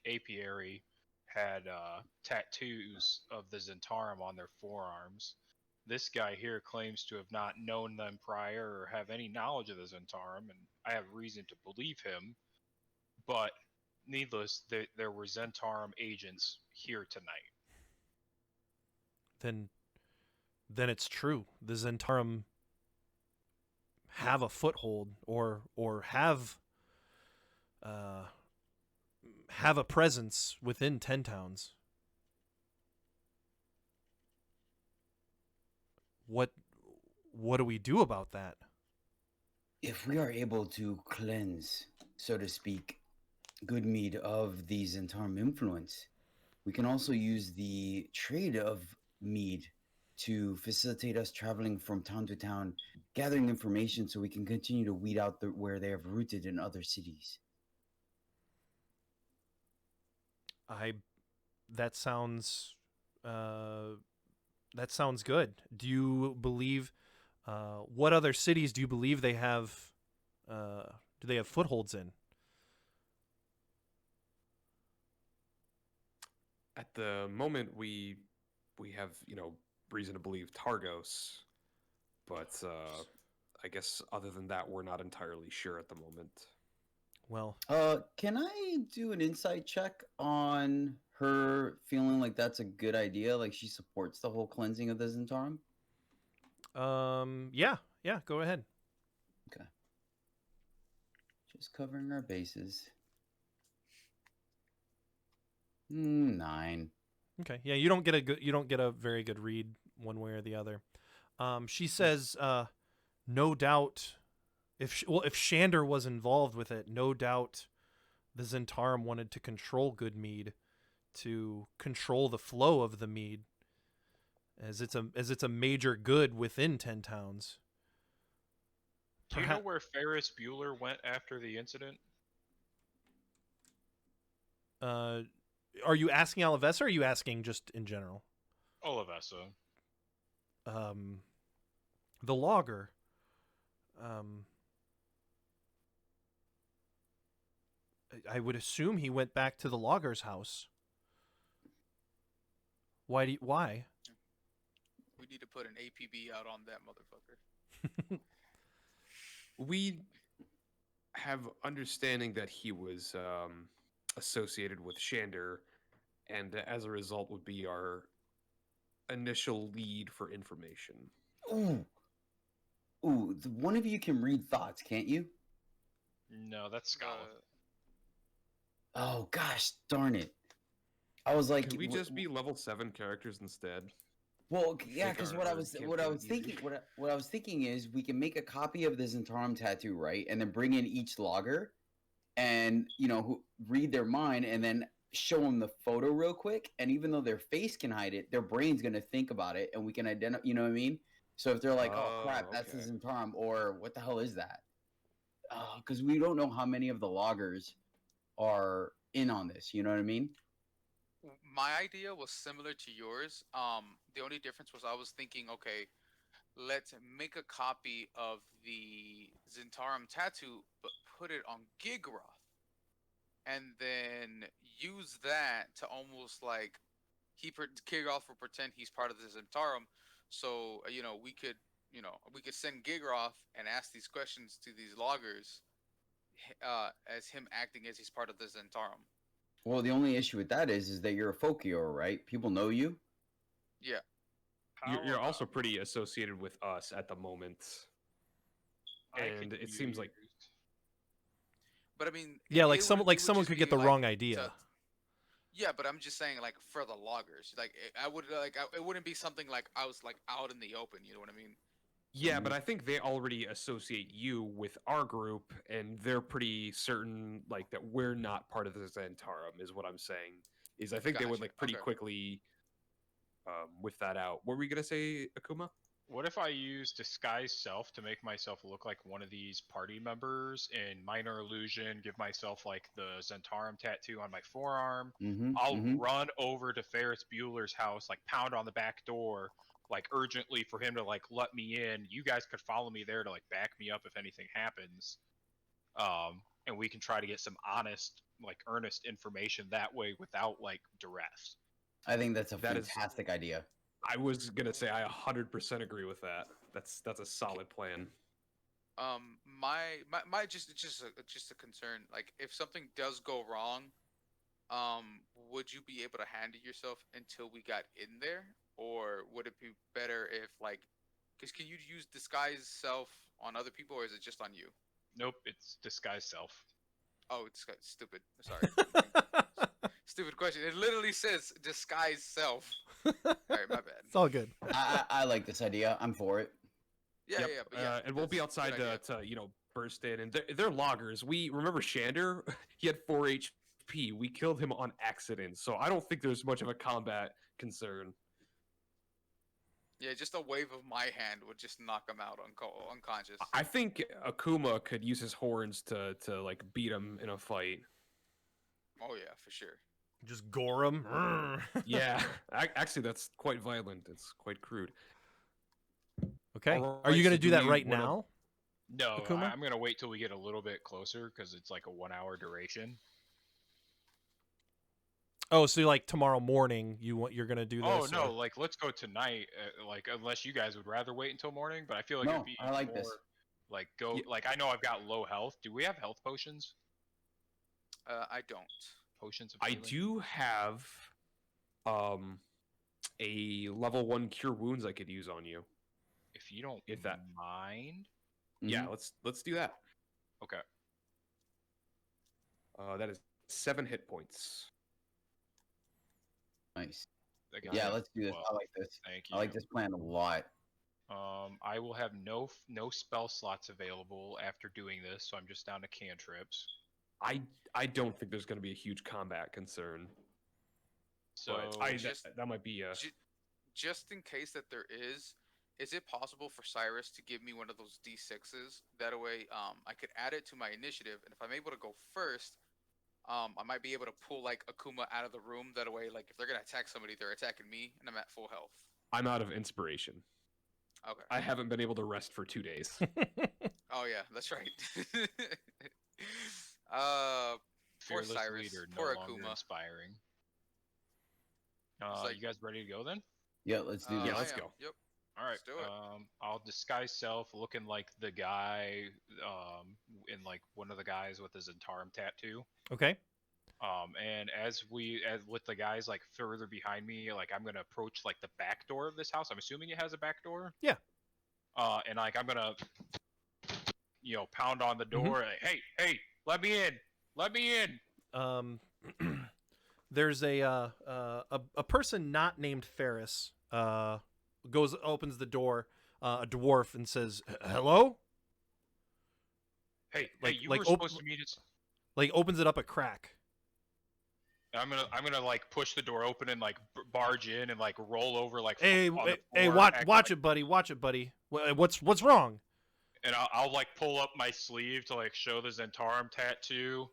Speaker 2: apiary had tattoos of the Zentarum on their forearms. This guy here claims to have not known them prior or have any knowledge of the Zentarum, and I have reason to believe him. But needless, there were Zentarum agents here tonight.
Speaker 1: Then it's true. The Zentarum have a foothold or have a presence within Ten Towns. What do we do about that?
Speaker 3: If we are able to cleanse, so to speak, good mead of the Zentarum influence, we can also use the trade of mead to facilitate us traveling from town to town, gathering information so we can continue to weed out where they have rooted in other cities.
Speaker 1: That sounds good. Do you believe what other cities do you believe they have do they have footholds in?
Speaker 4: At the moment, we have reason to believe Targos, but I guess other than that, we're not entirely sure at the moment.
Speaker 1: Well,
Speaker 3: Can I do an insight check on her feeling like that's a good idea? Like she supports the whole cleansing of the Zentarum?
Speaker 1: yeah, go ahead.
Speaker 3: Okay. Just covering our bases. 9.
Speaker 1: Okay. Yeah, you don't get a very good read one way or the other. She says no doubt if Shander was involved with it, no doubt the Zentarum wanted to control good mead, to control the flow of the mead, as it's a major good within Ten Towns.
Speaker 2: Do you know where Ferris Bueller went after the incident?
Speaker 1: Are you asking Alivessa or are you asking just in general?
Speaker 2: Olivessa.
Speaker 1: The logger. I would assume he went back to the logger's house. Why?
Speaker 5: We need to put an APB out on that motherfucker.
Speaker 4: We have understanding that he was associated with Shander, and as a result would be our initial lead for information.
Speaker 3: Ooh. One of you can read thoughts, can't you?
Speaker 2: No, that's Scala.
Speaker 3: Oh gosh, darn it! I was like,
Speaker 4: can we just be level 7 characters instead?
Speaker 3: Well, yeah,
Speaker 4: Make
Speaker 3: because
Speaker 4: our-
Speaker 3: what I
Speaker 4: our
Speaker 3: was
Speaker 4: campaign
Speaker 3: thinking what I was thinking is we can make a copy of the Zentarum tattoo, right, and then bring in each logger, and read their mind, and then show them the photo real quick. And even though their face can hide it, their brain's gonna think about it, and we can identify. You know what I mean? So if they're like, "Oh crap,
Speaker 4: Oh,
Speaker 3: that's the
Speaker 4: okay.
Speaker 3: Zentarum," or "What the hell is that?" Because we don't know how many of the loggers are in on this. You know what I mean?
Speaker 5: My idea was similar to yours. The only difference was I was thinking, okay, let's make a copy of the Zentarum tattoo, but put it on Gigroth, and then use that to almost like Gigroth will pretend he's part of the Zentarum. So we could send Gigroth and ask these questions to these loggers, as him acting as he's part of the Zentarum.
Speaker 3: Well, the only issue with that is that you're a folk hero, right? People know you.
Speaker 5: Yeah,
Speaker 4: You're also
Speaker 2: about-
Speaker 4: pretty associated with us at the moment,
Speaker 2: I
Speaker 4: and
Speaker 2: could
Speaker 4: it seems like
Speaker 2: use-
Speaker 5: but I mean,
Speaker 1: Yeah, like
Speaker 5: it would
Speaker 1: someone
Speaker 5: just
Speaker 1: could
Speaker 5: be
Speaker 1: get the
Speaker 5: like
Speaker 1: wrong
Speaker 5: to
Speaker 1: idea.
Speaker 5: Yeah, but I'm just saying, like, for the loggers, like, it wouldn't be something like I was like out in the open. You know what I mean?
Speaker 4: yeah, but I think they already associate you with our group, and they're pretty certain like that we're not part of the Zentarum. Is what I'm saying. Is I think they would
Speaker 5: Gotcha.
Speaker 4: like pretty
Speaker 5: Okay.
Speaker 4: quickly whiff that out. What were we gonna say, Akuma?
Speaker 2: What if I use disguise self to make myself look like one of these party members in minor illusion, give myself like the Zentarum tattoo on my forearm?
Speaker 3: Mm-hmm.
Speaker 2: I'll
Speaker 3: Mm-hmm.
Speaker 2: run over to Ferris Bueller's house, like pound on the back door, like urgently for him to like let me in. You guys could follow me there to like back me up if anything happens. And we can try to get some honest, like earnest information that way without like duress.
Speaker 3: I think that's a
Speaker 4: That is-
Speaker 3: fantastic idea.
Speaker 4: I was gonna say I 100% agree with that. That's a solid plan.
Speaker 5: My just a concern. Like, if something does go wrong, would you be able to handle yourself until we got in there, or would it be better if like, because can you use disguise self on other people, or is it just on you?
Speaker 2: Nope, it's disguise self.
Speaker 5: Oh, it's stupid. Sorry. Stupid question. It literally says disguise self. All right, my bad.
Speaker 1: It's all good.
Speaker 3: I like this idea. I'm for it.
Speaker 5: Yeah,
Speaker 4: Yep.
Speaker 5: yeah, but yeah.
Speaker 4: And we'll be
Speaker 5: that's a
Speaker 4: outside
Speaker 5: good
Speaker 4: to
Speaker 5: idea.
Speaker 4: burst in, and they're loggers. We remember Shander. He had 4 HP. We killed him on accident, so I don't think there's much of a combat concern.
Speaker 5: Yeah, just a wave of my hand would just knock him out unconscious.
Speaker 4: I think Akuma could use his horns to like beat him in a fight.
Speaker 5: Oh yeah, for sure.
Speaker 1: Just gore him.
Speaker 4: Yeah, actually, that's quite violent. It's quite crude.
Speaker 1: Okay.
Speaker 4: All
Speaker 1: Are you
Speaker 4: right,
Speaker 1: going to
Speaker 4: so
Speaker 1: do
Speaker 4: do
Speaker 1: that
Speaker 4: we
Speaker 1: right
Speaker 4: wanna-
Speaker 1: now?
Speaker 2: No,
Speaker 1: Akuma?
Speaker 2: I'm gonna wait till we get a little bit closer because it's like a 1 hour duration.
Speaker 1: Oh, so like tomorrow morning you're going to do this?
Speaker 2: Oh no,
Speaker 1: or-
Speaker 2: like let's go tonight. Like unless you guys would rather wait until morning, but I feel like
Speaker 3: No,
Speaker 2: it'd be
Speaker 3: I like
Speaker 2: more,
Speaker 3: this.
Speaker 2: like go
Speaker 4: Yeah.
Speaker 2: like I know I've got low health. Do we have health potions?
Speaker 5: I don't.
Speaker 2: Potions of
Speaker 4: I
Speaker 2: healing?
Speaker 4: do have a level 1 cure wounds I could use on you.
Speaker 2: If you don't
Speaker 4: If that-
Speaker 2: mind.
Speaker 4: Yeah,
Speaker 3: Mhm.
Speaker 4: let's do that.
Speaker 2: Okay.
Speaker 4: That is 7 hit points.
Speaker 3: Nice.
Speaker 2: Again,
Speaker 3: Yeah,
Speaker 2: that's
Speaker 3: let's do this.
Speaker 2: 12.
Speaker 3: I like this.
Speaker 2: Thank you.
Speaker 3: I like this plan a lot.
Speaker 2: I will have no spell slots available after doing this, so I'm just down to cantrips.
Speaker 4: I don't think there's going to be a huge combat concern.
Speaker 2: So
Speaker 4: But
Speaker 5: just-
Speaker 4: that might be a
Speaker 5: Just in case that there is it possible for Cyrus to give me one of those D6s? That way, I could add it to my initiative, and if I'm able to go first, I might be able to pull like Akuma out of the room. That way, like if they're gonna attack somebody, they're attacking me, and I'm at full health.
Speaker 4: I'm out of inspiration.
Speaker 5: Okay.
Speaker 4: I haven't been able to rest for 2 days.
Speaker 5: Oh yeah, that's right. Poor
Speaker 2: fearless
Speaker 5: Cyrus.
Speaker 2: leader, no
Speaker 5: Poor
Speaker 2: longer
Speaker 5: Akuma.
Speaker 2: inspiring.
Speaker 5: It's like-
Speaker 2: You guys ready to go then?
Speaker 3: Yeah, let's do
Speaker 4: Yeah,
Speaker 3: this.
Speaker 5: I
Speaker 4: let's
Speaker 5: am.
Speaker 4: go.
Speaker 5: Yep.
Speaker 2: All right.
Speaker 5: Let's do it.
Speaker 2: I'll disguise self, looking like the guy, in like one of the guys with the Zentarum tattoo.
Speaker 1: Okay.
Speaker 2: And as with the guys like further behind me, like I'm gonna approach like the back door of this house. I'm assuming it has a back door.
Speaker 1: Yeah.
Speaker 2: And like I'm gonna, pound on the door. Like, hey, let me in, let me in.
Speaker 1: There's a person not named Ferris opens the door, a dwarf, and says, "Hello."
Speaker 2: Hey,
Speaker 1: Like-
Speaker 2: you
Speaker 1: like
Speaker 2: were
Speaker 1: op-
Speaker 2: supposed to meet us.
Speaker 1: Like opens it up a crack.
Speaker 2: I'm gonna like push the door open and like barge in and like roll over like
Speaker 1: Hey,
Speaker 2: on the
Speaker 1: hey,
Speaker 2: floor.
Speaker 1: watch,
Speaker 2: acting
Speaker 1: watch
Speaker 2: like,
Speaker 1: it, buddy. Watch it, buddy. What's wrong?
Speaker 2: and I'll like pull up my sleeve to like show the Zentarum tattoo,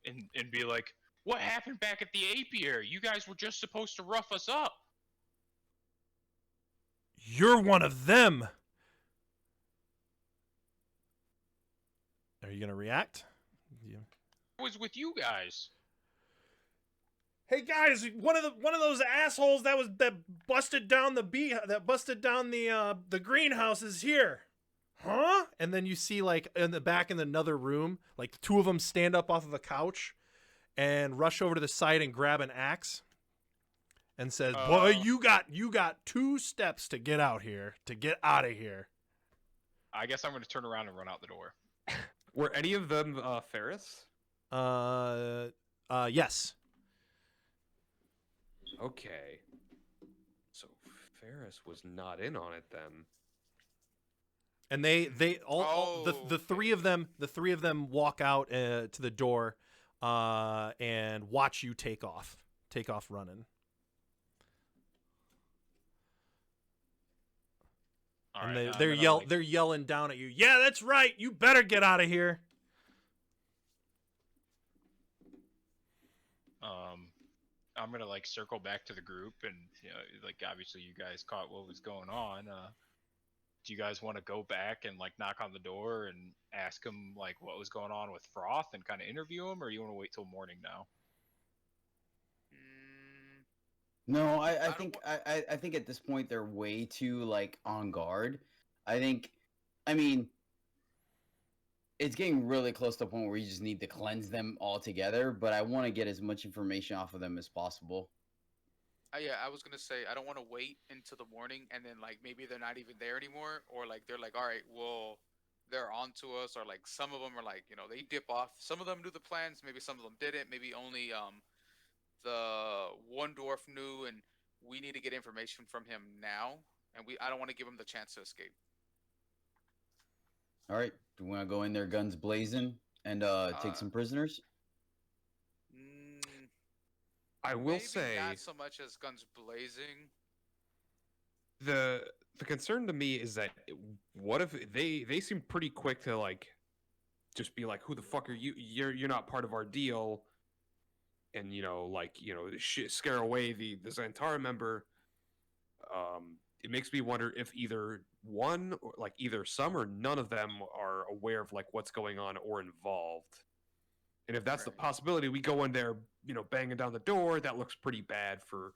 Speaker 2: and be like, "What happened back at the apiary? You guys were just supposed to rough us up."
Speaker 1: You're one of them. Are you gonna react? Yeah.
Speaker 2: I was with you guys.
Speaker 1: Hey guys, one of those assholes that busted down the greenhouse is here. Huh? And then you see like in the back in another room, like the two of them stand up off of a couch and rush over to the side and grab an axe and says, "Boy, you got 2 steps to get out here, to get out of here."
Speaker 2: I guess I'm gonna turn around and run out the door.
Speaker 4: Were any of them Ferris?
Speaker 1: Yes.
Speaker 4: Okay. So Ferris was not in on it then.
Speaker 1: And they all the
Speaker 5: Oh,
Speaker 1: three of them walk out to the door and watch you take off running.
Speaker 2: All
Speaker 1: And
Speaker 2: right,
Speaker 1: they're yelling down at you. Yeah, that's right. You better get out of here.
Speaker 2: I'm gonna like circle back to the group, and like obviously you guys caught what was going on. Do you guys want to go back and like knock on the door and ask him like what was going on with Froth and kind of interview him, or you want to wait till morning now?
Speaker 5: mm,
Speaker 3: No, I
Speaker 5: don't
Speaker 3: think I think at this point they're way too like on guard. I mean, it's getting really close to the point where you just need to cleanse them altogether, but I want to get as much information off of them as possible.
Speaker 5: yeah, I was gonna say I don't want to wait until the morning and then like maybe they're not even there anymore, or like they're like, all right, well, they're on to us, or like some of them are like, they dip off. Some of them knew the plans, maybe some of them didn't. Maybe only the one dwarf knew, and we need to get information from him now, and I don't want to give him the chance to escape.
Speaker 3: All right, do we want to go in there guns blazing and take
Speaker 5: Uh,
Speaker 3: some prisoners?
Speaker 5: mm,
Speaker 4: I will
Speaker 5: maybe
Speaker 4: say
Speaker 5: not so much as guns blazing.
Speaker 4: the concern to me is that what if they seem pretty quick to like just be like, who the fuck are you? You're not part of our deal, and scare away the Zantara member. It makes me wonder if either one or like either some or none of them are aware of like what's going on or involved. And if that's the
Speaker 5: Right.
Speaker 4: possibility, we go in there, banging down the door. That looks pretty bad for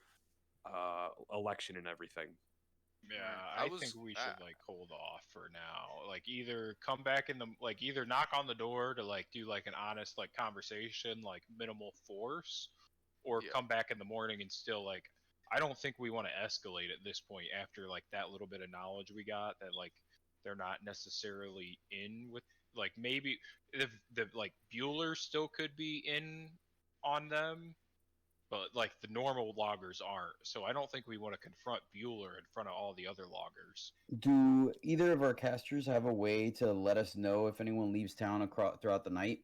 Speaker 4: election and everything.
Speaker 2: Yeah,
Speaker 5: I
Speaker 2: I
Speaker 5: was
Speaker 2: think we should like hold off for now. Like either come back in the like either knock on the door to like do like an honest like conversation, like minimal force, or
Speaker 5: yeah.
Speaker 2: come back in the morning and still like I don't think we want to escalate at this point after like that little bit of knowledge we got that like they're not necessarily in with like maybe the like Bueller still could be in on them, but like the normal loggers aren't. So I don't think we want to confront Bueller in front of all the other loggers.
Speaker 3: Do either of our casters have a way to let us know if anyone leaves town throughout the night?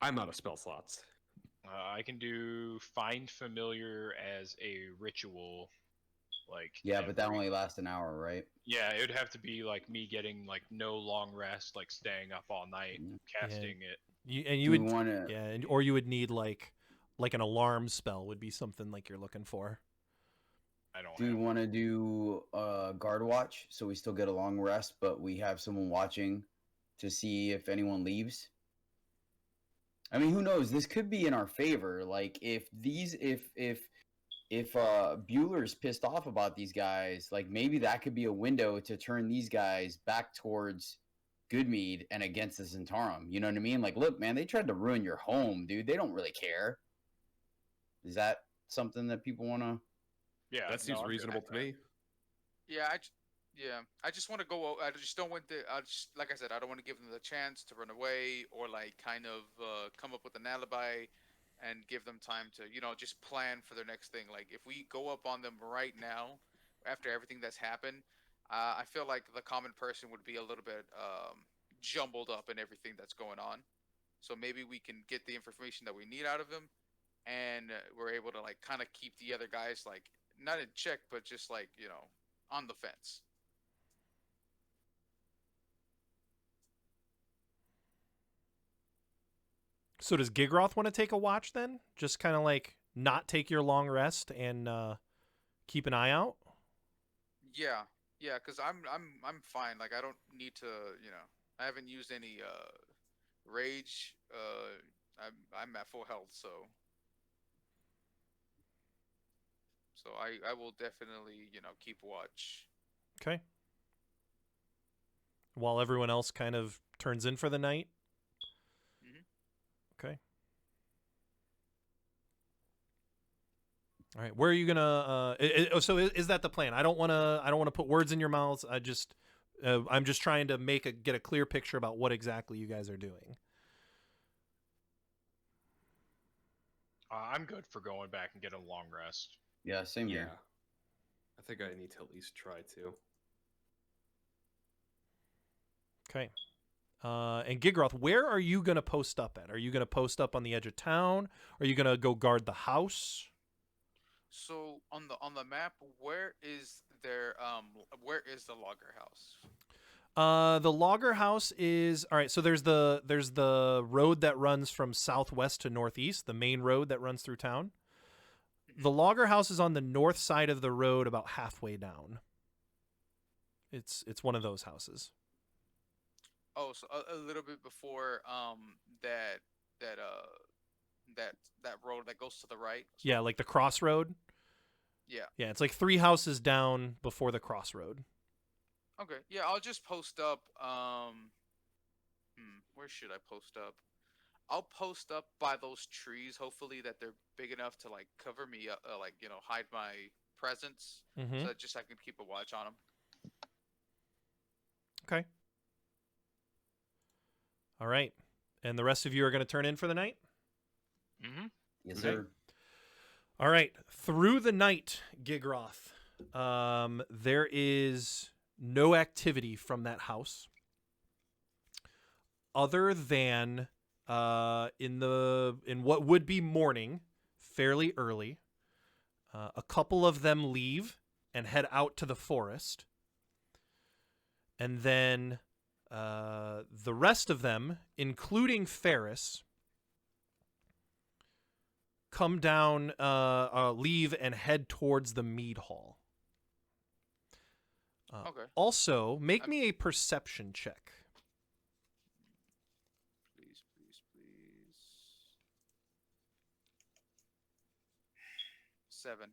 Speaker 4: I'm out of spell slots.
Speaker 2: I can do find familiar as a ritual, like
Speaker 3: Yeah, but that
Speaker 2: every.
Speaker 3: only lasts an hour, right?
Speaker 2: Yeah, it would have to be like me getting like no long rest, like staying up all night,
Speaker 3: Mm.
Speaker 2: casting it.
Speaker 1: You
Speaker 3: Do we
Speaker 1: would
Speaker 3: want to?
Speaker 1: or you would need like an alarm spell would be something like you're looking for.
Speaker 2: I don't
Speaker 3: Do we
Speaker 2: have.
Speaker 3: want to do guard watch so we still get a long rest, but we have someone watching to see if anyone leaves? I mean, who knows? This could be in our favor. Like if Bueller's pissed off about these guys, like maybe that could be a window to turn these guys back towards Goodmead and against the Zentarum. You know what I mean? Like, look, man, they tried to ruin your home, dude. They don't really care. Is that something that people want to?
Speaker 2: Yeah,
Speaker 4: That seems
Speaker 2: no, I'm good
Speaker 4: reasonable
Speaker 2: with
Speaker 4: to
Speaker 2: that.
Speaker 4: me.
Speaker 5: Yeah, I just want to go. I just don't want the. I just like I said, I don't want to give them the chance to run away or like kind of come up with an alibi, and give them time to just plan for their next thing. Like if we go up on them right now, after everything that's happened, I feel like the common person would be a little bit jumbled up in everything that's going on. So maybe we can get the information that we need out of him, and we're able to like kind of keep the other guys like not in check, but just like on the fence.
Speaker 1: So does Gigroth want to take a watch then? Just kind of like not take your long rest and keep an eye out?
Speaker 5: Yeah, yeah, because I'm fine. Like I don't need to, I haven't used any rage. I'm at full health, so I will definitely keep watch.
Speaker 1: Okay. While everyone else kind of turns in for the night?
Speaker 5: Mhm.
Speaker 1: Okay. All right. Where are you gonna? So is that the plan? I don't want to. I don't want to put words in your mouths. I'm just trying to get a clear picture about what exactly you guys are doing.
Speaker 2: I'm good for going back and getting a long rest.
Speaker 3: Yeah, same
Speaker 4: Yeah.
Speaker 3: here.
Speaker 4: I think I need to at least try to.
Speaker 1: Okay. And Gigroth, where are you gonna post up at? Are you gonna post up on the edge of town? Are you gonna go guard the house?
Speaker 5: So on the map, where is the logger house?
Speaker 1: The logger house is all right. So there's the road that runs from southwest to northeast, the main road that runs through town. The logger house is on the north side of the road, about halfway down. It's one of those houses.
Speaker 5: Oh, so a little bit before that that uh that road that goes to the right.
Speaker 1: Yeah, like the crossroad.
Speaker 5: Yeah.
Speaker 1: Yeah, it's like 3 houses down before the crossroad.
Speaker 5: Okay. Yeah, I'll just post up. Where should I post up? I'll post up by those trees. Hopefully that they're big enough to like cover me up, like hide my presence,
Speaker 1: Mm-hmm.
Speaker 5: so that just I can keep a watch on them.
Speaker 1: Okay. All right. And the rest of you are going to turn in for the night?
Speaker 2: Mm-hmm.
Speaker 3: Yes,
Speaker 1: Okay.
Speaker 3: sir.
Speaker 1: All right. Through the night, Gigroth, there is no activity from that house other than in what would be morning, fairly early. A couple of them leave and head out to the forest. And then the rest of them, including Ferris, come down, leave, and head towards the mead hall.
Speaker 5: Okay.
Speaker 1: Also, make me a perception check.
Speaker 5: Please, please, please. 7.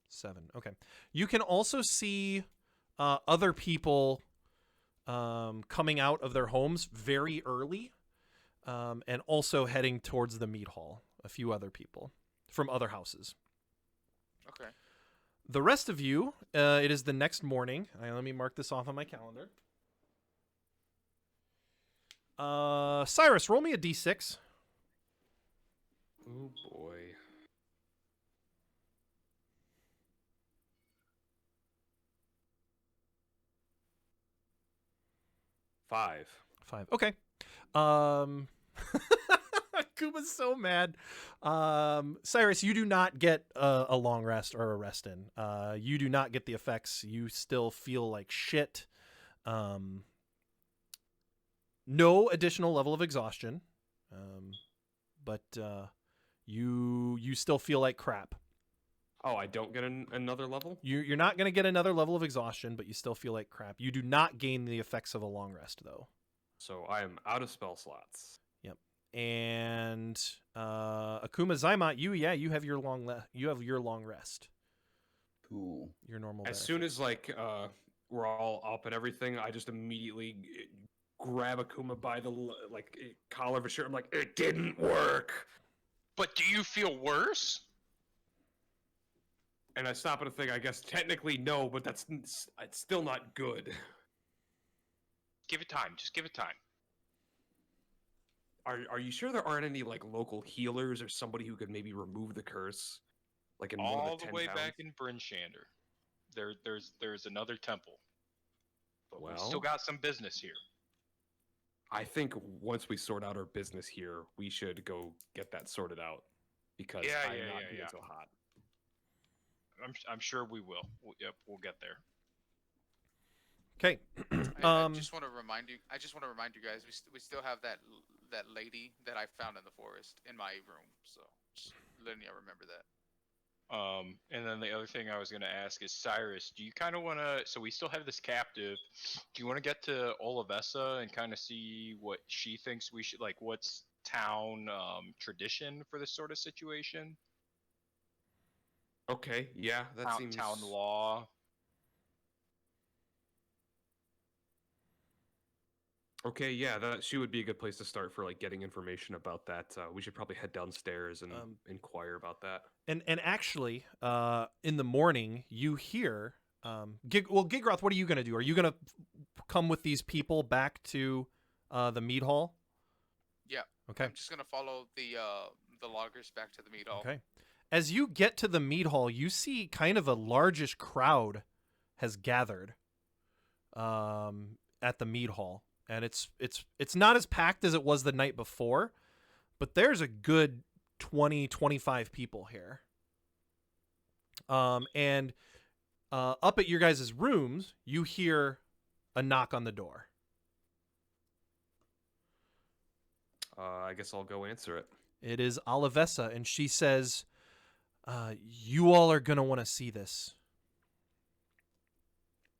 Speaker 1: 7. Okay. You can also see other people coming out of their homes very early, and also heading towards the mead hall. A few other people from other houses.
Speaker 5: Okay.
Speaker 1: The rest of you, it is the next morning. Let me mark this off on my calendar. Cyrus, roll me a d6.
Speaker 4: Oh boy. Five.
Speaker 1: 5. Okay. Kuma's so mad. Cyrus, you do not get a long rest or a rest in. You do not get the effects. You still feel like shit. No additional level of exhaustion, but you still feel like crap.
Speaker 4: Oh, I don't get another level?
Speaker 1: You're not going to get another level of exhaustion, but you still feel like crap. You do not gain the effects of a long rest, though.
Speaker 4: So I am out of spell slots.
Speaker 1: Yep. And Akuma Zaimot, you have your long rest.
Speaker 3: Cool.
Speaker 1: Your normal.
Speaker 4: As soon as we're all up and everything, I just immediately grab Akuma by the collar of his shirt. I'm like, it didn't work.
Speaker 2: But do you feel worse?
Speaker 4: And I stop and think, I guess technically no, but it's still not good.
Speaker 2: Give it time. Just give it time.
Speaker 4: Are you sure there aren't any local healers or somebody who could maybe remove the curse? Like in one
Speaker 2: All
Speaker 4: of the
Speaker 2: the
Speaker 4: 10
Speaker 2: way
Speaker 4: towns?
Speaker 2: back in Brinshander, there's another temple. But we
Speaker 4: Well,
Speaker 2: still got some business here.
Speaker 4: I think once we sort out our business here, we should go get that sorted out because
Speaker 2: Yeah,
Speaker 4: I'm
Speaker 2: yeah,
Speaker 4: not
Speaker 2: yeah,
Speaker 4: being
Speaker 2: yeah.
Speaker 4: so hot.
Speaker 2: I'm sure we will. Yep, we'll get there.
Speaker 1: Okay.
Speaker 5: I just want to remind you. I just want to remind you guys. We still have that lady that I found in the forest in my room. So just letting you remember that.
Speaker 2: And then the other thing I was going to ask is, Cyrus, do you kind of want to? So we still have this captive. Do you want to get to Olivessa and kind of see what she thinks we should like? What's town tradition for this sort of situation?
Speaker 4: Okay, yeah, that
Speaker 2: Town,
Speaker 4: seems
Speaker 2: town law.
Speaker 4: okay. Yeah, that she would be a good place to start for like getting information about that. We should probably head downstairs and inquire about that.
Speaker 1: And actually, in the morning, you hear Gigroth, what are you gonna do? Are you gonna come with these people back to the mead hall?
Speaker 5: Yeah.
Speaker 1: Okay.
Speaker 5: I'm just gonna follow the loggers back to the meat hall.
Speaker 1: Okay. As you get to the mead hall, you see kind of a largish crowd has gathered at the mead hall, and it's not as packed as it was the night before, but there's a good 20-25 people here. And up at your guys' rooms, you hear a knock on the door.
Speaker 4: I guess I'll go answer it.
Speaker 1: It is Olivessa, and she says, you all are going to want to see this.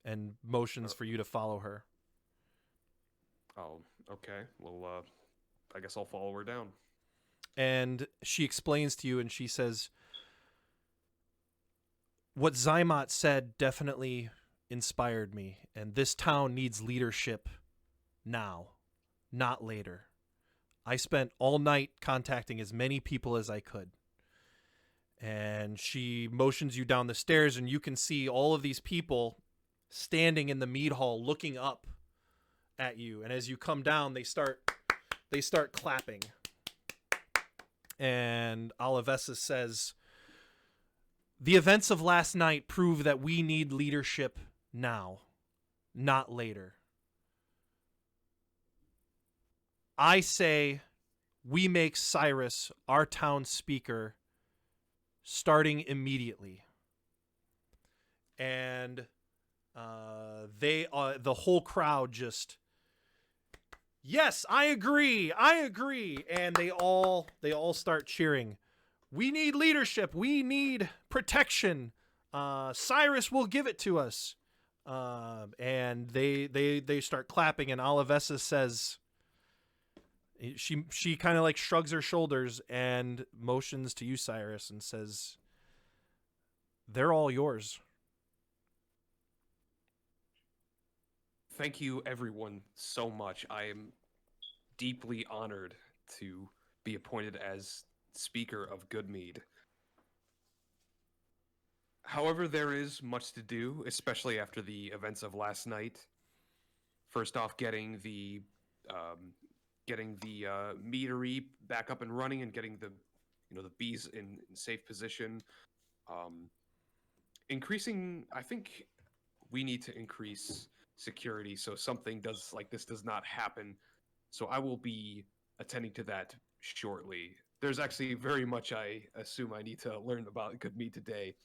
Speaker 1: And motions for you to follow her.
Speaker 4: Oh, okay. Well, I guess I'll follow her down.
Speaker 1: And she explains to you, and she says, what Zymot said definitely inspired me, and this town needs leadership now, not later. I spent all night contacting as many people as I could. And she motions you down the stairs, and you can see all of these people standing in the mead hall looking up at you. And as you come down, they start clapping. And Olivessa says, the events of last night prove that we need leadership now, not later. I say we make Cyrus our town speaker starting immediately. And the whole crowd just, yes, I agree. And they all start cheering. We need leadership. We need protection. Cyrus will give it to us. And they start clapping, and Olivessa says, she kind of like shrugs her shoulders and motions to you, Cyrus, and says, they're all yours.
Speaker 4: Thank you, everyone, so much. I am deeply honored to be appointed as Speaker of Goodmead. However, there is much to do, especially after the events of last night. First off, getting the meadery back up and running, and getting the bees in safe position. Increasing, I think we need to increase security so something like this does not happen. So I will be attending to that shortly. There's actually very much I assume I need to learn about Goodmead today,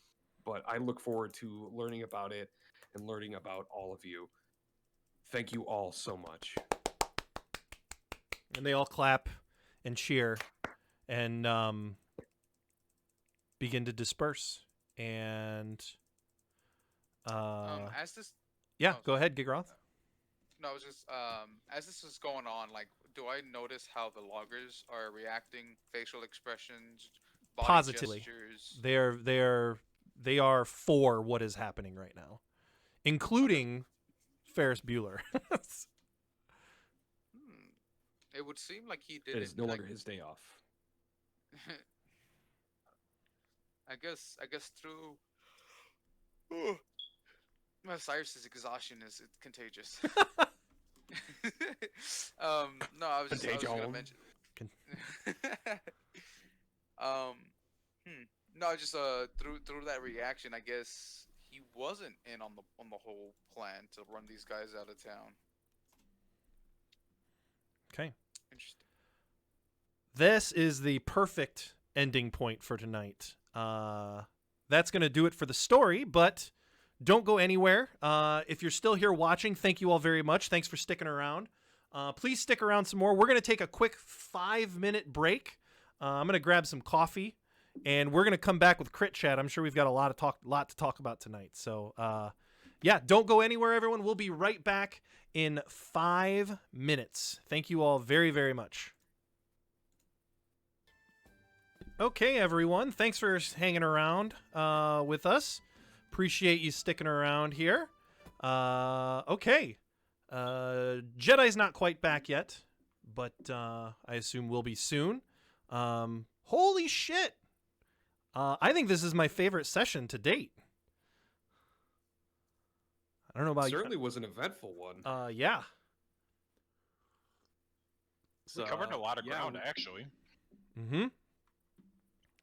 Speaker 4: but I look forward to learning about it and learning about all of you. Thank you all so much.
Speaker 1: And they all clap and cheer and begin to disperse. And
Speaker 5: as this
Speaker 1: yeah, go ahead, Gigroth.
Speaker 5: No, I was just as this is going on, like, do I notice how the loggers are reacting, facial expressions, body
Speaker 1: Positively.
Speaker 5: gestures?
Speaker 1: They are for what is happening right now, including Ferris Bueller.
Speaker 5: It would seem like he did
Speaker 4: It is no longer his day off.
Speaker 5: I guess through Cyrus's exhaustion is contagious. No, I was just gonna mention. No, just through that reaction, I guess he wasn't in on the whole plan to run these guys out of town.
Speaker 1: Okay.
Speaker 5: Interesting.
Speaker 1: This is the perfect ending point for tonight. That's going to do it for the story, but don't go anywhere. If you're still here watching, thank you all very much. Thanks for sticking around. Please stick around some more. We're going to take a quick 5-minute break. I'm going to grab some coffee, and we're going to come back with Crit Chat. I'm sure we've got a lot to talk about tonight. So, yeah, don't go anywhere, everyone. We'll be right back in 5 minutes. Thank you all very, very much. Okay, everyone. Thanks for hanging around with us. Appreciate you sticking around here. Okay. Jedi's not quite back yet, but I assume we'll be soon. Holy shit! I think this is my favorite session to date. I don't know about
Speaker 4: Certainly was an eventful one.
Speaker 1: you. Yeah.
Speaker 2: We covered a lot of
Speaker 4: yeah,
Speaker 2: ground, actually.
Speaker 1: Mm-hmm.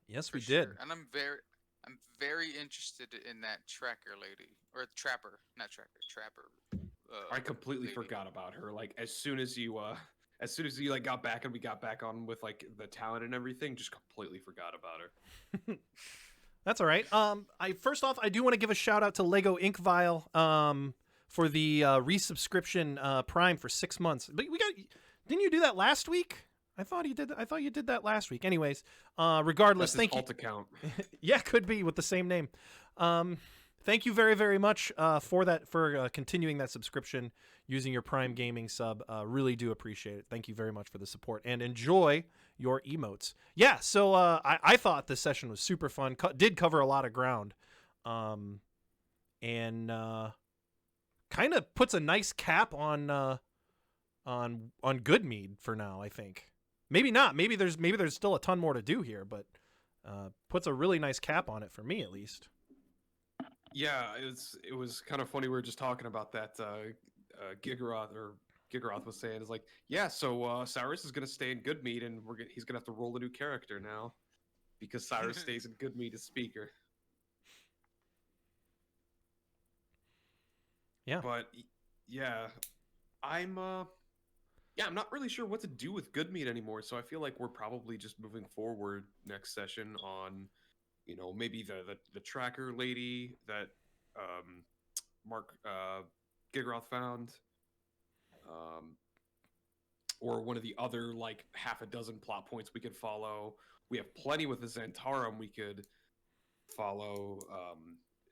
Speaker 1: Yes,
Speaker 5: For
Speaker 1: we did.
Speaker 5: sure. And I'm very interested in that tracker lady or trapper, not tracker, trapper.
Speaker 4: I completely
Speaker 5: lady.
Speaker 4: forgot about her. Like as soon as you like got back and we got back on with like the talent and everything, just completely forgot about her.
Speaker 1: That's all right. First off, I do want to give a shout out to Lego Ink Vial for the resubscription Prime for 6 months. But didn't you do that last week? I thought you did that last week. Anyways, regardless,
Speaker 4: That's his
Speaker 1: thank you.
Speaker 4: alt account.
Speaker 1: Yeah, could be with the same name. Thank you very, very much for continuing that subscription using your Prime Gaming sub. Really do appreciate it. Thank you very much for the support and enjoy your emotes. Yeah, so I thought this session was super fun. Did cover a lot of ground, and kind of puts a nice cap on Goodmead for now. I think maybe not. Maybe there's still a ton more to do here, but puts a really nice cap on it for me at least.
Speaker 4: Yeah, it was kind of funny. We were just talking about that. Gigaroth was saying is like, yeah. So Cyrus is gonna stay in Goodmead, and he's gonna have to roll a new character now because Cyrus stays in Goodmead as speaker.
Speaker 1: Yeah.
Speaker 4: But yeah, I'm not really sure what to do with Goodmead anymore. So I feel like we're probably just moving forward next session on, maybe the tracker lady that Mark Gigaroth found, or one of the other like half a dozen plot points we could follow. We have plenty with the Xantarum we could follow,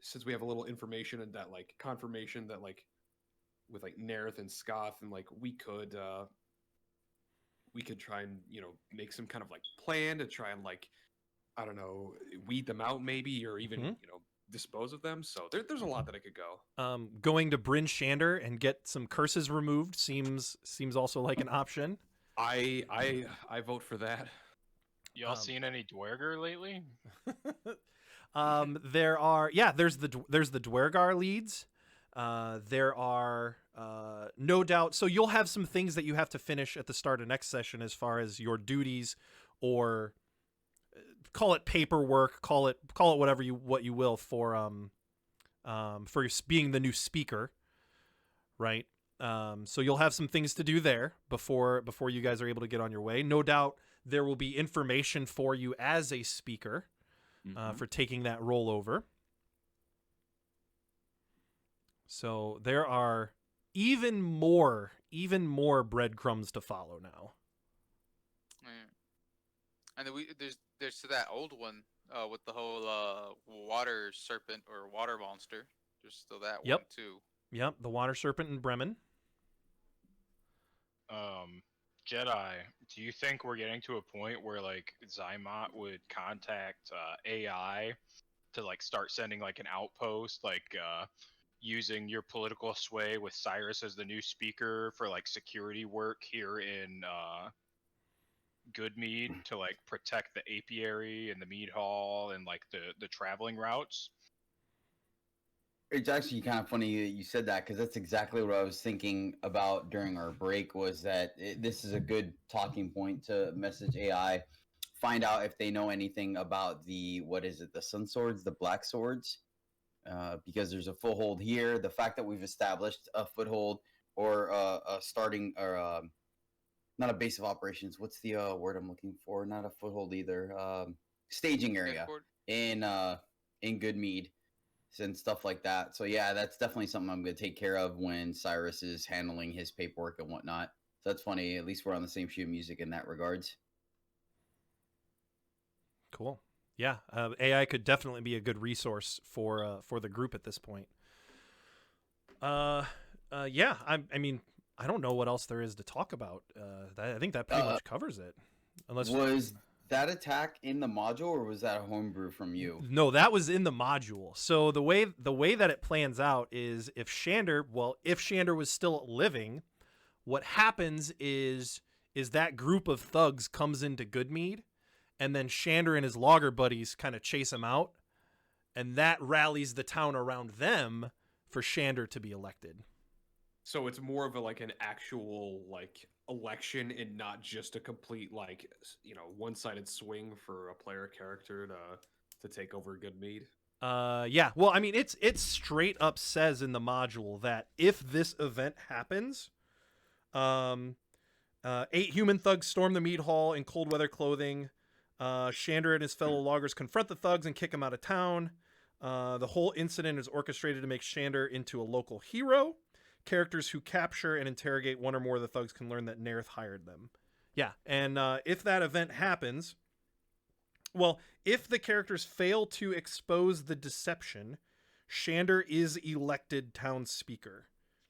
Speaker 4: since we have a little information and that like confirmation that like with like Nerith and Scoth, and like we could try and make some kind of like plan to try and like, I don't know, weed them out maybe, or even dispose of them. So there's a lot that I could go.
Speaker 1: Going to Bryn Shander and get some curses removed seems also like an option.
Speaker 4: I vote for that.
Speaker 2: Y'all seen any Dwerger lately?
Speaker 1: There's the Dwergar leads. There are no doubt. So you'll have some things that you have to finish at the start of next session as far as your duties, or call it paperwork, call it whatever you will for being the new speaker, right? So you'll have some things to do there before you guys are able to get on your way. No doubt there will be information for you as a speaker for taking that role over. So there are even more breadcrumbs to follow now.
Speaker 5: Yeah. And then there's that old one with the whole water serpent or water monster. There's still that one too.
Speaker 1: Yep, the water serpent in Bremen.
Speaker 2: Jedi, do you think we're getting to a point where like Zymot would contact AI to like start sending like an outpost, like using your political sway with Cyrus as the new speaker for like security work here in Goodmead to like protect the apiary and the mead hall and like the traveling routes?
Speaker 3: It's actually kind of funny that you said that, because that's exactly what I was thinking about during our break, was that this is a good talking point to message AI, find out if they know anything about the Sun Swords, the Black Swords, because there's a foothold here. The fact that we've established a foothold or a starting or not a base of operations. What's the word I'm looking for? Not a foothold either. Staging area
Speaker 5: Headboard.
Speaker 3: in Goodmead and stuff like that. So yeah, that's definitely something I'm going to take care of when Cyrus is handling his paperwork and whatnot. So that's funny. At least we're on the same sheet of music in that regards.
Speaker 1: Cool. Yeah, AI could definitely be a good resource for the group at this point. Yeah, I mean, I don't know what else there is to talk about. I think that pretty much covers it. Unless
Speaker 3: Was that attack in the module, or was that a homebrew from you?
Speaker 1: No, that was in the module. So the way that it plans out is if Shander was still living, what happens is that group of thugs comes into Goodmead, and then Shander and his logger buddies kind of chase him out, and that rallies the town around them for Shander to be elected.
Speaker 4: So it's more of an actual election and not just a complete one-sided swing for a player character to take over Goodmead.
Speaker 1: Yeah. Well, I mean, it's straight up says in the module that if this event happens, 8 human thugs storm the mead hall in cold weather clothing. Shander and his fellow loggers confront the thugs and kick him out of town. The whole incident is orchestrated to make Shander into a local hero. Characters who capture and interrogate one or more of the thugs can learn that Nerith hired them. Yeah, and if that event happens, well, if the characters fail to expose the deception, Shander is elected town speaker,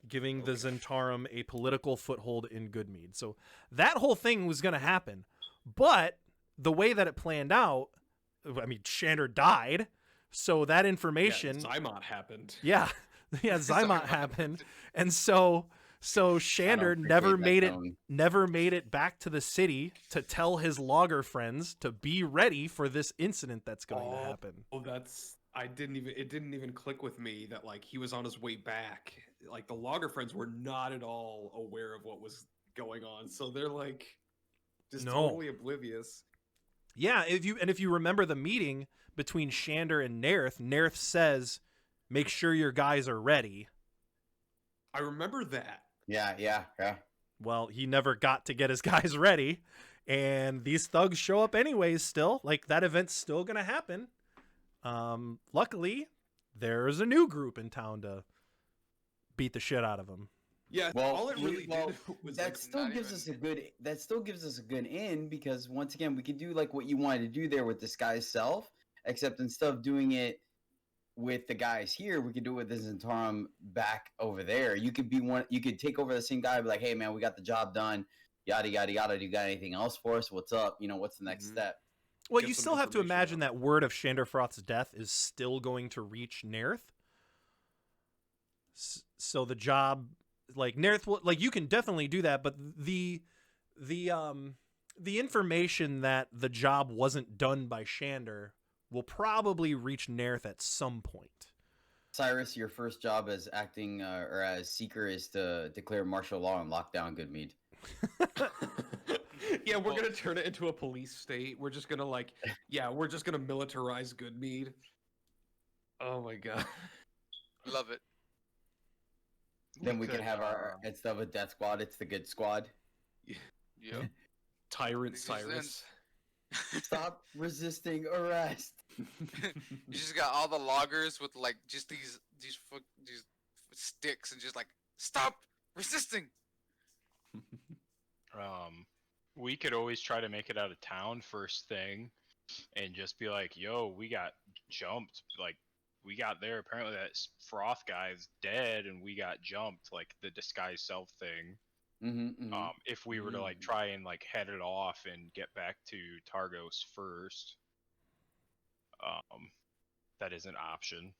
Speaker 1: giving the Zentarum a political foothold in Goodmead. So that whole thing was going to happen. But the way that it planned out, I mean, Shander died, so that information...
Speaker 4: Yeah, Zymot happened.
Speaker 1: Yeah. Yeah, Zymot happened, and so Shander never made it back to the city to tell his logger friends to be ready for this incident that's going to happen.
Speaker 4: Oh, it didn't even click with me that he was on his way back. The logger friends were not at all aware of what was going on, so they're totally oblivious.
Speaker 1: Yeah, if you remember the meeting between Shander and Nerith says, make sure your guys are ready.
Speaker 4: I remember that.
Speaker 3: Yeah.
Speaker 1: Well, he never got to get his guys ready, and these thugs show up anyways still. That event's still going to happen. Luckily, there's a new group in town to beat the shit out of them.
Speaker 4: Yeah, all it really did was
Speaker 3: that still gives us a good in, because once again we could do what you wanted to do there with this guy's self, except instead of doing it with the guys here, we could do it with the Zentarum back over there. You could take over the same guy, be like, hey man, we got the job done, yada yada yada. Do you got anything else for us? What's up? What's the next step?
Speaker 1: Well, you still have to imagine that word of Shanderfroth's death is still going to reach Nerith. So the job, Nerith will, you can definitely do that, but the information that the job wasn't done by Shander will probably reach Nerith at some point.
Speaker 3: Cyrus, your first job as acting or as seeker is to declare martial law and lock down Goodmead.
Speaker 4: Yeah, we're gonna turn it into a police state. We're just gonna we're just gonna militarize Goodmead. Oh my god,
Speaker 5: Love it.
Speaker 3: Then we can have our, instead of a death squad, it's the good squad.
Speaker 5: Yeah.
Speaker 4: Tyrant Cyrus.
Speaker 3: Stop resisting arrest.
Speaker 5: You just got all the loggers with just these sticks and just stop resisting.
Speaker 2: We could always try to make it out of town first thing, and just be like, "Yo, we got jumped. We got there. Apparently that Froth guy is dead, and we got jumped." The disguise self thing. If we were to try and head it off and get back to Targos first, that is an option.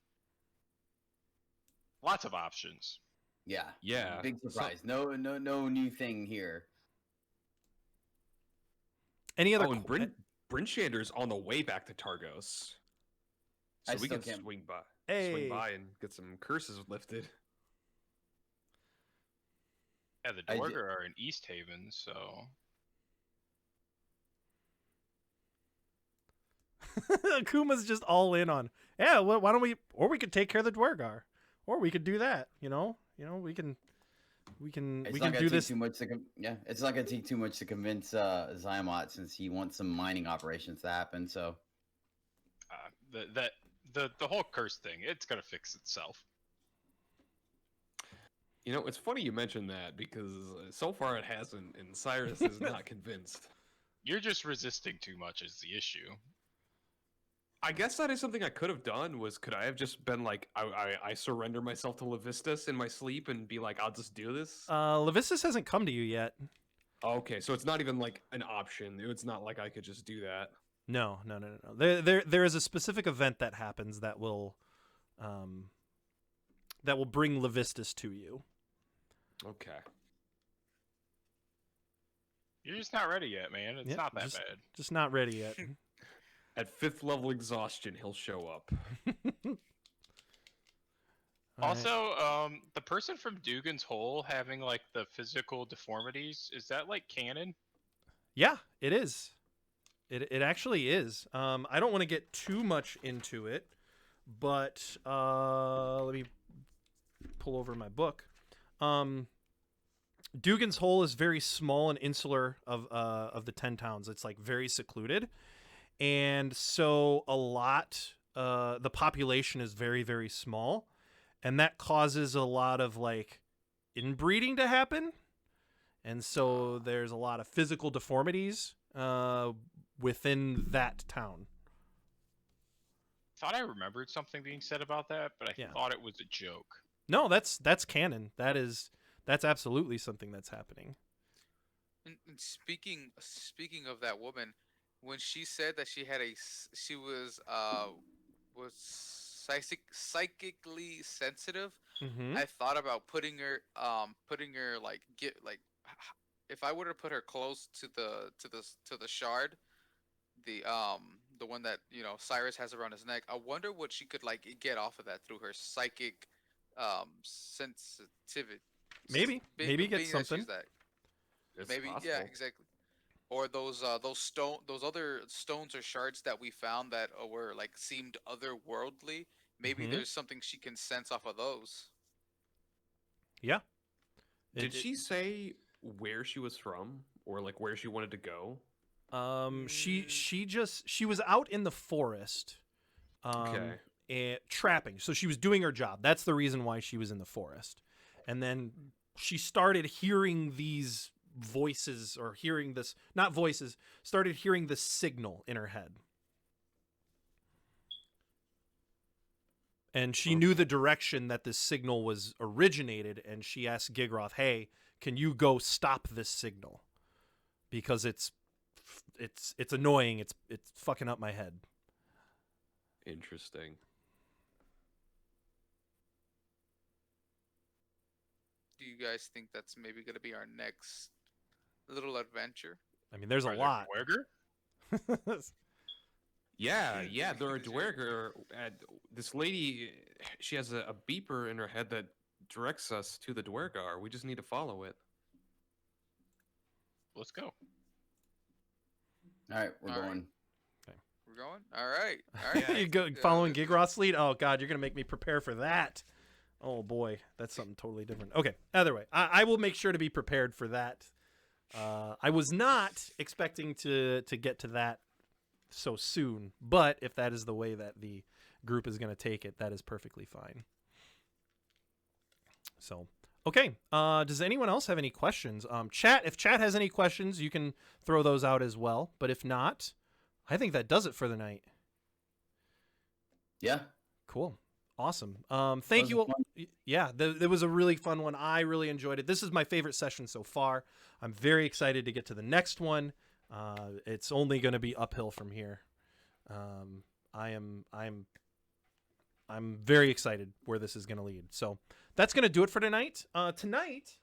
Speaker 2: Lots of options.
Speaker 3: Yeah. Big surprise. No new thing here.
Speaker 1: Any other?
Speaker 4: And Bryn Shander's on the way back to Targos, so we can swing by and get some curses lifted.
Speaker 2: Yeah, the Dwarger are in East Haven, so...
Speaker 1: Kuma's just all in on, yeah, well, why don't we... Or we could take care of the Dwargar. Or we could do that, we can We can
Speaker 3: It's
Speaker 1: we
Speaker 3: not
Speaker 1: can
Speaker 3: gonna
Speaker 1: do
Speaker 3: take
Speaker 1: this.
Speaker 3: too much to yeah. It's not gonna take too much to convince Zymot since he wants some mining operations to happen. So
Speaker 2: The whole curse thing, it's gonna fix itself.
Speaker 4: You know, it's funny you mentioned that because so far it hasn't, and Cyrus is not convinced.
Speaker 2: You're just resisting too much is the issue.
Speaker 4: I guess that is something I could have done. Was could I have just been like, I surrender myself to Levistus in my sleep and be like, I'll just do this?
Speaker 1: Levistus hasn't come to you yet.
Speaker 4: Okay, so it's not even like an option. It's not like I could just do that.
Speaker 1: No. There is a specific event that happens that will bring Levistus to you.
Speaker 4: Okay.
Speaker 2: You're just not ready yet, man. It's
Speaker 1: Yep,
Speaker 2: not that bad.
Speaker 1: Just not ready yet.
Speaker 4: At 5th level exhaustion, he'll show up.
Speaker 1: All right.
Speaker 2: Also, the person from Dugan's Hole having like the physical deformities, is that like canon?
Speaker 1: Yeah, it is. It actually is. I don't want to get too much into it, but let me pull over my book. Dugan's Hole is very small and insular of the 10 towns. It's like very secluded, and so the population is very, very small, and that causes a lot of like inbreeding to happen, and so there's a lot of physical deformities within that town.
Speaker 2: Thought I remembered something being said about that, but I
Speaker 1: Yeah.
Speaker 2: thought it was a joke.
Speaker 1: No, that's canon. That's absolutely something that's happening.
Speaker 5: And speaking of that woman, when she said that she was psychically sensitive,
Speaker 1: Mm-hmm.
Speaker 5: I thought about putting her like if I were to put her close to the shard, the one that Cyrus has around his neck. I wonder what she could like get off of that through her psychic sensitivity.
Speaker 1: Maybe get
Speaker 5: Being that
Speaker 1: something.
Speaker 5: she's that.
Speaker 4: It's
Speaker 5: Maybe,
Speaker 4: possible.
Speaker 5: yeah, exactly. Or those other stones or shards that we found that were like seemed otherworldly. Maybe
Speaker 1: Mhm.
Speaker 5: there's something she can sense off of those.
Speaker 1: Yeah.
Speaker 4: Did she say where she was from or like where she wanted to go?
Speaker 1: She was out in the forest.
Speaker 4: Okay.
Speaker 1: And trapping. So she was doing her job. That's the reason why she was in the forest. And then she started hearing these voices, or hearing this, not voices, started hearing this signal in her head. And she knew the direction that this signal was originated, and she asked Gigroth, "Hey, can you go stop this signal? Because it's annoying. It's fucking up my head."
Speaker 4: Interesting.
Speaker 5: Do you guys think that's maybe gonna be our next little adventure?
Speaker 1: I mean, there's a
Speaker 2: Are there
Speaker 1: lot.
Speaker 2: Dwerger?
Speaker 4: Yeah, there are Dwerger. This lady, she has a beeper in her head that directs us to the Dwergar. We just need to follow it.
Speaker 2: Let's go.
Speaker 3: all right, we're
Speaker 5: All right.
Speaker 3: going.
Speaker 5: We're going. All right. All right.
Speaker 1: You go following Gigroth's lead? Oh god, you're gonna make me prepare for that. Oh boy, that's something totally different. Okay, either way, I will make sure to be prepared for that. I was not expecting to get to that so soon, but if that is the way that the group is going to take it, that is perfectly fine. So, okay, does anyone else have any questions? Chat, if chat has any questions, you can throw those out as well. But if not, I think that does it for the night.
Speaker 3: Yeah.
Speaker 1: Cool. Awesome. Thank you all. Yeah, there was a really fun one. I really enjoyed it. This is my favorite session so far. I'm very excited to get to the next one. It's only going to be uphill from here. I'm very excited where this is going to lead. So that's going to do it for tonight. Tonight,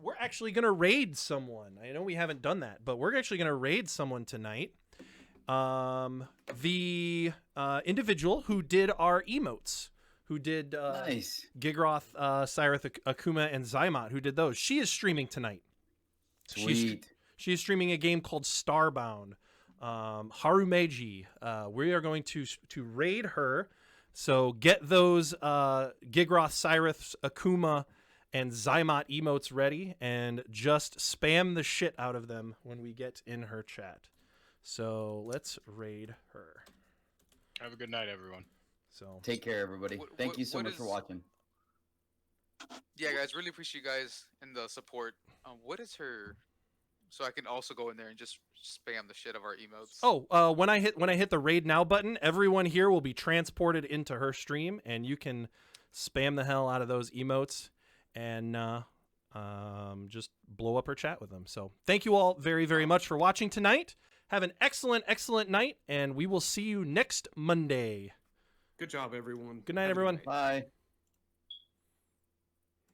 Speaker 1: we're actually going to raid someone. I know we haven't done that, but we're actually going to raid someone tonight. The individual who did our emotes, who did
Speaker 3: Nice.
Speaker 1: Gigroth, Cyrith, Akuma, and Zymot, who did those. She is streaming tonight.
Speaker 3: Sweet.
Speaker 1: She's streaming a game called Starbound. Harumeji. We are going to raid her. So get those Gigroth, Cyrith, Akuma, and Zymot emotes ready, and just spam the shit out of them when we get in her chat. So let's raid her.
Speaker 2: Have a good night, everyone.
Speaker 1: So
Speaker 3: Take care, everybody. Thank you so much for watching.
Speaker 5: Yeah, guys, really appreciate you guys and the support. What is her? So I can also go in there and just spam the shit of our emotes.
Speaker 1: Oh, when I hit the raid now button, everyone here will be transported into her stream, and you can spam the hell out of those emotes and just blow up her chat with them. So thank you all very, very much for watching tonight. Have an excellent, excellent night, and we will see you next Monday.
Speaker 4: Good job, everyone.
Speaker 1: Good night,
Speaker 4: Have a
Speaker 1: everyone.
Speaker 4: night.
Speaker 3: Bye.